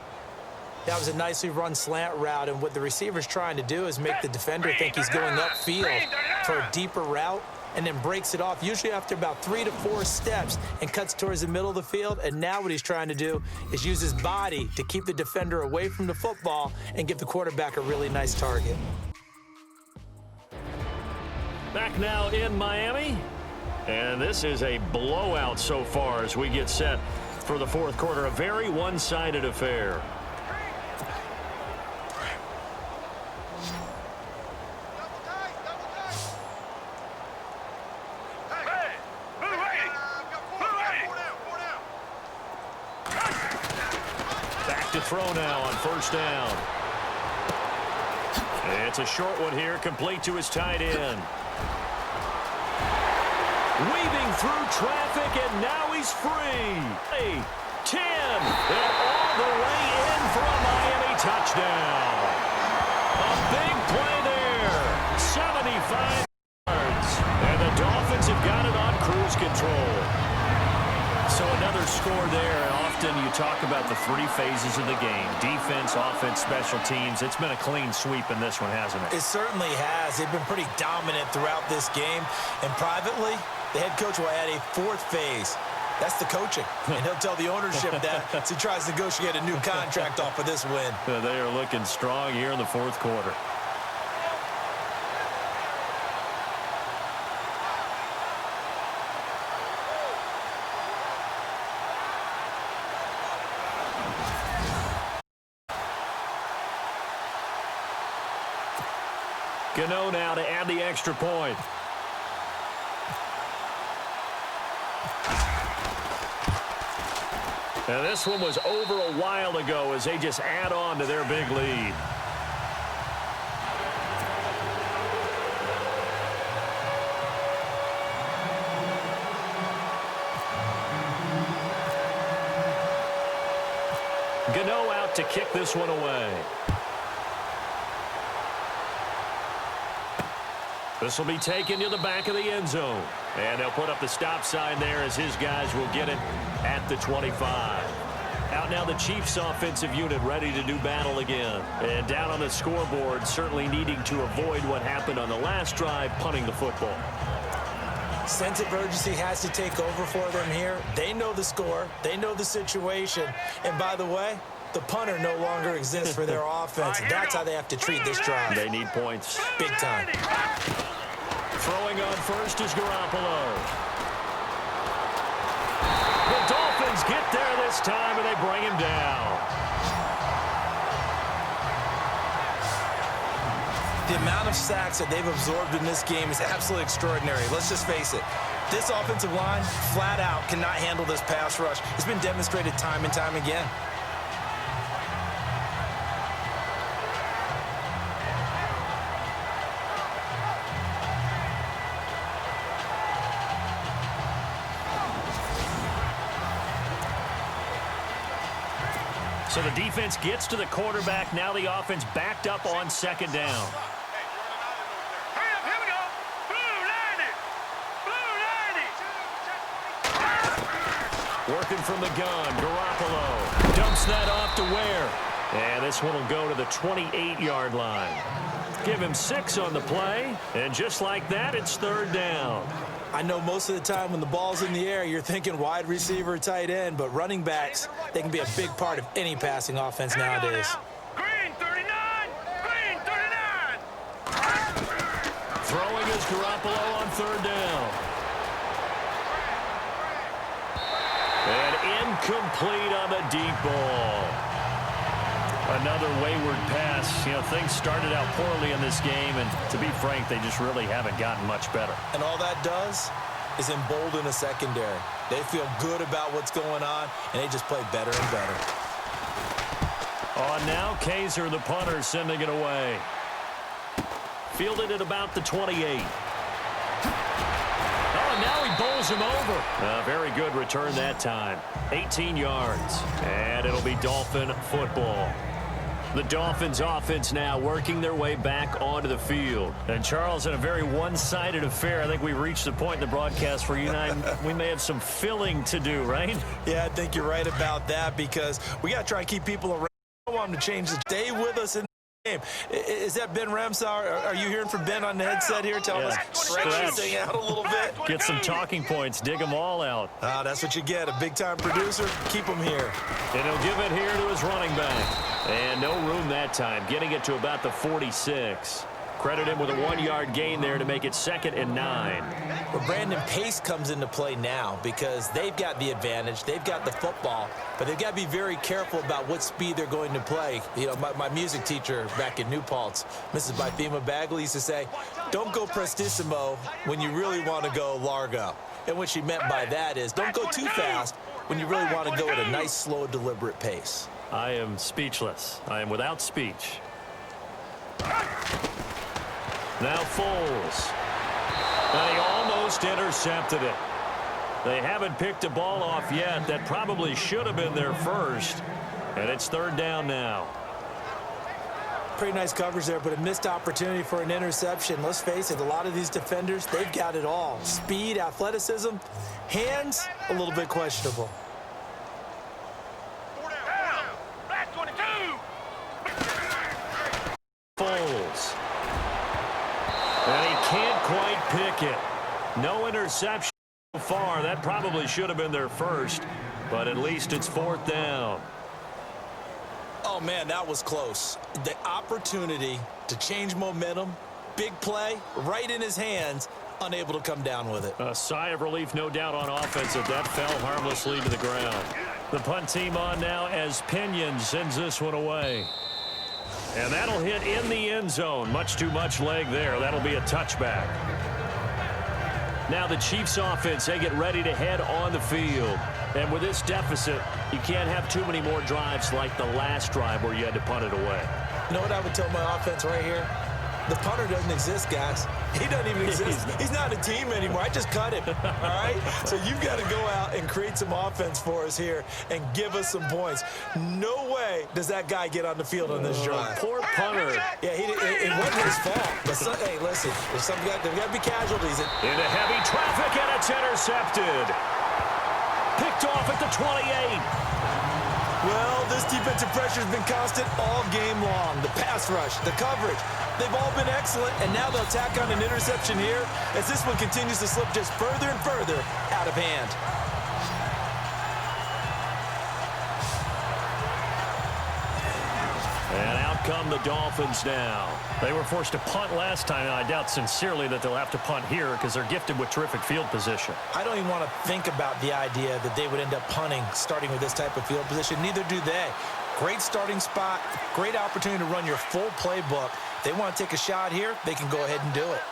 That was a nicely run slant route, and what the receiver's trying to do is make the defender think he's going upfield for a deeper route, and then breaks it off, usually after about 3 to 4 steps, and cuts towards the middle of the field. And now what he's trying to do is use his body to keep the defender away from the football and give the quarterback a really nice target. Back now in Miami, and this is a blowout so far as we get set for the fourth quarter. A very one-sided affair. To throw now on first down. It's a short one here, complete to his tight end. Weaving through traffic, and now he's free. 10, and all the way in for a Miami touchdown. A big play there. 75 yards, and the Dolphins have got it on cruise control. So another score there. Often you talk about the 3 phases of the game: defense, offense, special teams. It's been a clean sweep in this one, hasn't it? It certainly has. They've been pretty dominant throughout this game. And privately, the head coach will add a 4th phase. That's the coaching. And he'll tell the ownership that as he tries to negotiate a new contract off of this win. They are looking strong here in the fourth quarter. Gano now to add the extra point. And this one was over a while ago as they just add on to their big lead. Gano out to kick this one away. This will be taken to the back of the end zone. And they'll put up the stop sign there as his guys will get it at the 25. Out now the Chiefs offensive unit ready to do battle again. And down on the scoreboard, certainly needing to avoid what happened on the last drive, punting the football. Sense of urgency has to take over for them here. They know the score. They know the situation. And by the way, the punter no longer exists for their offense. That's how they have to treat this drive. They need points. Big time. Throwing on first is Garoppolo. The Dolphins get there this time, and they bring him down. The amount of sacks that they've absorbed in this game is absolutely extraordinary. Let's just face it. This offensive line, flat out, cannot handle this pass rush. It's been demonstrated time and time again. So the defense gets to the quarterback. Now the offense backed up on second down. Here we go. Blue 90. Working from the gun, Garoppolo dumps that off to Ware. And this one will go to the 28-yard line. Give him 6 on the play. And just like that, it's third down. I know most of the time when the ball's in the air, you're thinking wide receiver, tight end, but running backs, they can be a big part of any passing offense nowadays. Green 39. Green 39. Throwing is Garoppolo on third down. And incomplete on the deep ball. Another wayward pass. You know, things started out poorly in this game, and to be frank, they just really haven't gotten much better. And all that does is embolden a secondary. They feel good about what's going on, and they just play better and better. On now, Kaiser, the punter, sending it away. Fielded at about the 28. Oh, and now he bowls him over. A very good return that time. 18 yards, and it'll be Dolphin football. The Dolphins offense now working their way back onto the field. And Charles, in a very one-sided affair, I think we reached the point in the broadcast where you and I, we may have some filling to do, right? Yeah, I think you're right about that because we got to try and keep people around. I don't want them to change the stay with us in the game. Is that Ben Ramsar? Are you hearing from Ben on the headset here telling us stretch this thing out a little bit? Get some talking points. Dig them all out. That's what you get. A big-time producer. Keep him here. And he'll give it here to his running back. And no room that time, getting it to about the 46. Credit him with a 1-yard gain there to make it 2nd and 9. Well, Brandon, pace comes into play now because they've got the advantage. They've got the football, but they've got to be very careful about what speed they're going to play. You know, my music teacher back in New Paltz, Mrs. Bythema Bagley, used to say, don't go prestissimo when you really want to go largo. And what she meant by that is don't go too fast when you really want to go at a nice, slow, deliberate pace. I am speechless. I am without speech. Now Foles. And he almost intercepted it. They haven't picked a ball off yet. That probably should have been their first. And it's 3rd down now. Pretty nice coverage there, but a missed opportunity for an interception. Let's face it, a lot of these defenders, they've got it all. Speed, athleticism, hands, a little bit questionable. Foles. And he can't quite pick it. No interception so far. That probably should have been their first, but at least it's 4th down. Oh, man, that was close. The opportunity to change momentum, big play, right in his hands, unable to come down with it. A sigh of relief, no doubt, on offense if that fell harmlessly to the ground. The punt team on now as Pinion sends this one away. And that'll hit in the end zone. Much too much leg there. That'll be a touchback. Now the Chiefs offense, they get ready to head on the field. And with this deficit, you can't have too many more drives like the last drive where you had to punt it away. You know what I would tell my offense right here? The punter doesn't exist, guys. He doesn't even exist. He's not a team anymore. I just cut him, all right? So you've got to go out and create some offense for us here and give us some points. No way does that guy get on the field on this drive. Poor punter. Yeah, it wasn't his fault. But hey, listen, there's got to be casualties. Into heavy traffic, and it's intercepted. Picked off at the 28. Well, this defensive pressure has been constant all game long. The pass rush, the coverage, they've all been excellent, and now they'll tack on an interception here as this one continues to slip just further and further out of hand. And out come the Dolphins now. They were forced to punt last time, and I doubt sincerely that they'll have to punt here because they're gifted with terrific field position. I don't even want to think about the idea that they would end up punting starting with this type of field position. Neither do they. Great starting spot, great opportunity to run your full playbook. If they want to take a shot here, they can go ahead and do it.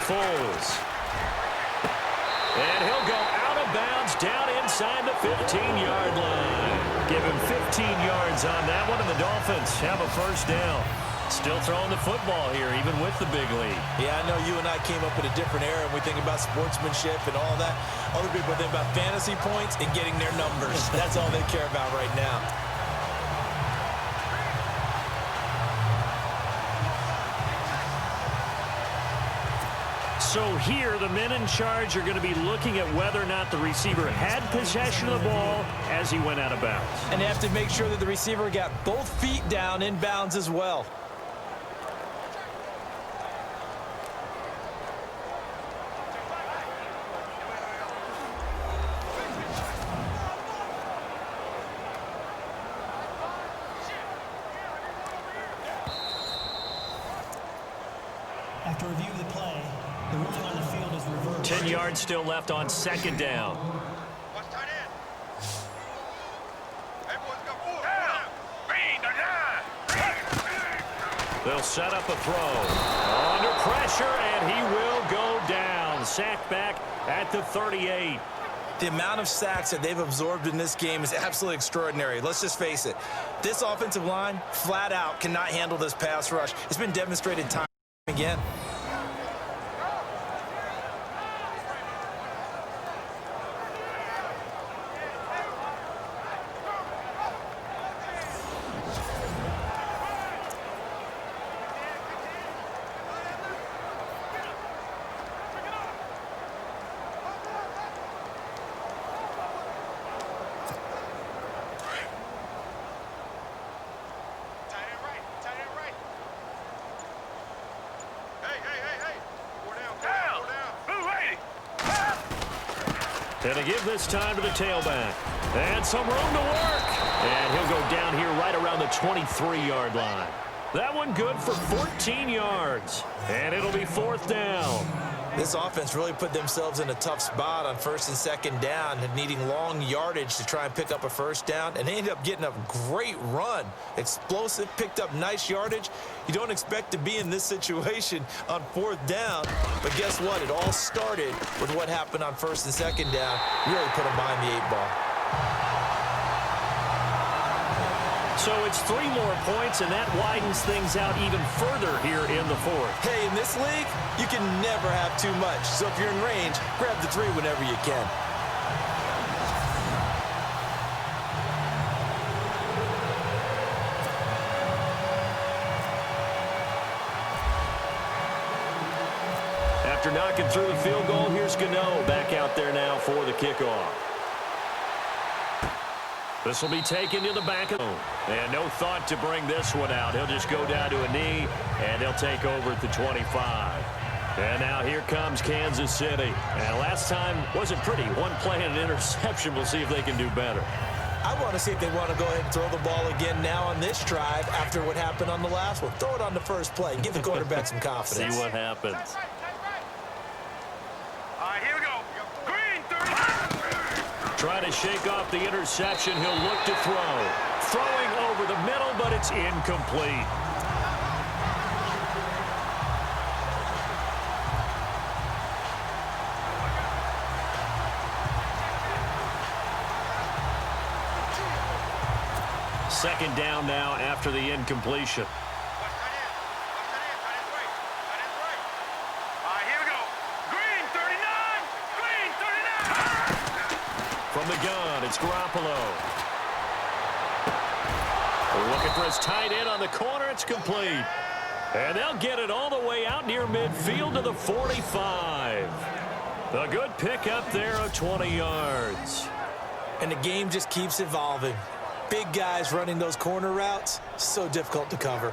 Foles. And he'll go out of bounds down inside the 15-yard line. Give him 15 yards on that one, and the Dolphins have a first down. Still throwing the football here, even with the big lead. Yeah, I know you and I came up in a different era, and we think about sportsmanship and all that. Other people think about fantasy points and getting their numbers. That's all they care about right now. So here, the men in charge are going to be looking at whether or not the receiver had possession of the ball as he went out of bounds. And they have to make sure that the receiver got both feet down in bounds as well. After review of the play, the ruling on the field is reversed. 10 yards still left on second down. Watch tight end. Everyone's got four. They'll set up a throw. Under pressure, and he will go down. Sacked back at the 38. The amount of sacks that they've absorbed in this game is absolutely extraordinary. Let's just face it. This offensive line, flat out, cannot handle this pass rush. It's been demonstrated time again. And to give this time to the tailback. And some room to work. And he'll go down here right around the 23-yard line. That one good for 14 yards. And it'll be 4th down. This offense really put themselves in a tough spot on 1st and 2nd down and needing long yardage to try and pick up a 1st down. And they ended up getting a great run. Explosive, picked up nice yardage. You don't expect to be in this situation on 4th down. But guess what? It all started with what happened on 1st and 2nd down. Really put them behind the 8 ball. So it's 3 more points, and that widens things out even further here in the 4th. Hey, in this league, you can never have too much. So if you're in range, grab the 3 whenever you can. After knocking through the field goal, here's Gano back out there now for the kickoff. This will be taken to the back of and no thought to bring this one out. He'll just go down to a knee, and they'll take over at the 25. And now here comes Kansas City. And last time wasn't pretty. One play and an interception. We'll see if they can do better. I want to see if they want to go ahead and throw the ball again now on this drive after what happened on the last one. Throw it on the first play and give the quarterback some confidence. See what happens. All right, here we go. Green, 30. Trying to shake off the interception. He'll look to throw. Throwing over the middle, but it's incomplete. Second down now after the incompletion. From the gun, it's Garoppolo. Looking for his tight end on the corner. It's complete. And they'll get it all the way out near midfield to the 45. A good pick up there of 20 yards. And the game just keeps evolving. Big guys running those corner routes, so difficult to cover.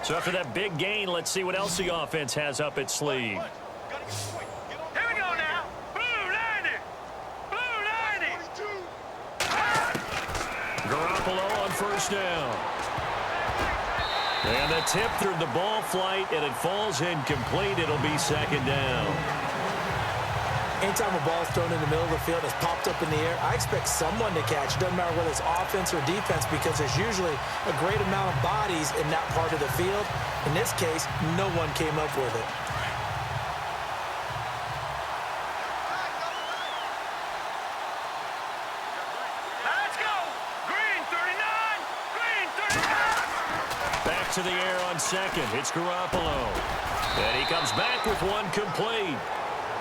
So after that big gain, let's see what else the offense has up its sleeve. Garoppolo on first down. And the tip through the ball flight, and it falls incomplete. It'll be second down. Anytime a ball's thrown in the middle of the field, it's popped up in the air, I expect someone to catch. It doesn't matter whether it's offense or defense, because there's usually a great amount of bodies in that part of the field. In this case, no one came up with it. To the air on second. It's Garoppolo. And he comes back with one complete.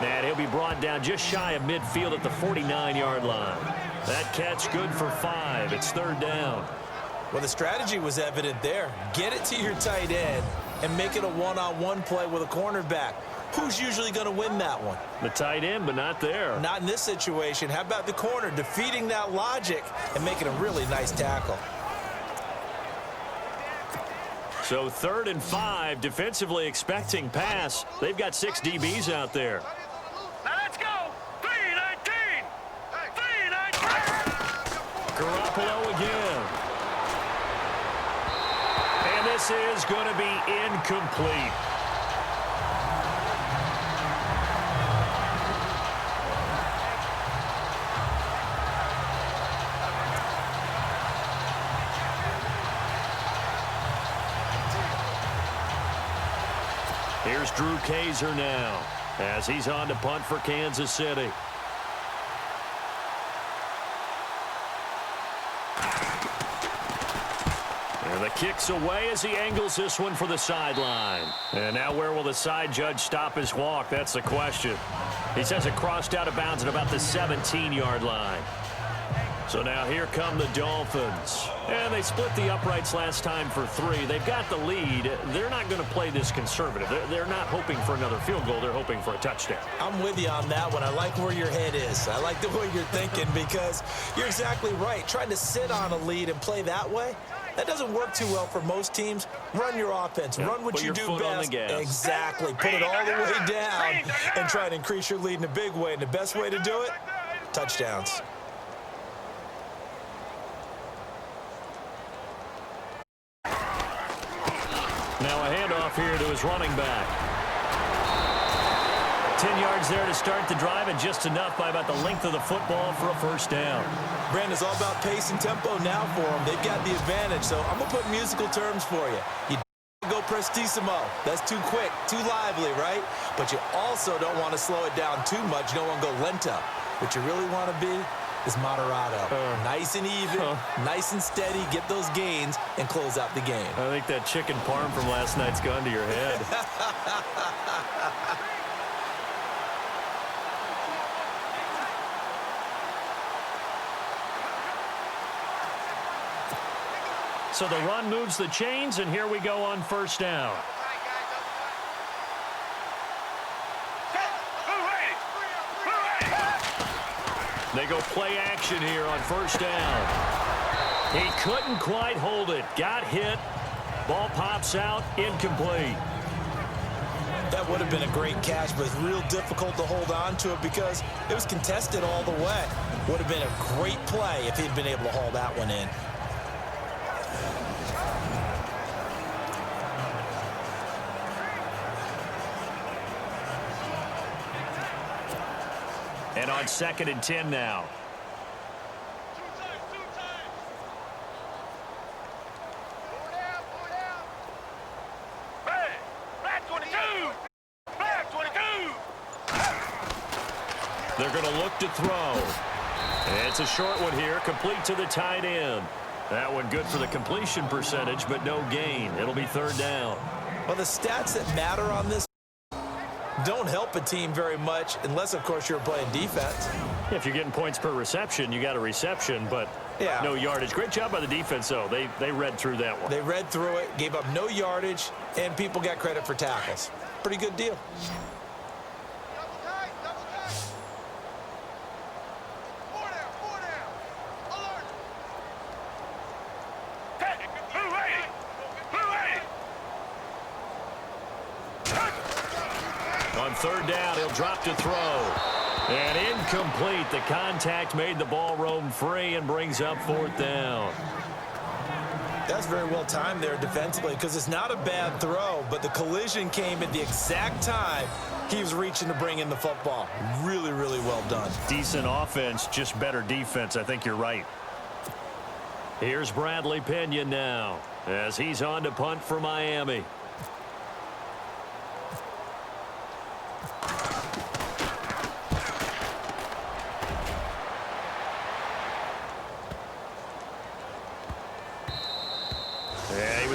And he'll be brought down just shy of midfield at the 49-yard line. That catch good for 5. It's third down. Well, the strategy was evident there. Get it to your tight end and make it a one-on-one play with a cornerback. Who's usually going to win that one? The tight end, but not there. Not in this situation. How about the corner defeating that logic and making a really nice tackle? So 3rd and 5, defensively expecting pass. They've got 6 DBs out there. Now let's go. 3-19. 3-19. Garoppolo again. And this is going to be incomplete. Here's Drew Kaiser now as he's on to punt for Kansas City. And the kick's away as he angles this one for the sideline. And now where will the side judge stop his walk? That's the question. He says it crossed out of bounds at about the 17-yard line. So now here come the Dolphins. And they split the uprights last time for 3. They've got the lead. They're not going to play this conservative. They're not hoping for another field goal. They're hoping for a touchdown. I'm with you on that one. I like where your head is. I like the way you're thinking because you're exactly right. Trying to sit on a lead and play that way, that doesn't work too well for most teams. Run your offense. Run what you do best. Exactly. Put it all the way down and try to increase your lead in a big way. And the best way to do it, touchdowns. Now a handoff here to his running back. 10 yards there to start the drive, and just enough by about the length of the football for a first down. Brandon, it's all about pace and tempo now for them. They've got the advantage, so I'm going to put musical terms for you. You go prestissimo. That's too quick, too lively, right? But you also don't want to slow it down too much. You don't want to go lento. What you really want to be is moderato. Nice and even, nice and steady, get those gains, and close out the game. I think that chicken parm from last night's gone to your head. So the run moves the chains, and here we go on first down. They go play action here on first down. He couldn't quite hold it. Got hit. Ball pops out. Incomplete. That would have been a great catch, but it's real difficult to hold on to it because it was contested all the way. Would have been a great play if he'd been able to haul that one in. And on 2nd and 10 now. They're going to look to throw. And it's a short one here, complete to the tight end. That one good for the completion percentage, but no gain. It'll be 3rd down. Well, the stats that matter on this don't help a team very much unless, of course, you're playing defense. If you're getting points per reception, you got a reception, but no yardage. Great job by the defense, though. They read through that one. They read through it, gave up no yardage, and people got credit for tackles. Pretty good deal. On 3rd down, he'll drop to throw. And incomplete. The contact made the ball roam free and brings up 4th down. That's very well timed there defensively because it's not a bad throw, but the collision came at the exact time he was reaching to bring in the football. Really, really well done. Decent offense, just better defense. I think you're right. Here's Bradley Pinion now as he's on to punt for Miami.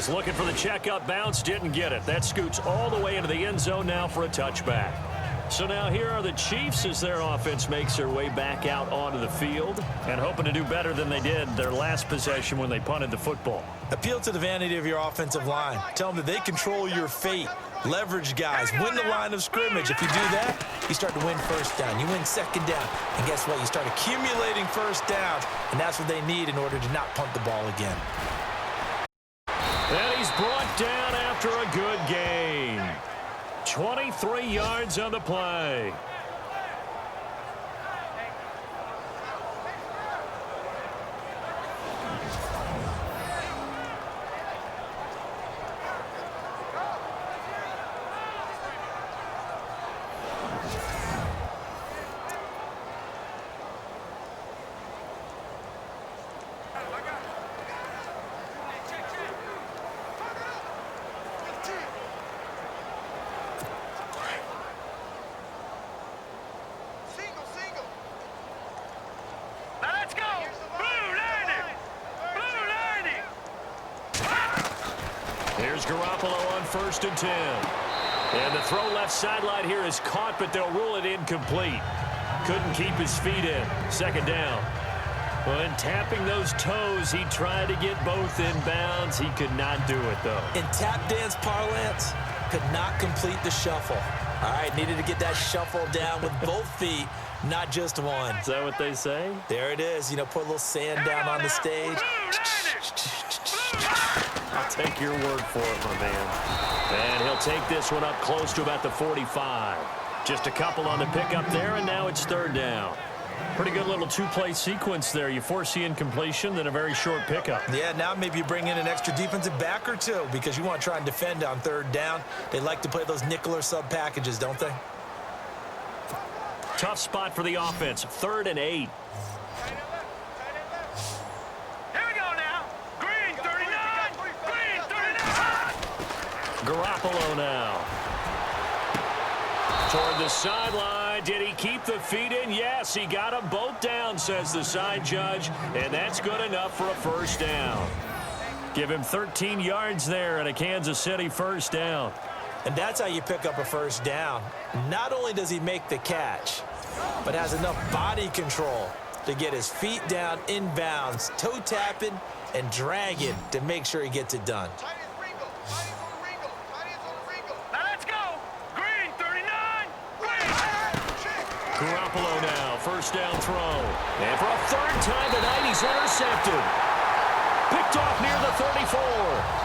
Looking for the checkup bounce, didn't get it. That scoots all the way into the end zone now for a touchback. So now here are the Chiefs as their offense makes their way back out onto the field and hoping to do better than they did their last possession when they punted the football. Appeal to the vanity of your offensive line. Tell them that they control your fate. Leverage guys. Win the line of scrimmage. If you do that, you start to win first down. You win 2nd down. And guess what? You start accumulating first downs. And that's what they need in order to not punt the ball again. And he's brought down after a good gain. 23 yards on the play. Here's Garoppolo on 1st and 10. And the throw left sideline here is caught, but they'll rule it incomplete. Couldn't keep his feet in. 2nd down. When tapping those toes, he tried to get both inbounds. He could not do it, though. In tap dance parlance, could not complete the shuffle. All right, needed to get that shuffle down with both feet, not just one. Is that what they say? There it is. You know, put a little sand down on the stage. I'll take your word for it, my man. And he'll take this one up close to about the 45. Just a couple on the pickup there, and now it's third down. Pretty good little two-play sequence there. You force the incompletion, then a very short pickup. Yeah, now maybe you bring in an extra defensive back or two because you want to try and defend on third down. They like to play those nickel or sub packages, don't they? Tough spot for the offense. 3rd and 8. Garoppolo now. Toward the sideline. Did he keep the feet in? Yes, he got them both down, says the side judge, and that's good enough for a first down. Give him 13 yards there and a Kansas City first down. And that's how you pick up a first down. Not only does he make the catch, but has enough body control to get his feet down inbounds, toe tapping and dragging to make sure he gets it done. Garoppolo now, first down throw. And for a third time tonight, he's intercepted. Picked off near the 34.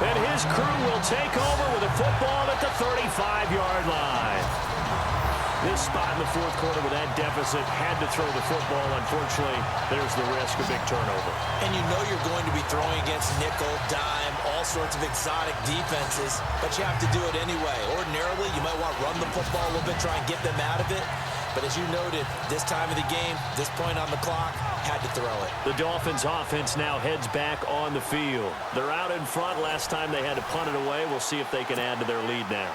And his crew will take over with a football at the 35-yard line. This spot in the fourth quarter with that deficit had to throw the football. Unfortunately, there's the risk of big turnover. And you know you're going to be throwing against nickel, dime, all sorts of exotic defenses, but you have to do it anyway. Ordinarily, you might want to run the football a little bit, try and get them out of it. But as you noted, this time of the game, this point on the clock, had to throw it. The Dolphins offense now heads back on the field. They're out in front. Last time they had to punt it away. We'll see if they can add to their lead now.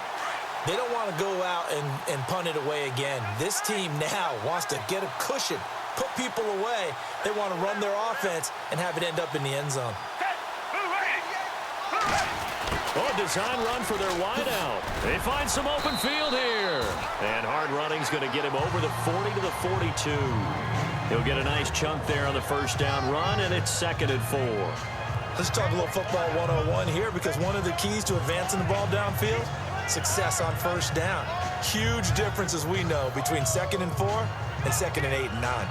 They don't want to go out and punt it away again. This team now wants to get a cushion, put people away. They want to run their offense and have it end up in the end zone. Oh, design run for their wideout. They find some open field here. And hard running's going to get him over the 40 to the 42. He'll get a nice chunk there on the first down run, and it's 2nd and 4. Let's talk a little football 101 here, because one of the keys to advancing the ball downfield, success on first down. Huge difference, as we know, between 2nd and 4 and 2nd and 8 and 9.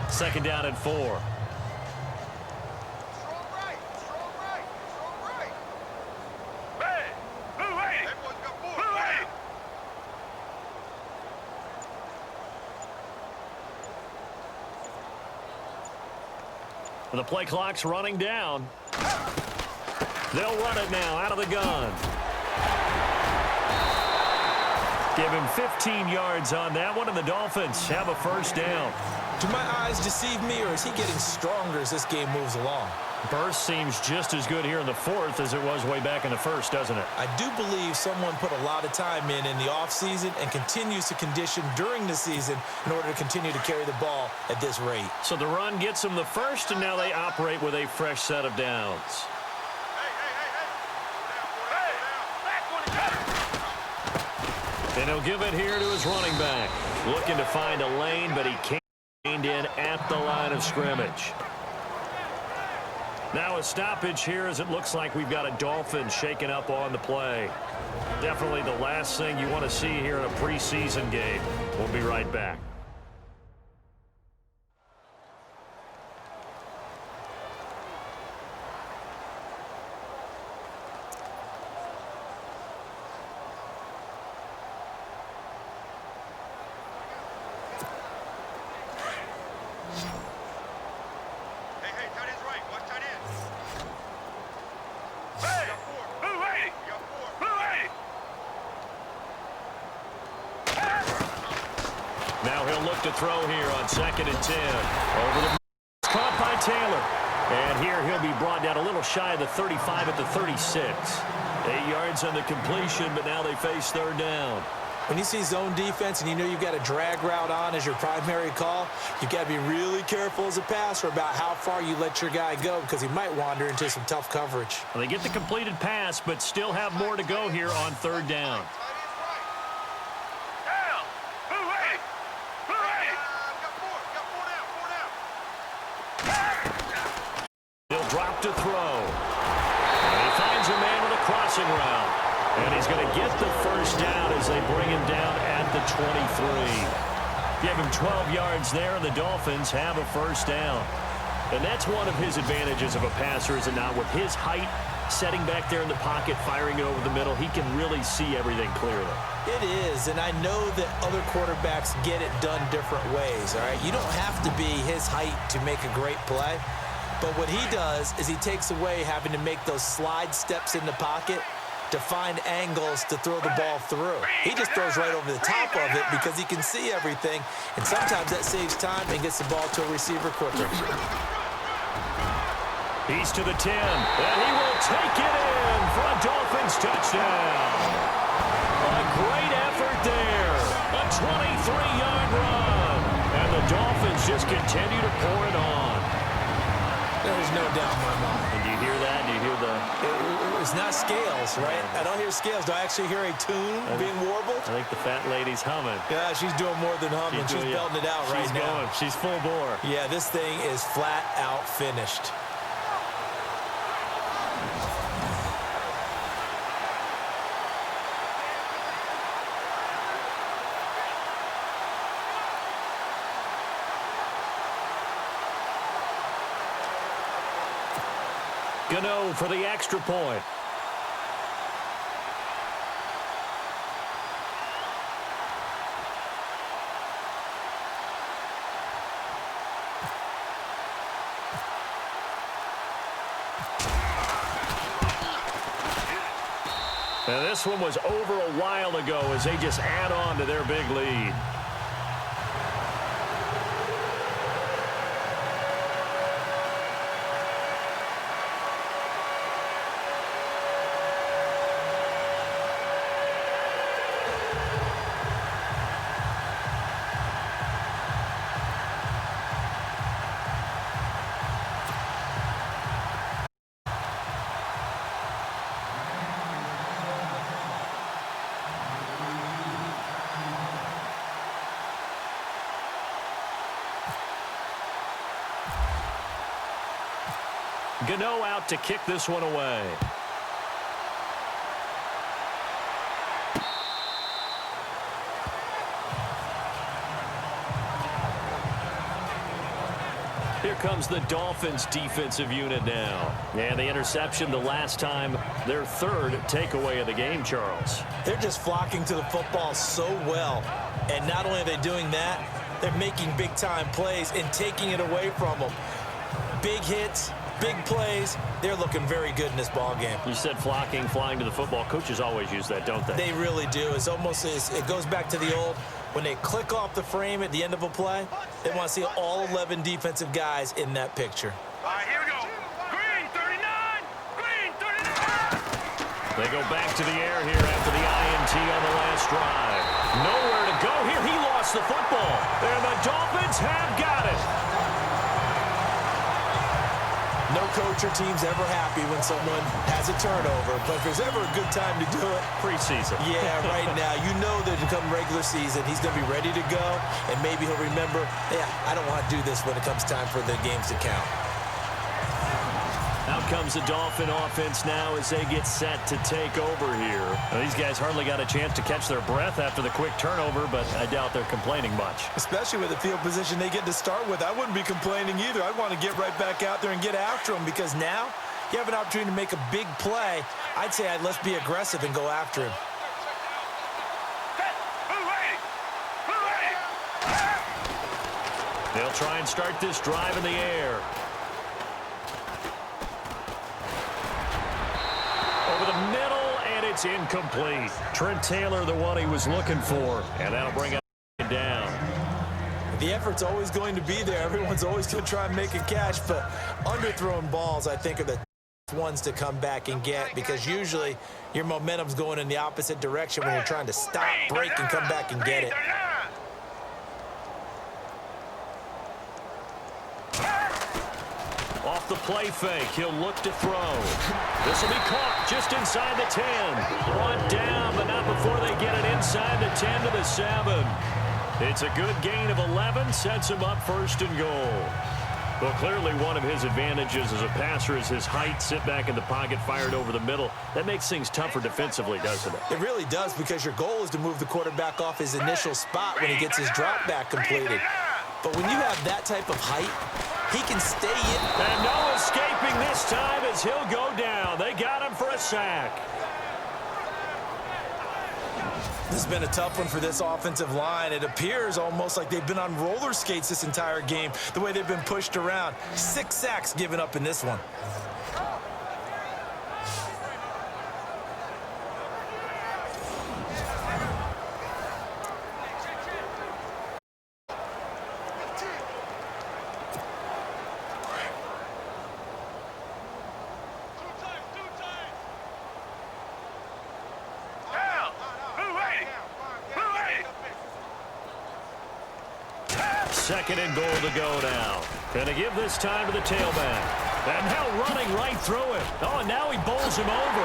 2nd down and 4. The play clock's running down. They'll run it now out of the gun. Give him 15 yards on that one, and the Dolphins have a first down. Do my eyes deceive me, or is he getting stronger as this game moves along? Burst seems just as good here in the fourth as it was way back in the first, doesn't it? I do believe someone put a lot of time in the offseason and continues to condition during the season in order to continue to carry the ball at this rate. So the run gets them the first, and now they operate with a fresh set of downs. And he'll give it here to his running back. Looking to find a lane, but he caned in at the line of scrimmage. Now a stoppage here, as it looks like we've got a Dolphin shaking up on the play. Definitely the last thing you want to see here in a preseason game. We'll be right back. Now he'll look to throw here on 2nd and 10. Over the caught by Taylor. And here he'll be brought down a little shy of the 35 at the 36. 8 yards on the completion, but now they face third down. When you see zone defense and you know you've got a drag route on as your primary call, you've got to be really careful as a passer about how far you let your guy go, because he might wander into some tough coverage. Well, they get the completed pass, but still have more to go here on third down. passing route. And he's going to get the first down as they bring him down at the 23. Give him 12 yards there, and the Dolphins have a first down. And that's one of his advantages of a passer, is it not? With his height, setting back there in the pocket, firing it over the middle, he can really see everything clearly. It is, and I know that other quarterbacks get it done different ways, all right? You don't have to be his height to make a great play, but what he does is he takes away having to make those slide steps in the pocket to find angles to throw the ball through. He just throws right over the top of it because he can see everything, and sometimes that saves time and gets the ball to a receiver quicker. He's to the 10, and he will take it in for a Dolphins touchdown. A great effort there. A 23-yard run. And the Dolphins just continue to pour it on. There's no doubt in my mind. And do you hear that? Do you hear the... It's not scales, right? I don't hear scales. Do I actually hear a tune being warbled? I think the fat lady's humming. Yeah, she's doing more than humming. She's belting it out right now. She's full bore. Yeah, this thing is flat out finished. Gano for the extra point. And this one was over a while ago as they just add on to their big lead. Gano out to kick this one away. Here comes the Dolphins defensive unit now. And the interception the last time, their third takeaway of the game, Charles. They're just flocking to the football so well. And not only are they doing that, they're making big-time plays and taking it away from them. Big hits, big plays. They're looking very good in this ball game. You said flocking, flying to the football. Coaches always use that, don't they? They really do. It's almost it goes back to the old, when they click off the frame at the end of a play, they want to see all 11 defensive guys in that picture. All right, here we go. Green 39. Green 39. They go back to the air here after the INT on the last drive. Nowhere to go here. He lost the football. And the Dolphins have got it. No coach or team's ever happy when someone has a turnover, but if there's ever a good time to do it, preseason. Yeah, right now. You know that to come regular season, he's going to be ready to go, and maybe he'll remember, yeah, I don't want to do this when it comes time for the games to count. Out comes the Dolphin offense now as they get set to take over here. Now, these guys hardly got a chance to catch their breath after the quick turnover, but I doubt they're complaining much. Especially with the field position they get to start with. I wouldn't be complaining either. I'd want to get right back out there and get after them, because now you have an opportunity to make a big play. I'd say let's be aggressive and go after him. They'll try and start this drive in the air. Over the middle, and it's incomplete. Trent Taylor, the one he was looking for, and that'll bring it down. The effort's always going to be there. Everyone's always going to try and make a catch, but underthrown balls, I think, are the ones to come back and get, because usually your momentum's going in the opposite direction when you're trying to stop, break, and come back and get it. Off the play fake, he'll look to throw. This will be caught just inside the 10. Brought down, but not before they get it inside the 10 to the 7. It's a good gain of 11, sets him up first and goal. Well, clearly one of his advantages as a passer is his height. Sit back in the pocket, fired over the middle. That makes things tougher defensively, doesn't it? It really does, because your goal is to move the quarterback off his initial spot when he gets his drop back completed. But when you have that type of height, he can stay in. And no escaping this time as he'll go down. They got him for a sack. This has been a tough one for this offensive line. It appears almost like they've been on roller skates this entire game, the way they've been pushed around. 6 sacks given up in this one. Second and goal to go now. Gonna give this time to the tailback. And now running right through it. Oh, and now he bowls him over.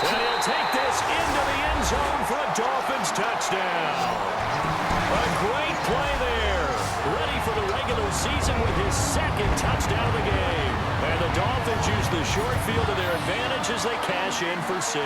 And he'll take this into the end zone for a Dolphins touchdown. A great play there. Ready for the regular season with his second touchdown of the game. And the Dolphins use the short field to their advantage as they cash in for 6.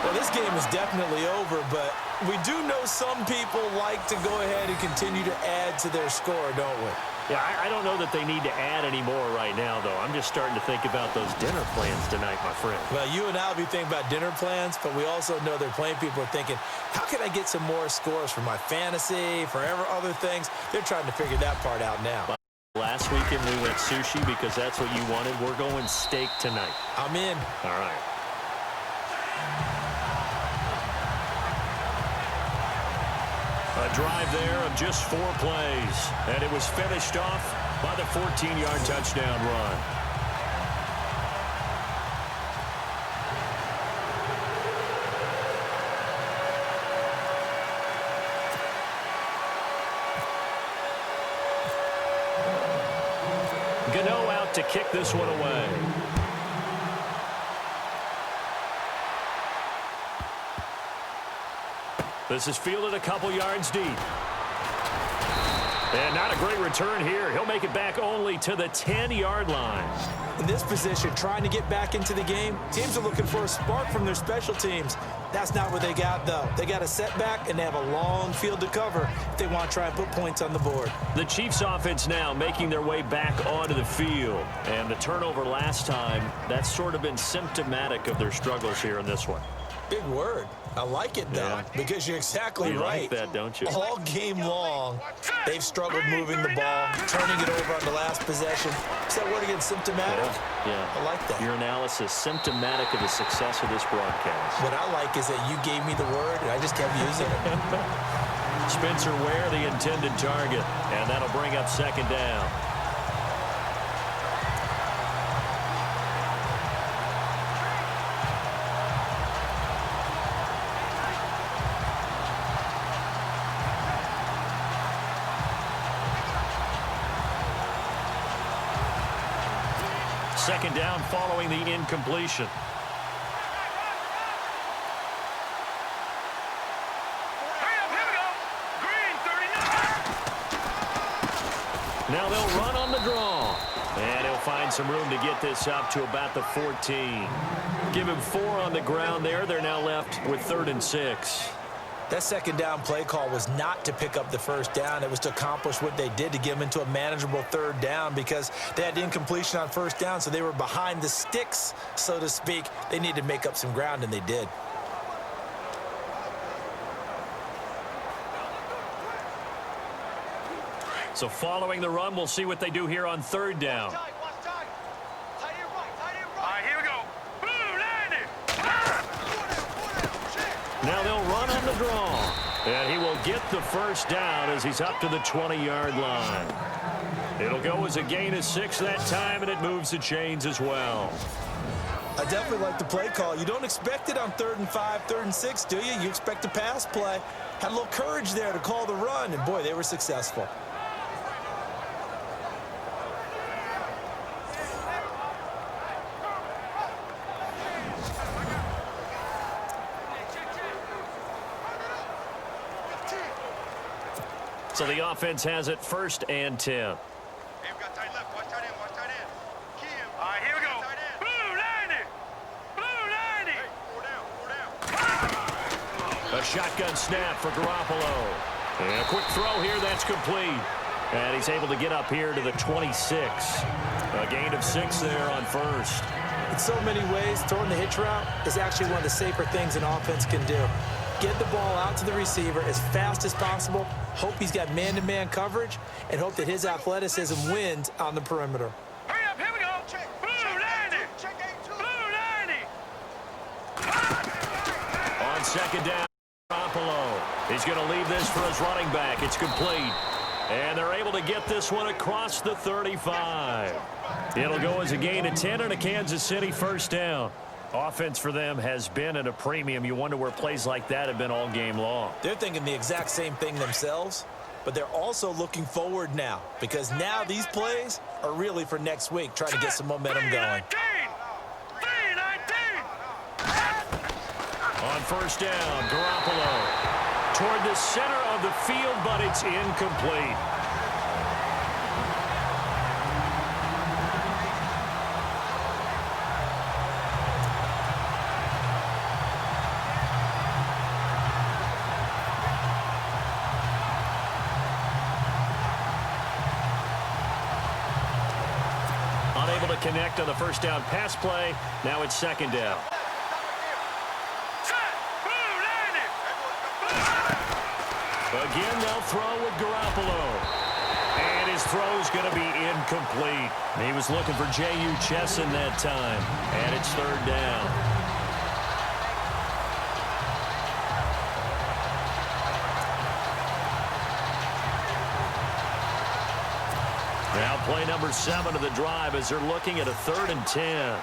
Well, this game is definitely over, but we do know some people like to go ahead and continue to add to their score, don't we? Yeah, I don't know that they need to add any more right now, though. I'm just starting to think about those dinner plans tonight, my friend. Well, you and I will be thinking about dinner plans, but we also know they're playing people are thinking, how can I get some more scores for my fantasy, for other things? They're trying to figure that part out now. Last weekend we went sushi because that's what you wanted. We're going steak tonight. I'm in. All right. A drive there of just 4 plays, and it was finished off by the 14-yard touchdown run. Gano out to kick this one away. This is fielded a couple yards deep. And not a great return here. He'll make it back only to the 10-yard line. In this position, trying to get back into the game, teams are looking for a spark from their special teams. That's not what they got, though. They got a setback, and they have a long field to cover if they want to try and put points on the board. The Chiefs offense now making their way back onto the field. And the turnover last time, that's sort of been symptomatic of their struggles here in this one. Big word. I like it, though, because you're exactly right. You like that, don't you? All game long, they've struggled moving the ball, turning it over on the last possession. Is that word again, symptomatic? Yeah. I like that. Your analysis, symptomatic of the success of this broadcast. What I like is that you gave me the word, and I just kept using it. Spencer Ware, the intended target, and that'll bring up second down. Second down following the incompletion. Now they'll run on the draw. And he'll find some room to get this up to about the 14. Give him 4 on the ground there. They're now left with 3rd and 6. That second down play call was not to pick up the first down. It was to accomplish what they did, to get them into a manageable 3rd down, because they had incompletion on first down, so they were behind the sticks, so to speak. They needed to make up some ground, and they did. So following the run, we'll see what they do here on 3rd down. Tight end right. All right, here we go. Now they'll run on the draw. And he will get the first down as he's up to the 20-yard line. It'll go as a gain of 6 that time, and it moves the chains as well. I definitely like the play call. You don't expect it on 3rd and 5, 3rd and 6, do you? You expect a pass play. Had a little courage there to call the run, and boy, they were successful. So the offense has it 1st and 10. Hey, we got A shotgun snap for Garoppolo. And a quick throw here, that's complete. And he's able to get up here to the 26. A gain of 6 there on first. In so many ways, throwing the hitch route is actually one of the safer things an offense can do. Get the ball out to the receiver as fast as possible, hope he's got man-to-man coverage, and hope that his athleticism wins on the perimeter. Hurry up, here we go. Check. Blue 90. Check 8-2. Blue 90. On second down, Garoppolo. He's going to leave this for his running back. It's complete. And they're able to get this one across the 35. It'll go as a gain of 10 and a Kansas City first down. Offense for them has been at a premium. You wonder where plays like that have been all game long. They're thinking the exact same thing themselves, but they're also looking forward now because now these plays are really for next week, trying to get some momentum going. On first down, Garoppolo toward the center of the field, but it's incomplete. Unable to connect on the first down pass play. Now it's second down. Again, they'll throw with Garoppolo. And his throw's going to be incomplete. He was looking for J.U. Chesson that time. And it's third down. Now play number 7 of the drive as they're looking at a 3rd and 10.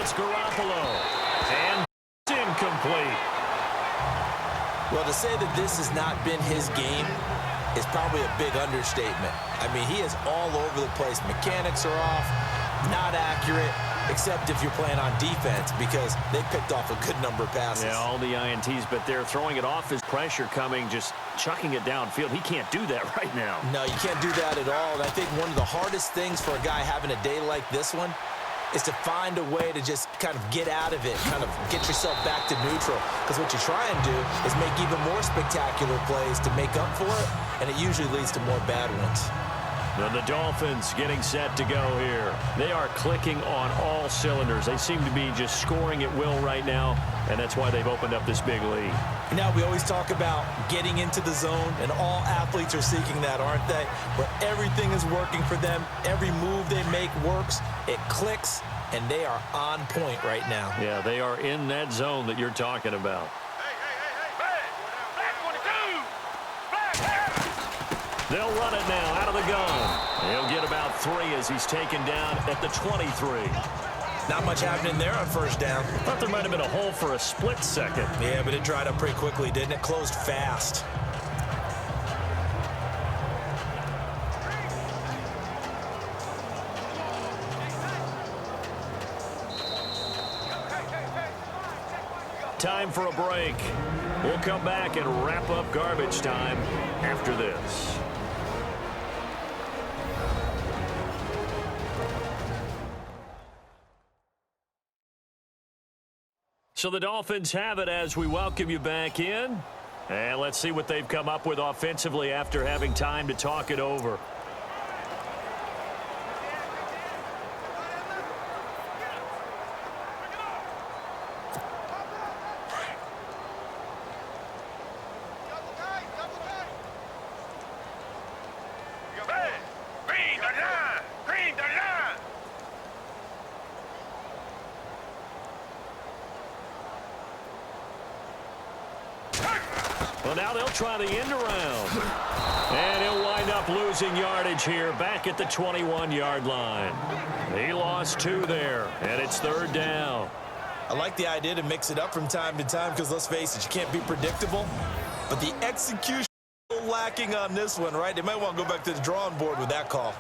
It's Garoppolo, and it's incomplete. Well, to say that this has not been his game is probably a big understatement. I mean, he is all over the place. Mechanics are off, not accurate, except if you're playing on defense because they picked off a good number of passes. Yeah, all the INTs, but they're throwing it off his pressure coming, just chucking it downfield. He can't do that right now. No, you can't do that at all. And I think one of the hardest things for a guy having a day like this one is to find a way to just kind of get out of it, kind of get yourself back to neutral. Because what you try and do is make even more spectacular plays to make up for it, and it usually leads to more bad ones. And the Dolphins getting set to go here. They are clicking on all cylinders. They seem to be just scoring at will right now, and that's why they've opened up this big lead. Now, we always talk about getting into the zone, and all athletes are seeking that, aren't they? Where everything is working for them, every move they make works, it clicks, and they are on point right now. Yeah, they are in that zone that you're talking about. They'll run it now out of the gun. He'll get about 3 as he's taken down at the 23. Not much happening there on first down. Thought there might have been a hole for a split second. Yeah, but it dried up pretty quickly, didn't it? Closed fast. Time for a break. We'll come back and wrap up garbage time after this. So the Dolphins have it as we welcome you back in. And let's see what they've come up with offensively after having time to talk it over. Well, now they'll try the end around. And he'll wind up losing yardage here back at the 21-yard line. He lost 2 there, and it's third down. I like the idea to mix it up from time to time because, let's face it, you can't be predictable. But the execution is lacking on this one, right? They might want to go back to the drawing board with that call.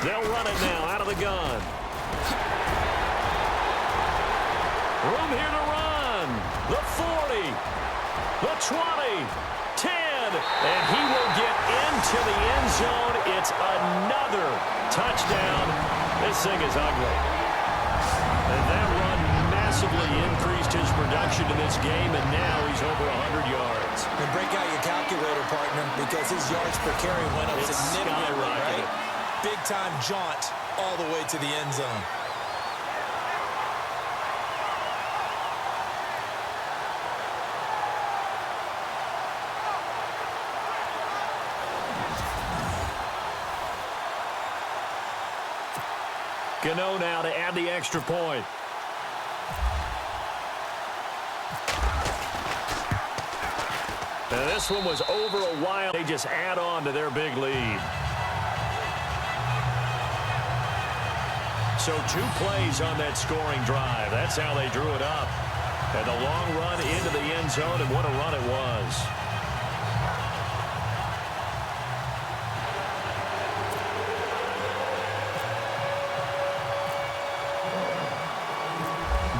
They'll run it now out of the gun. Room here to run. The 40, the 20, 10, and he will get into the end zone. It's another touchdown. This thing is ugly. And that run massively increased his production in this game, and now he's over 100 yards. And break out your calculator, partner, because his yards per carry went up significantly, right? Big-time jaunt all the way to the end zone. Gano now to add the extra point. And this one was over a while. They just add on to their big lead. So 2 plays on that scoring drive. That's how they drew it up. And a long run into the end zone, and what a run it was.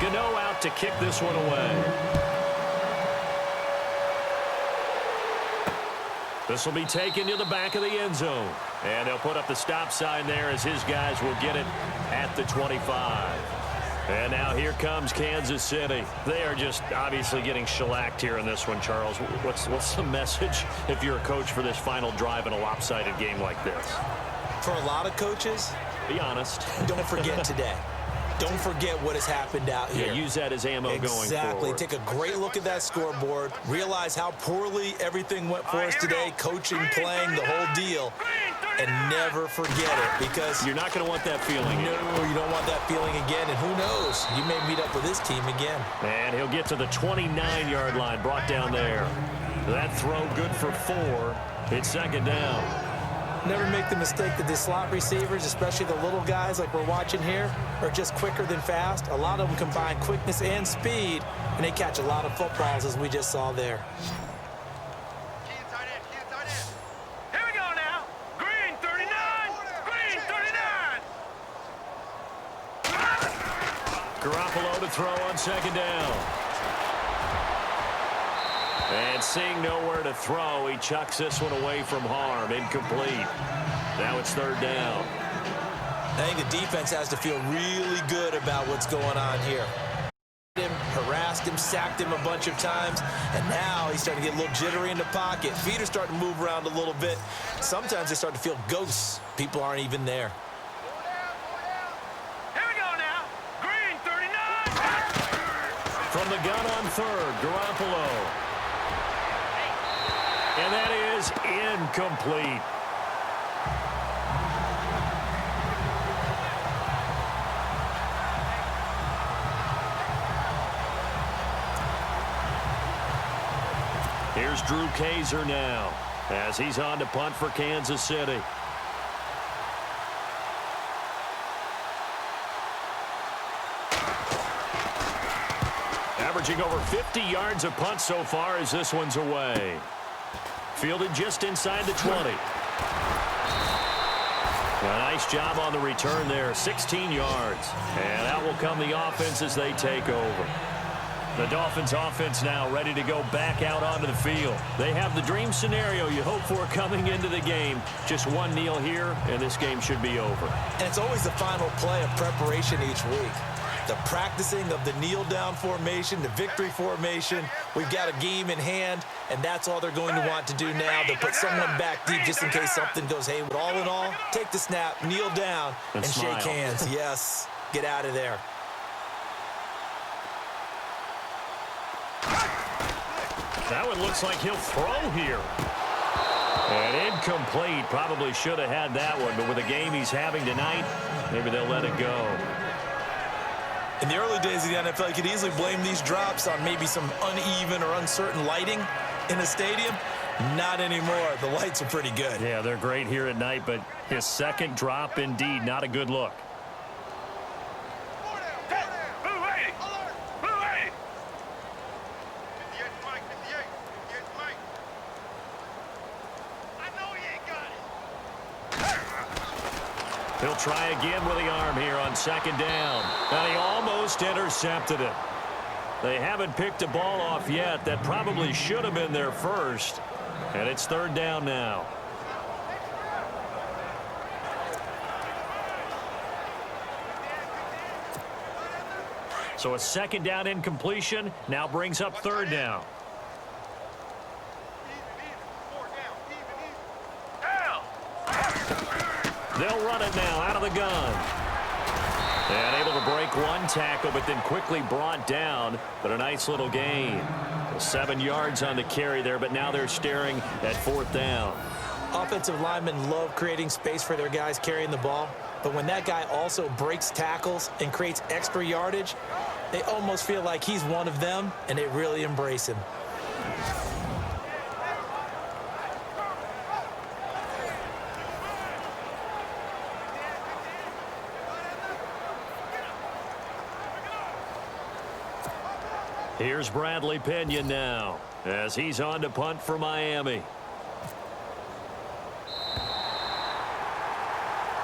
Gano out to kick this one away. This will be taken to the back of the end zone. And they'll put up the stop sign there as his guys will get it at the 25. And now here comes Kansas City. They are just obviously getting shellacked here in this one, Charles. What's the message if you're a coach for this final drive in a lopsided game like this? For a lot of coaches, be honest. Don't forget today. Don't forget what has happened out here. Yeah, use that as ammo going forward. Exactly. Take a great look at that scoreboard. Realize how poorly everything went for us today. Coaching, playing, the whole deal. And never forget it, because you're not going to want that feeling. No, you don't want that feeling again. And who knows? You may meet up with this team again. And he'll get to the 29-yard line, brought down there. That throw good for 4. It's second down. Never make the mistake that the slot receivers, especially the little guys like we're watching here, are just quicker than fast. A lot of them combine quickness and speed, and they catch a lot of footballs, as we just saw there. Here we go now. Green 39. Green 39. Garoppolo to throw on second down. And seeing nowhere to throw, he chucks this one away from harm. Incomplete. Now it's third down. I think the defense has to feel really good about what's going on here. Harassed him, sacked him a bunch of times, and now he's starting to get a little jittery in the pocket. Feet are starting to move around a little bit. Sometimes they start to feel ghosts. People aren't even there. Here we go now. Green 39. From the gun on third, Garoppolo. And that is incomplete. Here's Drew Kaiser now as he's on to punt for Kansas City. Averaging over 50 yards a punt so far as this one's away. Fielded just inside the 20. A nice job on the return there, 16 yards. And out will come the offense as they take over. The Dolphins offense now ready to go back out onto the field. They have the dream scenario you hope for coming into the game. Just one kneel here, and this game should be over. And it's always the final play of preparation each week. The practicing of the kneel-down formation, the victory formation. We've got a game in hand, and that's all they're going to want to do now. They'll put someone back deep just in case something goes haywire. All in all, take the snap, kneel down, and smile. shake hands. Yes, get out of there. That one looks like he'll throw here. And incomplete. Probably should have had that one, but with the game he's having tonight, maybe they'll let it go. In the early days of the NFL, you could easily blame these drops on maybe some uneven or uncertain lighting in a stadium. Not anymore. The lights are pretty good. Yeah, they're great here at night, but his second drop, indeed, not a good look. He'll try again with the arm here on second down. And he almost intercepted it. They haven't picked a ball off yet. That probably should have been their first. And it's third down now. So a second down incompletion now brings up third down. They'll run it now out of the gun. And able to break one tackle, but then quickly brought down. But a nice little gain. 7 yards on the carry there, but now they're staring at fourth down. Offensive linemen love creating space for their guys carrying the ball. But when that guy also breaks tackles and creates extra yardage, they almost feel like he's one of them, and they really embrace him. Here's Bradley Pinion now as he's on to punt for Miami.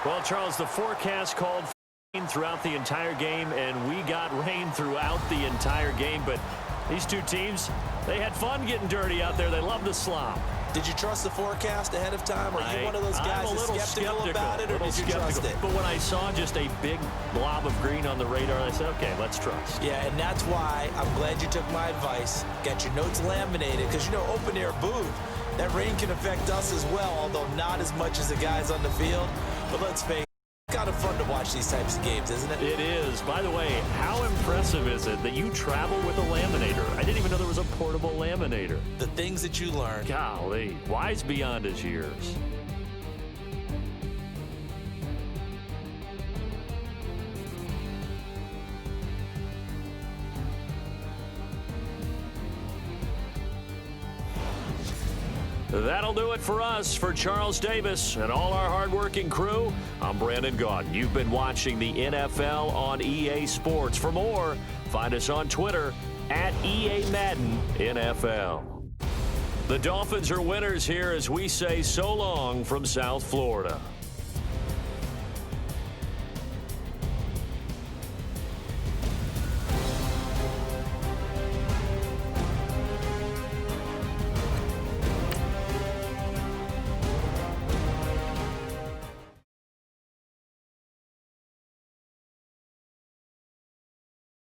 Well, Charles, the forecast called for rain throughout the entire game, and we got rain throughout the entire game. But these two teams, they had fun getting dirty out there. They love the slop. Did you trust the forecast ahead of time? Are you one of those guys that's skeptical about it, or did you trust it? But when I saw just a big blob of green on the radar, I said, okay, let's trust. Yeah, and that's why I'm glad you took my advice. Got your notes laminated, because, you know, open-air booth, that rain can affect us as well, although not as much as the guys on the field. But let's face it, it's kind of fun to watch these types of games, isn't it? It is. By the way, how impressive is it that you travel with a laminator? I didn't even know there was a portable laminator. The things that you learn. Golly, wise beyond his years. That'll do it for us. For Charles Davis and all our hardworking crew, I'm Brandon Gaudin. You've been watching the NFL on EA Sports. For more, find us on Twitter at EA Madden NFL. The Dolphins are winners here as we say so long from South Florida.